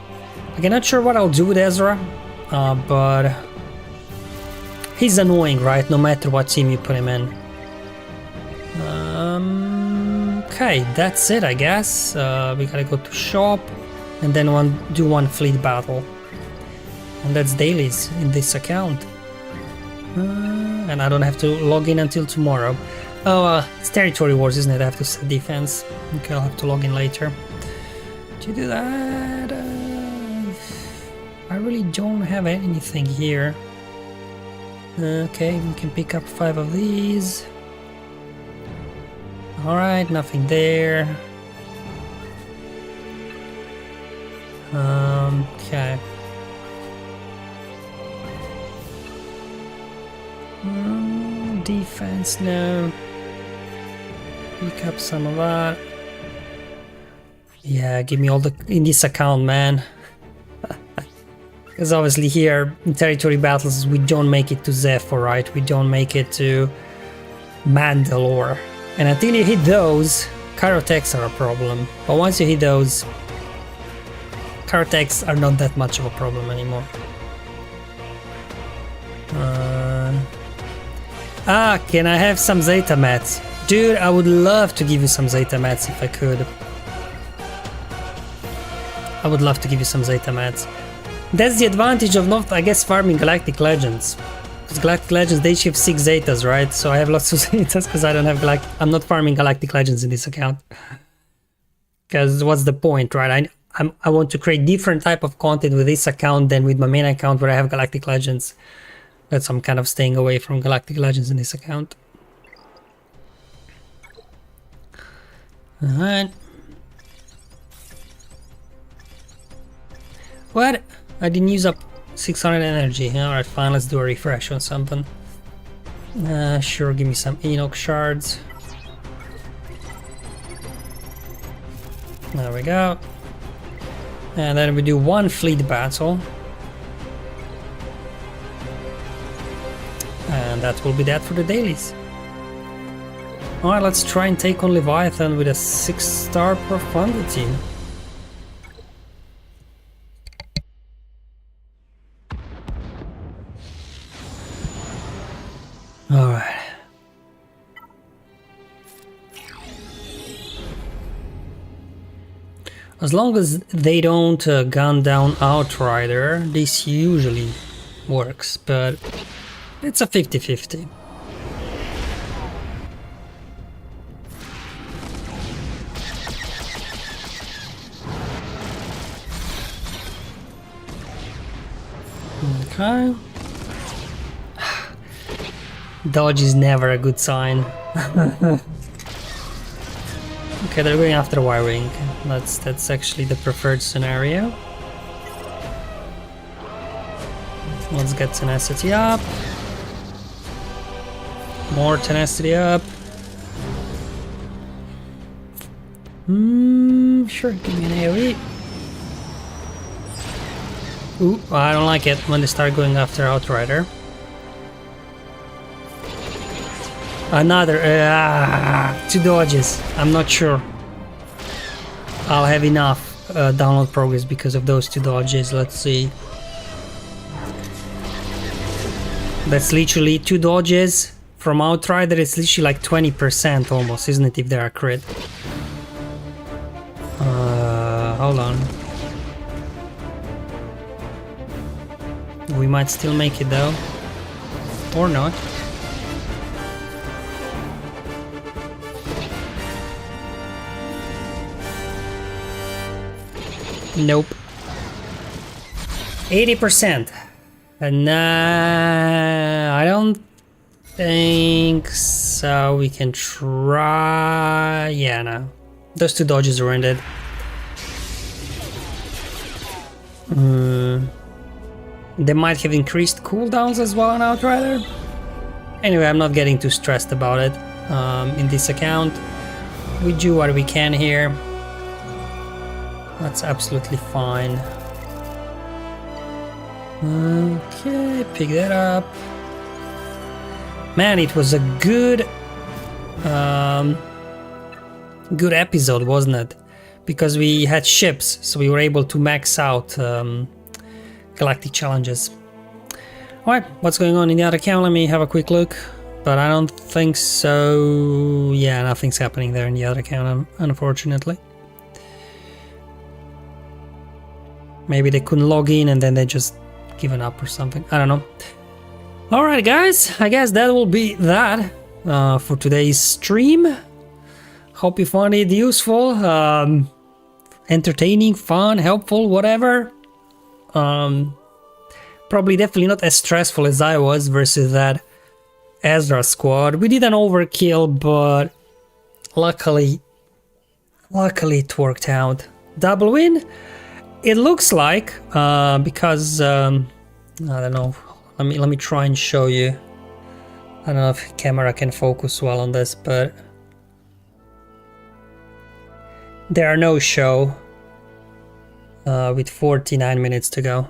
Again, not sure what I'll do with Ezra, but he's annoying, right, no matter what team you put him in. Okay, that's it, I guess. We gotta go to shop, and then do one fleet battle. And that's dailies in this account. And I don't have to log in until tomorrow. Oh, it's territory wars, isn't it? I have to set defense. Okay, I'll have to log in later to do that. I really don't have anything here. Okay, we can pick up 5 of these. Alright, nothing there. Okay. Defense now. Pick up some of that. Yeah, give me all the in this account, man. Because obviously here in territory battles we don't make it to Zephyr, right? We don't make it to Mandalore. And until you hit those, Karoteks are a problem. But once you hit those, Karoteks are not that much of a problem anymore. Can I have some Zeta mats? Dude, I would love to give you some Zeta mats if I could. I would love to give you some Zeta mats. That's the advantage of not, I guess, farming Galactic Legends. Because Galactic Legends, they shift 6 Zetas, right? So I have lots of Zetas because I don't have I'm not farming Galactic Legends in this account. Because what's the point, right? I want to create different type of content with this account than with my main account where I have Galactic Legends. That's I'm kind of staying away from Galactic Legends in this account. Alright. What? I didn't use up 600 energy. Alright, fine, let's do a refresh on something. Sure, give me some Enoch shards. There we go. And then we do one fleet battle. And that will be that for the dailies. Alright, let's try and take on Leviathan with a 6-star profundity. Alright. As long as they don't gun down Outrider, this usually works, but it's a 50-50. Okay. Dodge is never a good sign. Okay, they're going after Y-Wing. That's actually the preferred scenario. Let's get tenacity up. More tenacity up. Sure, give me an AoE. Ooh, I don't like it when they start going after Outrider. Another 2 dodges. I'm not sure I'll have enough download progress because of those 2 dodges. Let's see. That's literally 2 dodges from Outrider. It's literally like 20% almost, isn't it, if they are crit? Hold on. We might still make it though. Or not. Nope. 80%. And I don't think so. We can try. Yeah, no. Those 2 dodges are ended. They might have increased cooldowns as well on Outrider. Anyway, I'm not getting too stressed about it in this account. We do what we can here. That's absolutely fine. Okay, pick that up. Man, it was a good good episode, wasn't it? Because we had ships, so we were able to max out galactic challenges. Alright, what's going on in the other account? Let me have a quick look. But I don't think so. Yeah, nothing's happening there in the other account, unfortunately. Maybe they couldn't log in and then they just given up or something. I don't know. Alright guys, I guess that will be that for today's stream. Hope you found it useful, entertaining, fun, helpful, whatever. Probably definitely not as stressful as I was versus that Ezra squad. We did an overkill, but luckily it worked out. Double win? It looks like, because I don't know. Let me try and show you. I don't know if camera can focus well on this, but there are no show with 49 minutes to go.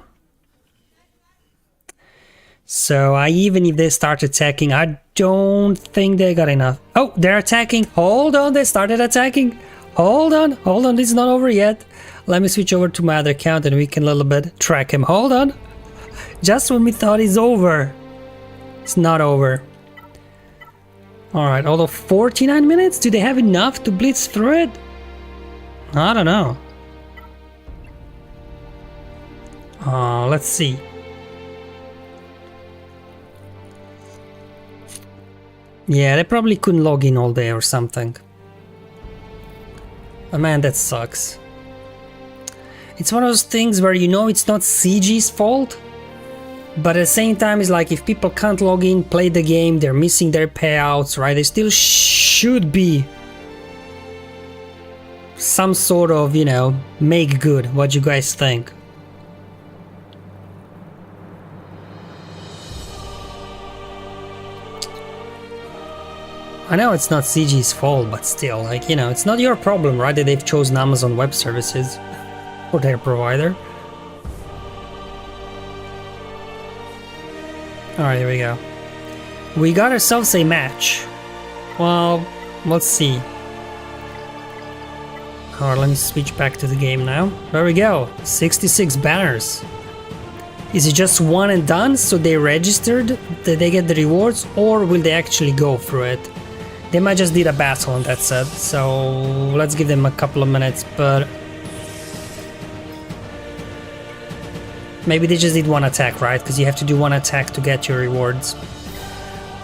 So even if they start attacking, I don't think they got enough. Oh, they're attacking. Hold on, they started attacking. Hold on, this is not over yet. Let me switch over to my other account and we can a little bit track him. Hold on. Just when we thought it's over, it's not over. Alright, although 49 minutes? Do they have enough to blitz through it? I don't know. Let's see. Yeah, they probably couldn't log in all day or something. Oh man, that sucks. It's one of those things where you know it's not CG's fault, but at the same time it's like if people can't log in, play the game, they're missing their payouts, right? There still should be some sort of, you know, make good. What do you guys think? I know it's not CG's fault, but still, like, you know, it's not your problem, right, that they've chosen Amazon Web Services for their provider. Alright, here we go. We got ourselves a match. Well, let's see. Alright, let me switch back to the game now. There we go, 66 banners. Is it just one and done, so they registered, that they get the rewards, or will they actually go through it? They might just did a battle and that's it, so let's give them a couple of minutes, but maybe they just did one attack, right? Because you have to do one attack to get your rewards.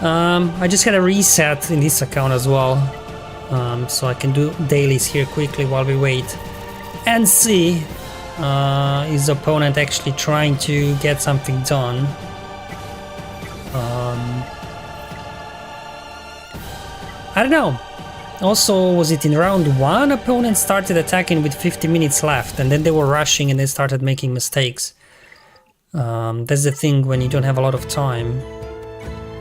I just had a reset in this account as well, so I can do dailies here quickly while we wait and see his opponent actually trying to get something done. I don't know. Also, was it in round 1? Opponent started attacking with 50 minutes left, and then they were rushing and they started making mistakes. That's the thing when you don't have a lot of time.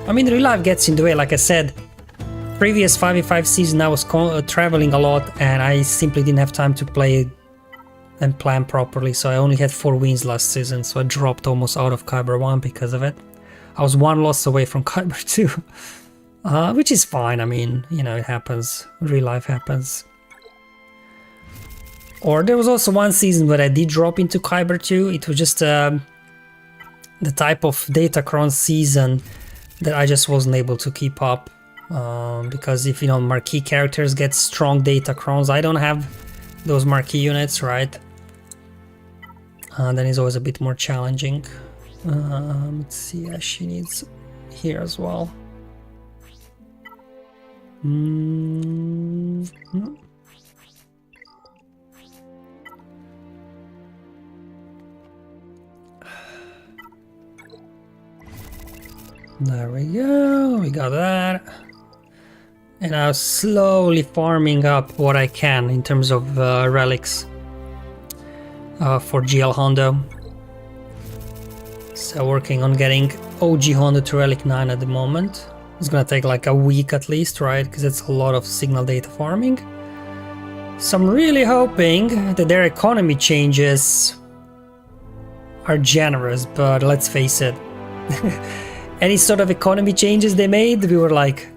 I mean, real life gets in the way. Like I said, previous 5v5 season I was traveling a lot and I simply didn't have time to play and plan properly, so I only had 4 wins last season, so I dropped almost out of Kyber 1 because of it. I was 1 loss away from Kyber 2, which is fine. I mean, you know, it happens. Real life happens. Or there was also one season where I did drop into Kyber 2. It was just the type of Datacron season that I just wasn't able to keep up. Because if, you know, marquee characters get strong Datacrons, I don't have those marquee units, right? Then it's always a bit more challenging. Let's see, yeah, she needs here as well. There we go, we got that. And I'm slowly farming up what I can in terms of relics for GL Hondo. So working on getting OG Hondo to Relic 9 at the moment. It's gonna take like a week at least, right? Because it's a lot of signal data farming. So I'm really hoping that their economy changes are generous, but let's face it. Any sort of economy changes they made, we were like,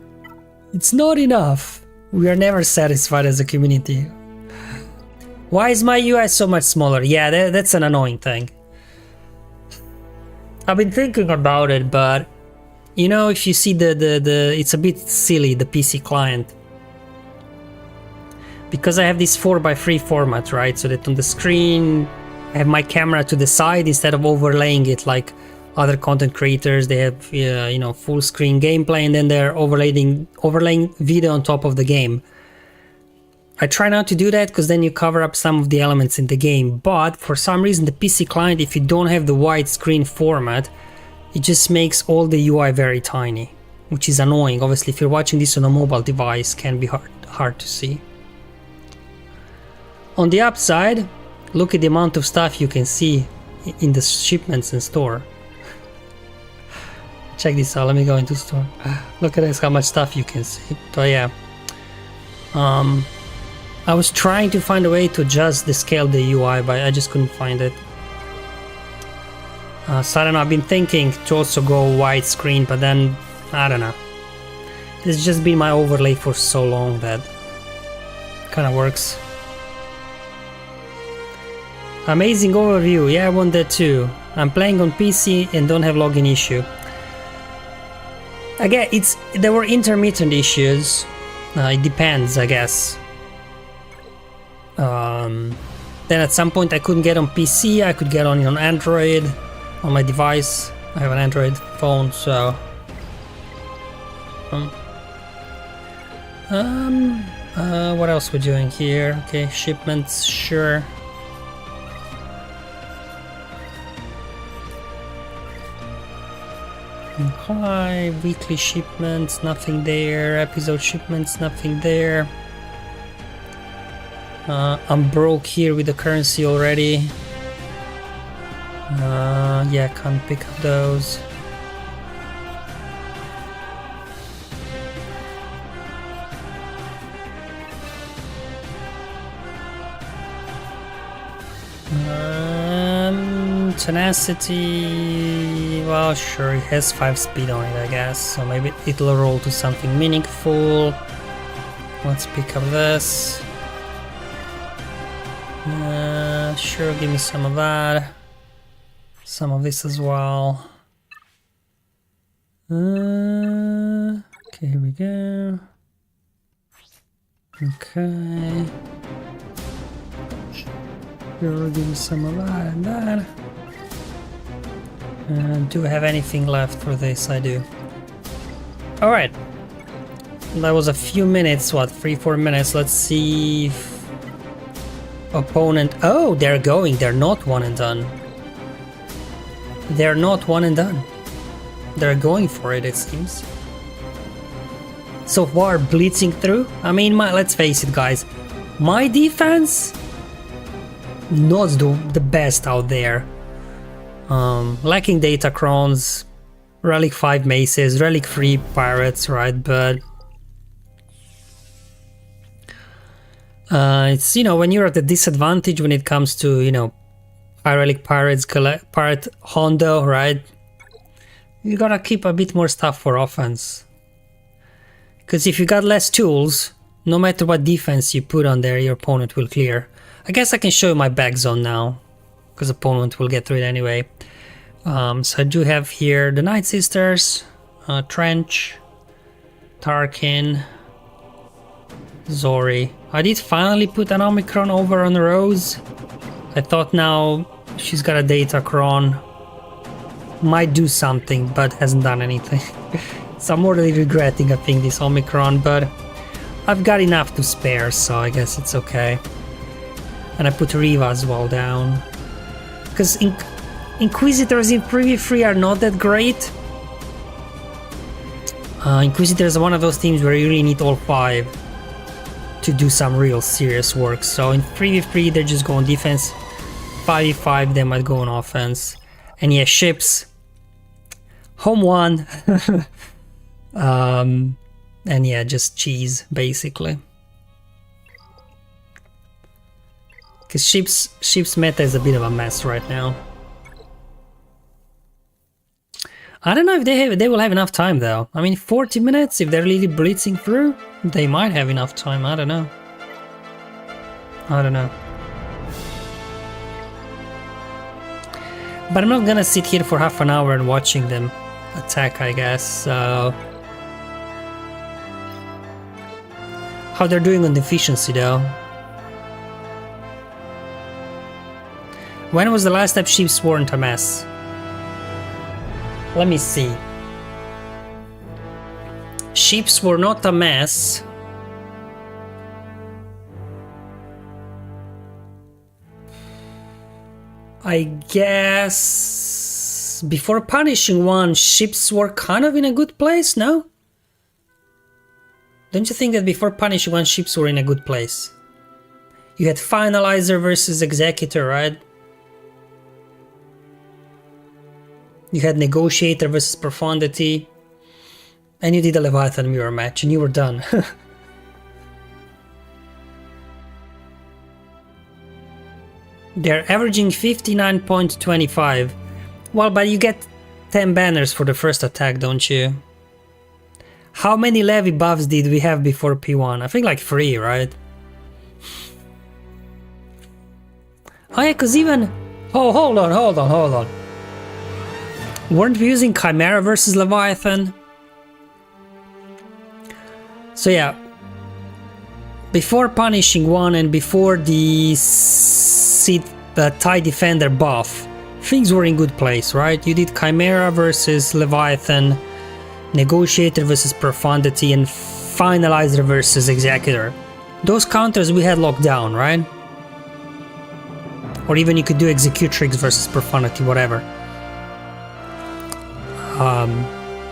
it's not enough. We are never satisfied as a community. Why is my UI so much smaller? Yeah, that's an annoying thing. I've been thinking about it, but you know, if you see it's a bit silly, the PC client. Because I have this 4:3 format, right? So that on the screen, I have my camera to the side instead of overlaying it like other content creators. They have, you know, full screen gameplay and then they're overlaying video on top of the game. I try not to do that because then you cover up some of the elements in the game, but for some reason the PC client, if you don't have the widescreen format, it just makes all the UI very tiny, which is annoying. Obviously, if you're watching this on a mobile device, it can be hard to see. On the upside, look at the amount of stuff you can see in the shipments in store. Check this out, let me go into store. Look at this, how much stuff you can see. But yeah, I was trying to find a way to adjust the scale of the UI, but I just couldn't find it. So I don't know, I've been thinking to also go widescreen, but then, I don't know. It's just been my overlay for so long that kind of works. Amazing overview, yeah, I want that too. I'm playing on PC and don't have login issue. Again, there were intermittent issues. It depends, I guess. Then at some point I couldn't get on PC, I could get on Android, on my device. I have an Android phone, so... what else we're doing here? Okay, shipments, sure. Hi, weekly shipments, nothing there. Episode shipments, nothing there. I'm broke here with the currency already. Yeah, can't pick up those. Tenacity, well, sure, it has 5 speed on it, I guess, so maybe it'll roll to something meaningful. Let's pick up this. Sure, give me some of that. Some of this as well. Okay, here we go. Okay. Sure, give me some of that and that. Do I have anything left for this? I do. Alright. That was a few minutes, what, 3-4 minutes. Let's see if opponent... Oh, they're going. They're not one and done. They're not one and done. They're going for it, it seems. So far, blitzing through. I mean, let's face it, guys. My defense... not the best out there. Lacking Datacrons, Relic 5 Maces, Relic 3 Pirates, right? But It's, you know, when you're at a disadvantage when it comes to, you know, High Relic Pirates, Pirate Hondo, right? You gotta keep a bit more stuff for offense. Because if you got less tools, no matter what defense you put on there, your opponent will clear. I guess I can show you my back zone now, because opponent will get through it anyway. So I do have here the Night Sisters, Trench, Tarkin, Zori. I did finally put an Omicron over on Rose. I thought now she's got a Datacron. Might do something, but hasn't done anything. So I'm already regretting, I think, this Omicron, but I've got enough to spare, so I guess it's okay. And I put Reva as well down. Because Inquisitors in Preview 3 are not that great. Inquisitors are one of those teams where you really need all 5 to do some real serious work. So in 3v3 they're just going defense, 5v5 they might go on offense. And yeah, ships, home 1, and yeah, just cheese basically. Because ships meta is a bit of a mess right now. I don't know if they will have enough time though. I mean, 40 minutes, if they're really blitzing through, they might have enough time. I don't know. But I'm not gonna sit here for half an hour and watching them attack, I guess. So how they're doing on the efficiency though? When was the last time ships weren't a mess? Let me see. Ships were not a mess. I guess before punishing one, ships were kind of in a good place, no? Don't you think that before punishing one, ships were in a good place? You had Finalizer versus Executor, right? You had Negotiator versus Profundity, and you did a Leviathan mirror match, and you were done. They're averaging 59.25. Well, but you get 10 banners for the first attack, don't you? How many levy buffs did we have before P1? I think like 3, right? Oh yeah, cause even... Oh, hold on. Weren't we using Chimera versus Leviathan? So yeah, before punishing one and before the TIE Defender buff, things were in good place, right? You did Chimera versus Leviathan, Negotiator versus Profundity, and Finalizer versus Executor. Those counters we had locked down, right? Or even you could do Executrix versus Profundity, whatever.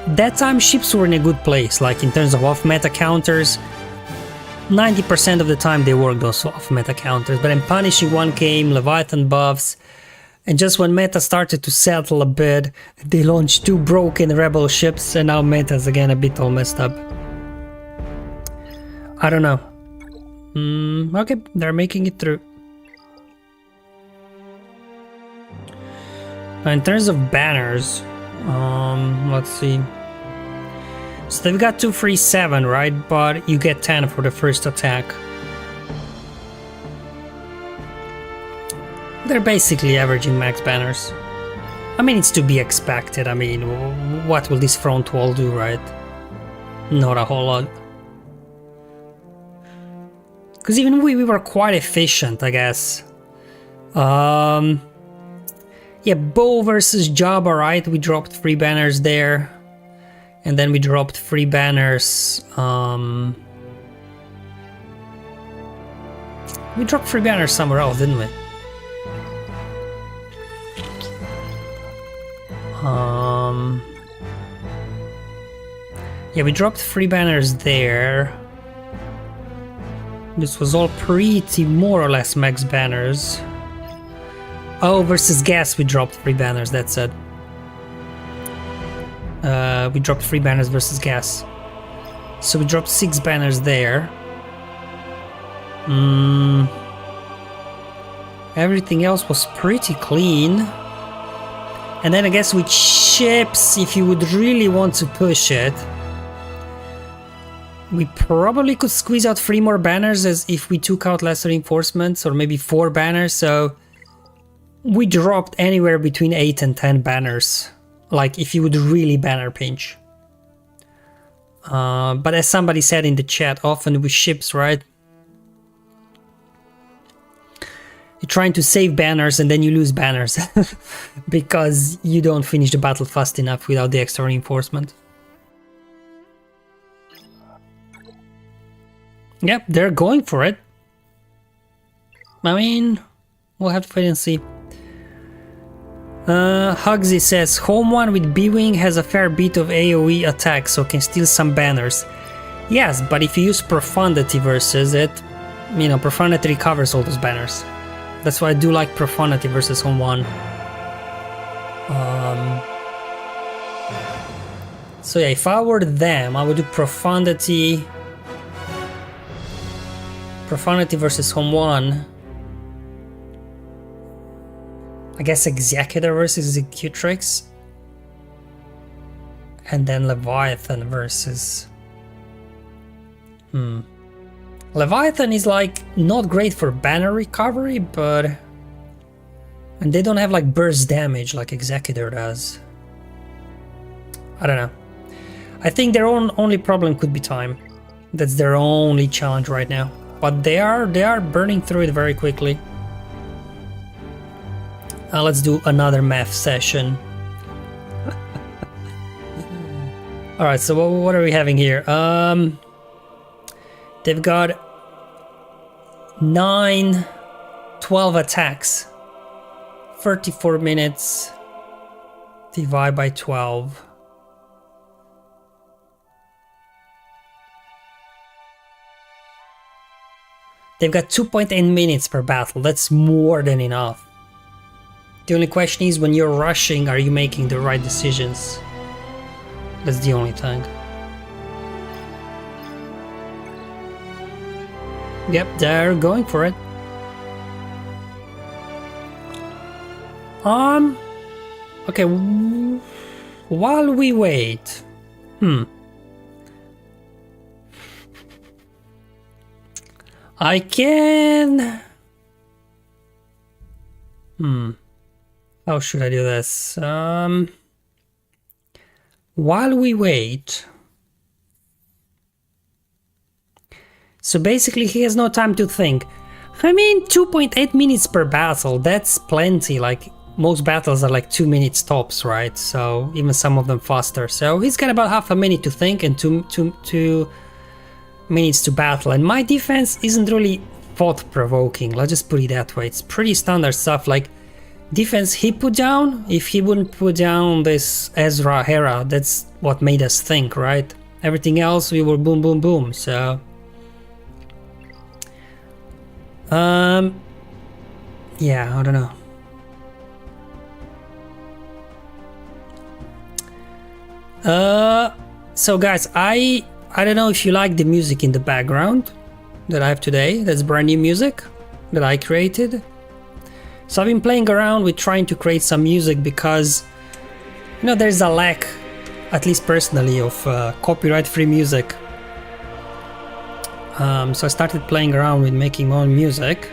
That time ships were in a good place, like in terms of off-meta counters. 90% of the time they worked those off-meta counters, but then punishing one came, Leviathan buffs, and just when meta started to settle a bit, they launched 2 broken rebel ships, and now meta's again a bit all messed up. I don't know. Okay, they're making it through. Now in terms of banners, let's see. So they've got 237, right? But you get 10 for the first attack. They're basically averaging max banners. I mean, it's to be expected. I mean, what will this front wall do, right? Not a whole lot. Because even we were quite efficient, I guess. Yeah, Bo versus Jabba, right? We dropped 3 banners there. And then we dropped 3 banners. We dropped 3 banners somewhere else, didn't we? Yeah, we dropped 3 banners there. This was all pretty more or less max banners. Oh, versus gas we dropped 3 banners, that's it. We dropped 3 banners versus gas. So we dropped 6 banners there. Everything else was pretty clean. And then I guess with ships, if you would really want to push it, we probably could squeeze out 3 more banners as if we took out less reinforcements, or maybe 4 banners, so we dropped anywhere between 8 and 10 banners, like if you would really banner pinch. But as somebody said in the chat, often with ships, right? You're trying to save banners and then you lose banners because you don't finish the battle fast enough without the extra reinforcement. Yep, they're going for it. I mean, we'll have to wait and see. Hugsy says, Home 1 with B-Wing has a fair bit of AoE attack, so can steal some banners. Yes, but if you use Profundity versus it, you know, Profundity recovers all those banners. That's why I do like Profundity versus Home 1. So yeah, if I were them, I would do Profundity versus Home 1. I guess Executor versus Executrix. And then Leviathan versus... Leviathan is like not great for banner recovery, but... And they don't have like burst damage like Executor does. I don't know. I think their only problem could be time. That's their only challenge right now. But they are burning through it very quickly. Let's do another math session. Alright, so what are we having here? They've got 12 attacks. 34 minutes. Divide by 12. They've got 2.8 minutes per battle. That's more than enough. The only question is, when you're rushing, are you making the right decisions? That's the only thing. Yep, they're going for it. Okay, while we wait... I can... How should I do this? While we wait... So basically he has no time to think. I mean, 2.8 minutes per battle, that's plenty. Like, most battles are like 2 minutes tops, right? So even some of them faster. So he's got about half a minute to think and two minutes to battle. And my defense isn't really thought-provoking, let's just put it that way. It's pretty standard stuff, like defense he put down. If he wouldn't put down this Ezra Hera, that's what made us think, right? Everything else we were boom boom boom. So yeah, I don't know. So guys, I don't know if you like the music in the background that I have today. That's brand new music that I created. So I've been playing around with trying to create some music because, you know, there's a lack, at least personally, of copyright-free music. So I started playing around with making my own music.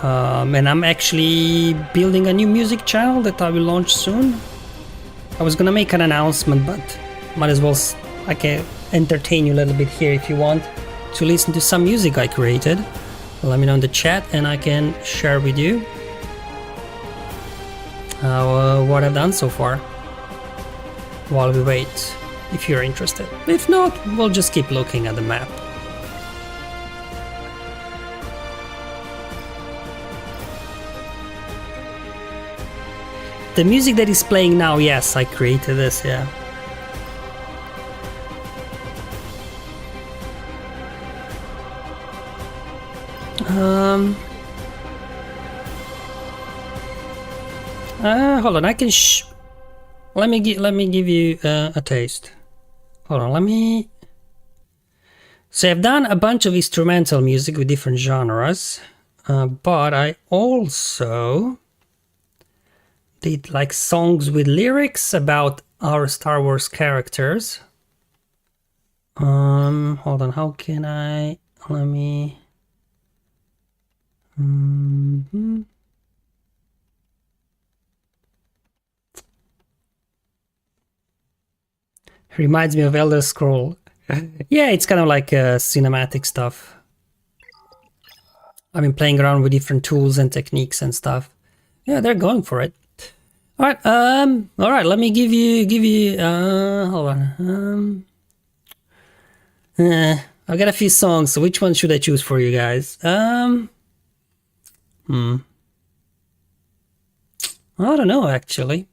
And I'm actually building a new music channel that I will launch soon. I was gonna make an announcement, but might as well I can entertain you a little bit here if you want to listen to some music I created. Let me know in the chat and I can share with you what I've done so far while we wait, if you're interested. If not, we'll just keep looking at the map. The music that is playing now, yes, I created this, yeah. Hold on, I can let me give you a taste. Hold on, let me... So I've done a bunch of instrumental music with different genres, but I also did like songs with lyrics about our Star Wars characters. Hold on, how can I, let me... Reminds me of Elder Scroll. Yeah, it's kind of like cinematic stuff. I've been playing around with different tools and techniques and stuff. Yeah, they're going for it. All right, let me give you, hold on. I've got a few songs, so which one should I choose for you guys? I don't know, actually.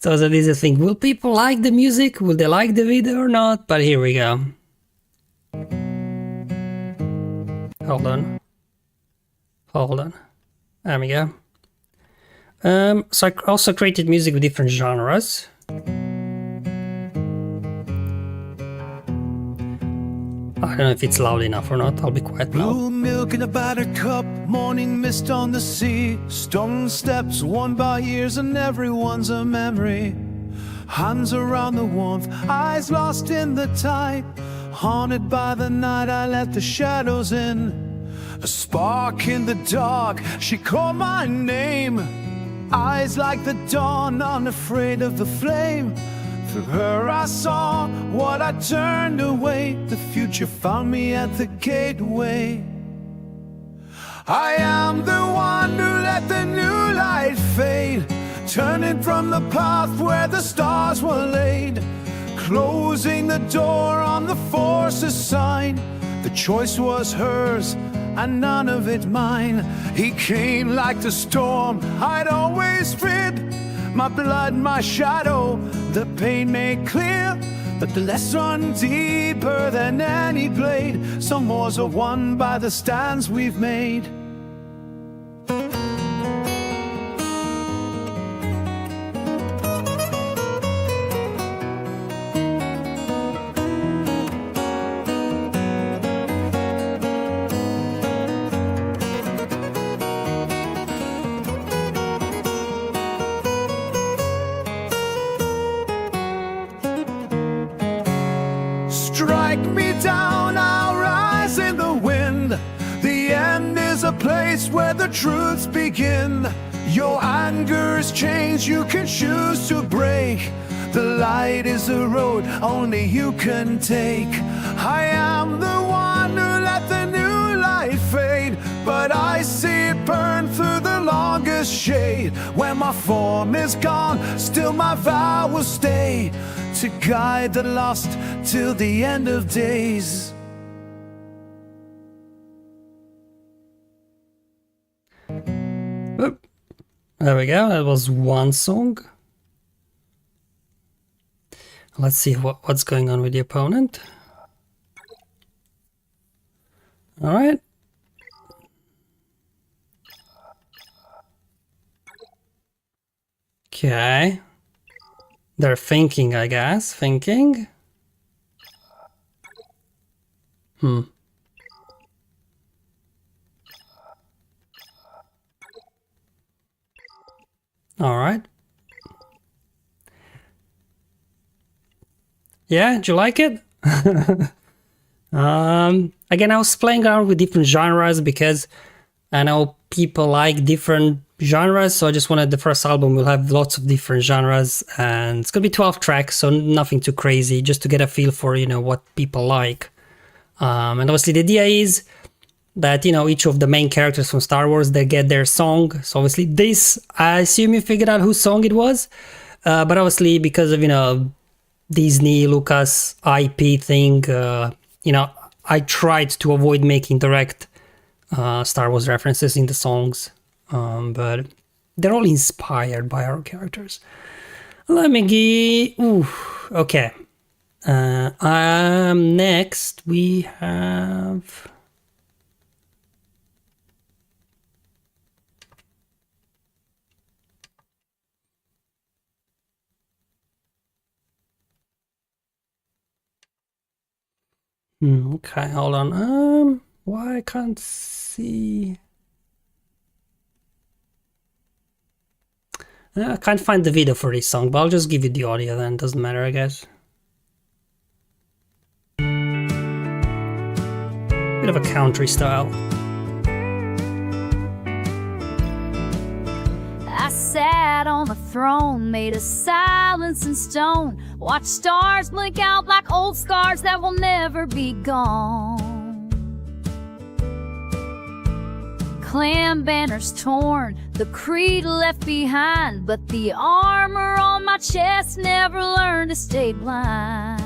So that is the thing. Will people like the music? Will they like the video or not? But here we go. Hold on. There we go. So I also created music with different genres. I don't know if it's loud enough or not. I'll be quiet now. Blue milk in a battered cup, morning mist on the sea, stone steps worn by years and everyone's a memory. Hands around the warmth, eyes lost in the tide, haunted by the night, I let the shadows in. A spark in the dark, she called my name, eyes like the dawn, unafraid of the flame. Through her I saw what I turned away. The future found me at the gateway. I am the one who let the new light fade, turning from the path where the stars were laid, closing the door on the Force's sign. The choice was hers and none of it mine. He came like the storm I'd always feared, my blood, my shadow, the pain made clear, but the lesson deeper than any blade. Some wars are won by the stands we've made. Strike me down, I'll rise in the wind. The end is a place where the truths begin. Your anger's chains you can choose to break. The light is a road only you can take. I am the one who let the new light fade, but I see it burn through the longest shade. When my form is gone, still my vow will stay, to guide the lost till the end of days. Oop. There we go, that was one song. Let's see what's going on with the opponent. Alright. Okay. They're thinking, I guess. Thinking. Alright. Yeah, do you like it? Again, I was playing around with different genres because I know people like different genres, so I just wanted the first album will have lots of different genres, and it's gonna be 12 tracks, so nothing too crazy, just to get a feel for, you know, what people like. And obviously the idea is that, you know, each of the main characters from Star Wars, they get their song. So obviously this, I assume you figured out whose song it was, but obviously because of, you know, Disney, Lucas, IP thing, you know, I tried to avoid making direct Star Wars references in the songs, but they're all inspired by our characters. Let me give... Ooh, okay. Next we have... Okay, hold on. Why I can't see? I can't find the video for this song, but I'll just give you the audio then. Doesn't matter, I guess. Bit of a country style. I sat on the throne, made of silence and stone. Watch stars blink out like old scars that will never be gone. Clan banners torn, the creed left behind, but the armor on my chest never learned to stay blind.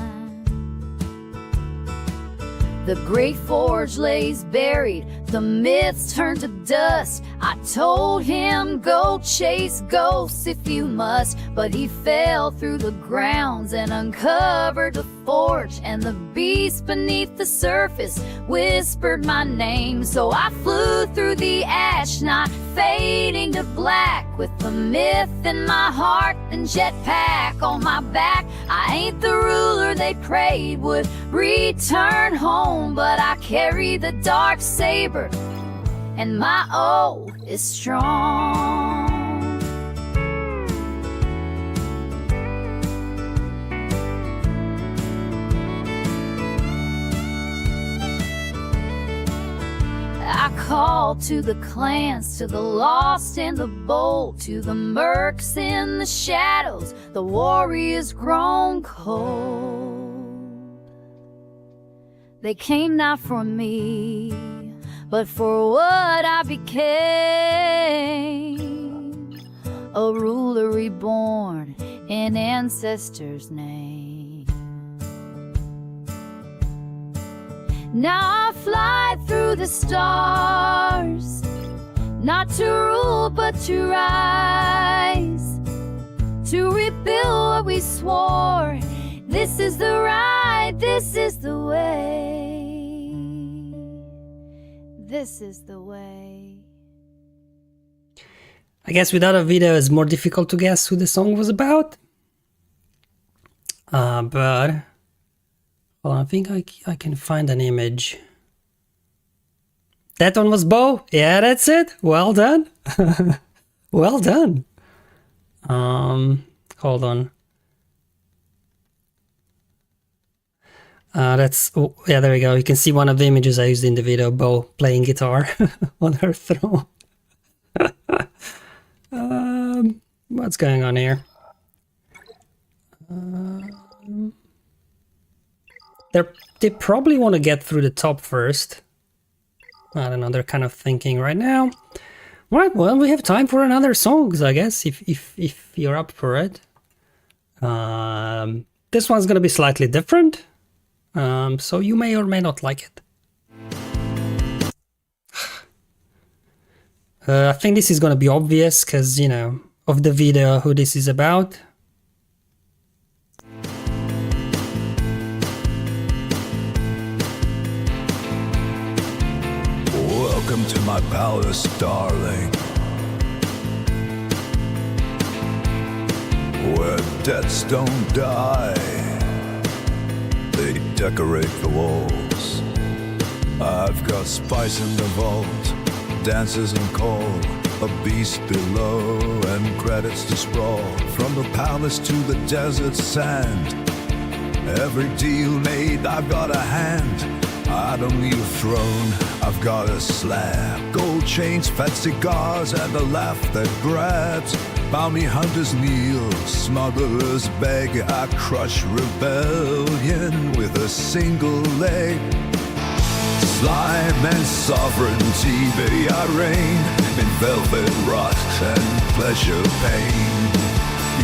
The great forge lays buried, the myths turn to dust. I told him, go chase ghosts if you must, but he fell through the grounds and uncovered the forge, and the beast beneath the surface whispered my name. So I flew through the ash, not fading to black, with the myth in my heart and jetpack on my back. I ain't the ruler they prayed would return home, but I carry the dark saber and my oath is strong. I call to the clans, to the lost and the bold, to the mercs in the shadows, the warriors grown cold. They came not for me, but for what I became, a ruler reborn in ancestors' name. Now I fly through the stars, not to rule but to rise, to rebuild what we swore. This is the right, this is the way, this is the way. I guess without a video it's more difficult to guess who the song was about. But well, I think I can find an image. That one was Bo? Yeah, that's it. Well done. Well done. Hold on. Oh, yeah, there we go. You can see one of the images I used in the video, Bo playing guitar on her throne. What's going on here? They probably want to get through the top first. I don't know, they're kind of thinking right now. Right, well, we have time for another songs, I guess, if you're up for it. This one's gonna be slightly different, so you may or may not like it. I think this is gonna be obvious, because, you know, of the video who this is about. Welcome to my palace, darling, where debts don't die, they decorate the walls. I've got spice in the vault, dances and call, a beast below, and credits to sprawl. From the palace to the desert sand, every deal made, I've got a hand. I don't need a throne, I've got a slab. Gold chains, fat cigars, and a laugh that grabs. Bounty hunters kneel, smugglers beg. I crush rebellion with a single leg. Slime and sovereignty, baby, I reign in velvet rust and pleasure pain.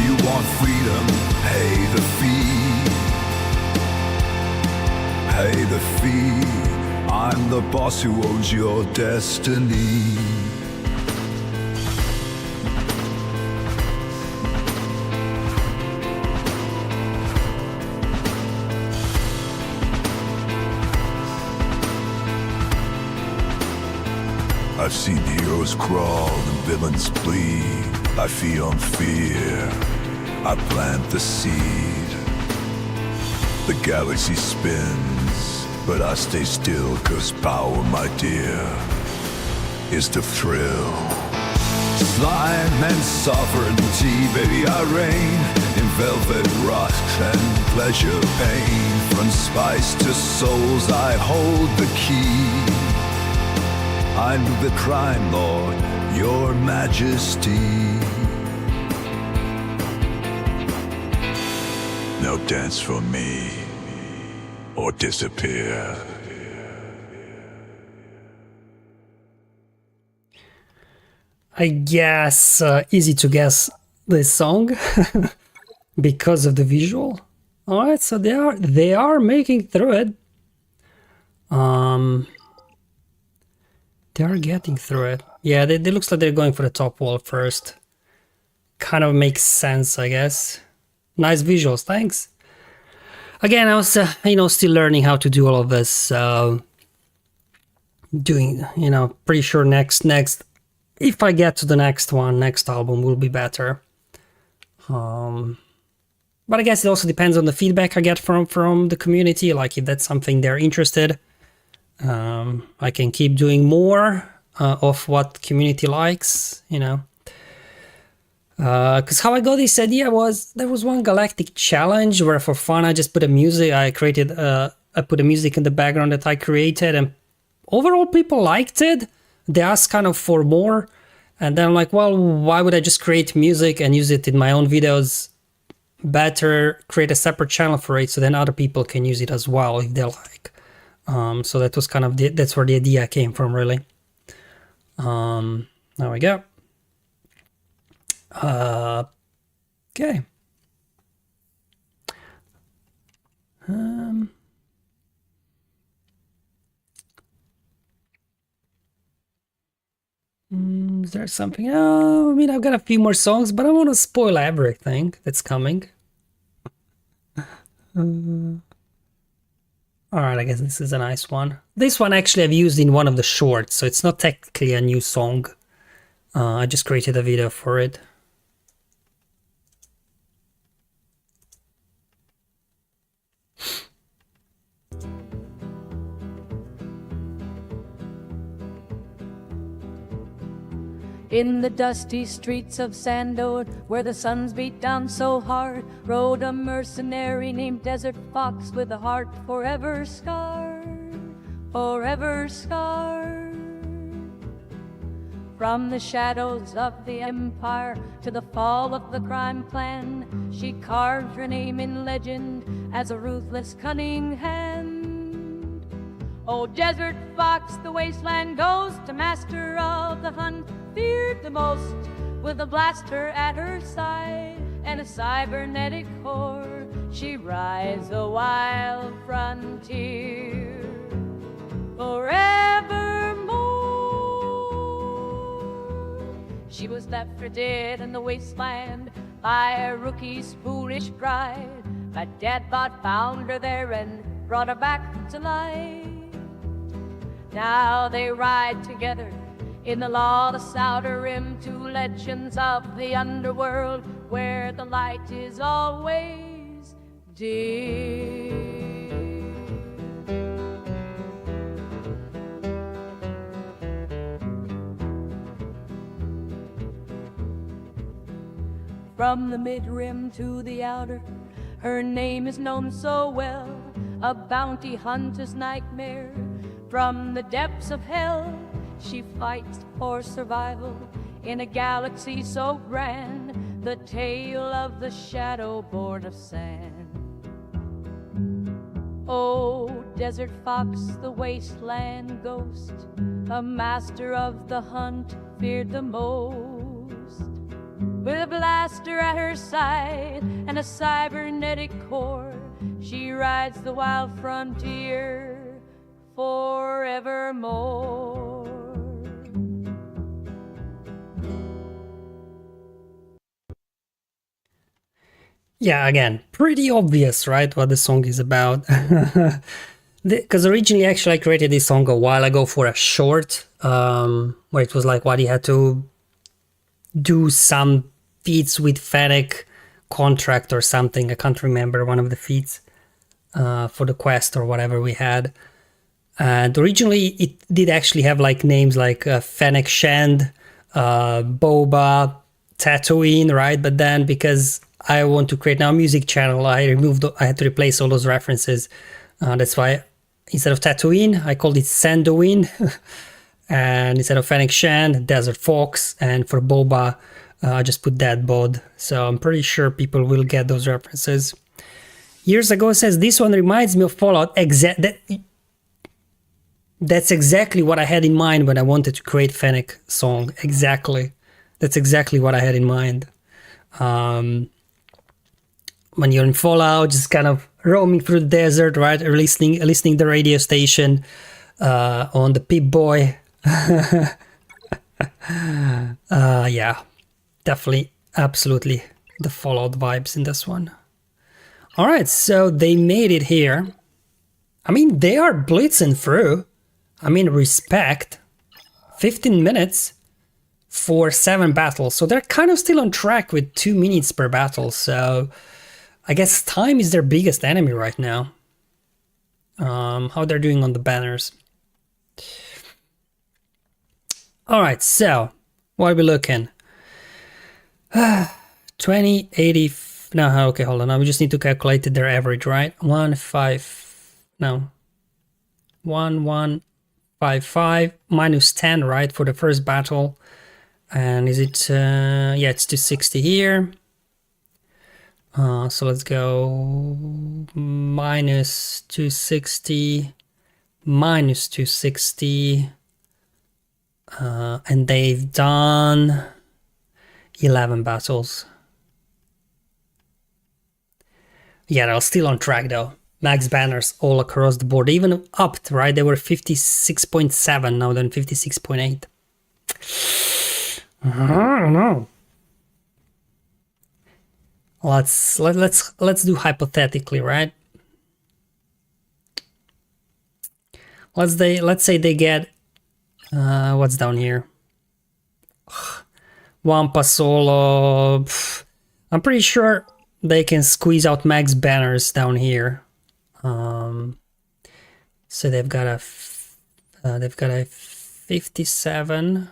You want freedom, pay the fee. Pay the fee. I'm the boss who owns your destiny. I've seen heroes crawl and villains bleed. I feed on fear, I plant the seed. The galaxy spins, But I stay still, cause power, my dear, is the thrill. Slime and sovereignty, baby, I reign in velvet rust and pleasure pain. From spice to souls, I hold the key. I'm the crime lord, your majesty. Now dance for me, or disappear. I guess easy to guess this song because of the visual. All right, so they are making through it. They are getting through it. Yeah, they looks like they're going for the top wall first. Kind of makes sense, I guess. Nice visuals, thanks. Again, I was, still learning how to do all of this. Doing, pretty sure next, if I get to the next album will be better. But I guess it also depends on the feedback I get from the community. Like if that's something they're interested, I can keep doing more of what community likes, Because how I got this idea was there was one galactic challenge where for fun I just put I put a music in the background that I created, and overall people liked it. They asked kind of for more, and then I'm like, well, why would I just create music and use it in my own videos? Better create a separate channel for it so then other people can use it as well if they like. So that was kind of that's where the idea came from, really. There we go. Okay. Is there something? Oh, I mean, I've got a few more songs, but I don't want to spoil everything that's coming. Alright, I guess this is a nice one. This one actually I've used in one of the shorts, so it's not technically a new song. I just created a video for it. In the dusty streets of Syndulla, where the suns beat down so hard, rode a mercenary named Desert Fox with a heart forever scarred, forever scarred. From the shadows of the empire to the fall of the crime clan, she carved her name in legend as a ruthless, cunning hand. Oh, Desert Fox, the wasteland ghost, a master of the hunt, feared the most, with a blaster at her side and a cybernetic core. She rides a wild frontier forevermore. She was left for dead in the wasteland by a rookie's foolish pride, but Deadbot found her there and brought her back to life. Now they ride together in the lawless outer rim, two legends of the underworld where the light is always dim. From the mid-rim to the outer, her name is known so well, a bounty hunter's nightmare. From the depths of hell, she fights for survival in a galaxy so grand, the tale of the shadow born of sand. Oh, Desert Fox, the wasteland ghost, a master of the hunt, feared the most. With a blaster at her side and a cybernetic core, she rides the wild frontier forevermore. Yeah, again, pretty obvious, right, what the song is about. Because originally, actually, I created this song a while ago for a short, where it was like what he had to do some feats with Fennec contract or something. I can't remember one of the feats for the quest or whatever we had. And originally it did actually have like names like Fennec Shand, Boba, Tatooine, right? But then because I want to create now a music channel, I had to replace all those references. That's why instead of Tatooine, I called it Sandoine. And instead of Fennec Shand, Desert Fox. And for Boba, I just put Dead Bod. So I'm pretty sure people will get those references. Years ago says, this one reminds me of Fallout. That's exactly what I had in mind when I wanted to create Fennec song. Exactly. That's exactly what I had in mind. When you're in Fallout, just kind of roaming through the desert, right? Or listening the radio station on the Pip-Boy. Yeah, definitely, absolutely the Fallout vibes in this one. All right, so they made it here. I mean, they are blitzing through. I mean, respect. 15 minutes for 7 battles. So they're kind of still on track with 2 minutes per battle. So I guess time is their biggest enemy right now. How they're doing on the banners. All right, so what are we looking? 20, 80. No, okay, hold on. Now we just need to calculate their average, right? 1155 minus 10, right, for the first battle. And is it? Yeah, it's 260 here. So let's go minus 260, minus 260. And they've done 11 battles. Yeah, they're still on track though. Max banners all across the board, even upped, right? They were 56.7, now they're 56.8. I don't know. Let's do hypothetically, right? Let's say they get what's down here? Wampa solo. I'm pretty sure they can squeeze out max banners down here. So they've got a 57,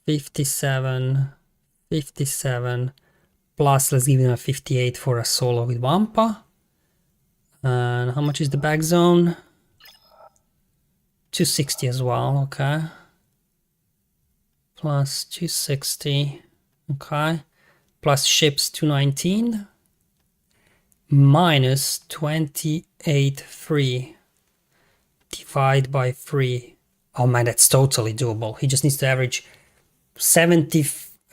57, 57, plus let's give them a 58 for a solo with Wampa. And how much is the back zone? 260 as well, okay. Plus 260, okay. Plus ships 219. Minus 28.3. Divide by 3. Oh man, that's totally doable. He just needs to average 70.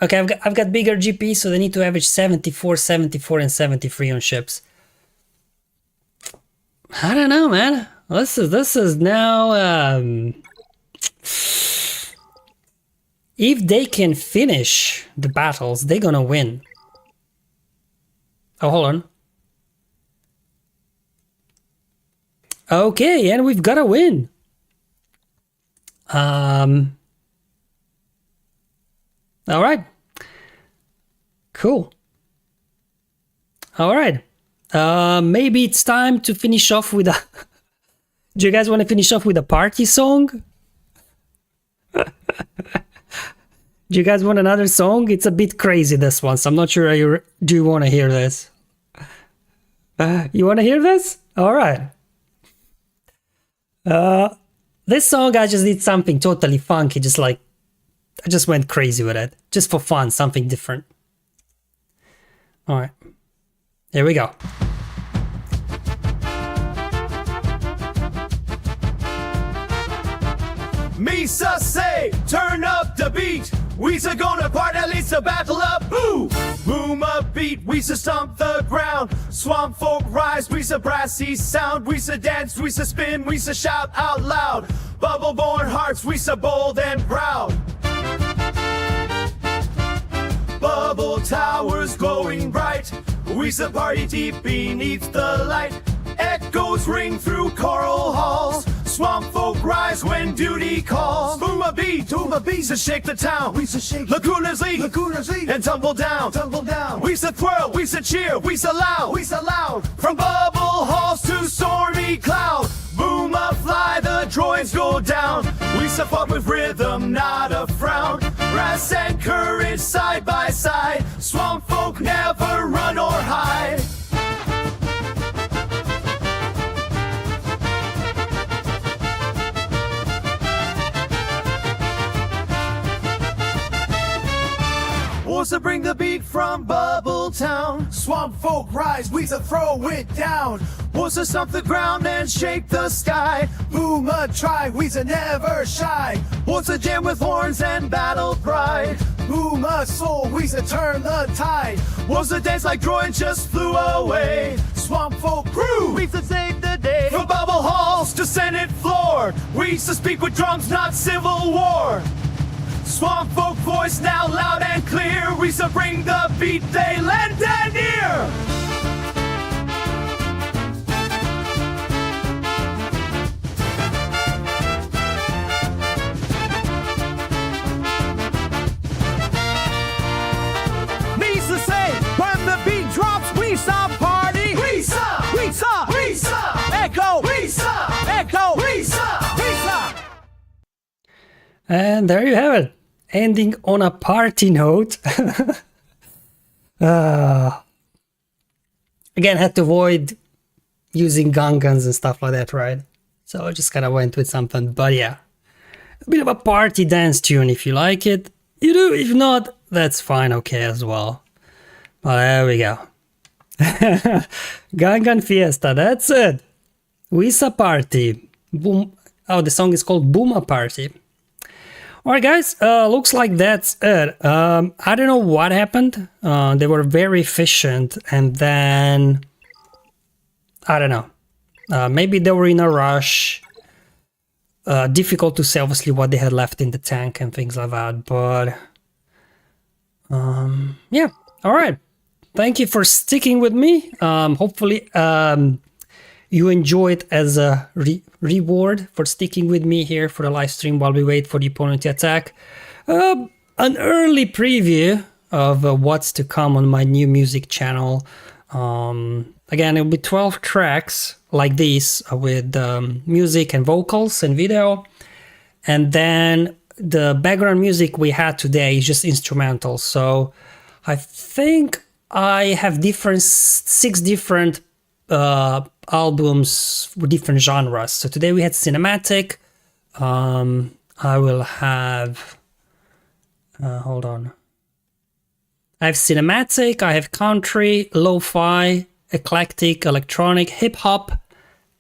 Okay, I've got bigger GP, so they need to average 74, 74, and 73 on ships. I don't know, man. This is now. If they can finish the battles, they're gonna win. Oh, hold on. Okay, and we've got a win. All right. Cool. All right. Maybe it's time to finish off with a... Do you guys want to finish off with a party song? Do you guys want another song? It's a bit crazy, this one, so I'm not sure do you want to hear this. You want to hear this? All right. This song, I just did something totally funky, just like, I just went crazy with it. Just for fun, something different. All right. Here we go. Misa say, turn up the beat. We's gonna part at least a battle up. Boo! Boom a beat, we's stomp the ground. Swamp folk rise, we's a brassy sound. We's dance, we's spin, we's shout out loud. Bubble born hearts, we's bold and proud. Bubble towers glowing bright. We's party deep beneath the light. Echoes ring through coral halls. Swamp folk rise when duty calls. Boom a beat, so shake the town. We shake. Lagunas leap, and tumble down. We twirl, we cheer, we loud. From bubble halls to stormy cloud. a fought with rhythm, not a frown. Brass and courage side by side. Swamp folk never run or hide. Wars to bring the beat from Bubble Town. Swamp folk rise, we to throw it down. Wars to stomp the ground and shake the sky. Booma try, we to never shy. Wars to jam with horns and battle pride. Booma soul, we to turn the tide. Wars to dance like droids just flew away. Swamp folk crew, we to save the day. From bubble halls to Senate floor, we to speak with drums, not civil war. Swamp folk voice now loud and clear. We shall bring the beat they lend and ear. Needs to say, when the beat drops, we saw party. We saw, echo, echo, And there you have it. Ending on a party note. Again, had to avoid using gun guns and stuff like that, right? So I just kind of went with something, but yeah. A bit of a party dance tune if you like it. You do, if not, that's fine, okay as well. But there we go. Gun Fiesta, that's it. Wisa Party. Boom. Oh, the song is called Booma Party. Alright guys, looks like that's it. I don't know what happened. They were very efficient and then... I don't know. Maybe they were in a rush. Difficult to say obviously what they had left in the tank and things like that, but... yeah, alright. Thank you for sticking with me. Hopefully you enjoy it as a reward for sticking with me here for the live stream while we wait for the opponent to attack. An early preview of what's to come on my new music channel. Again, it'll be 12 tracks like this with music and vocals and video. And then the background music we had today is just instrumental. So I think I have 6 different albums with different genres. So today we had cinematic. I will have hold on. I have cinematic, I have country, lo-fi, eclectic, electronic, hip-hop,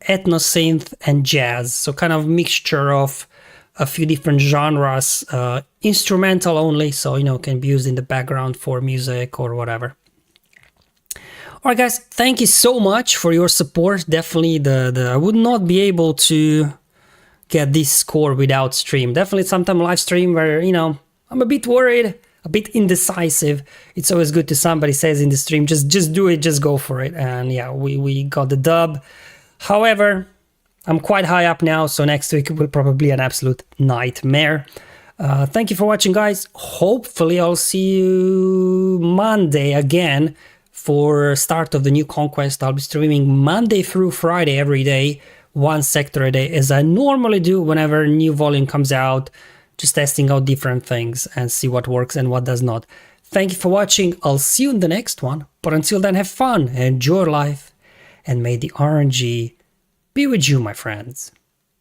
ethno-synth, and jazz. So kind of mixture of a few different genres, instrumental only, so you know, can be used in the background for music or whatever. Alright guys, thank you so much for your support. Definitely I would not be able to get this score without stream. Definitely sometime live stream where, you know, I'm a bit worried, a bit indecisive. It's always good to somebody says in the stream, just do it, just go for it. And yeah, we got the dub. However, I'm quite high up now, so next week will probably be an absolute nightmare. Thank you for watching guys. Hopefully I'll see you Monday again for start of the new conquest. I'll be streaming Monday through Friday every day, 1 sector a day, as I normally do whenever new volume comes out, just testing out different things and see what works and what does not. Thank you for watching. I'll see you in the next one, but until then, have fun, enjoy life, and may the RNG be with you, my friends.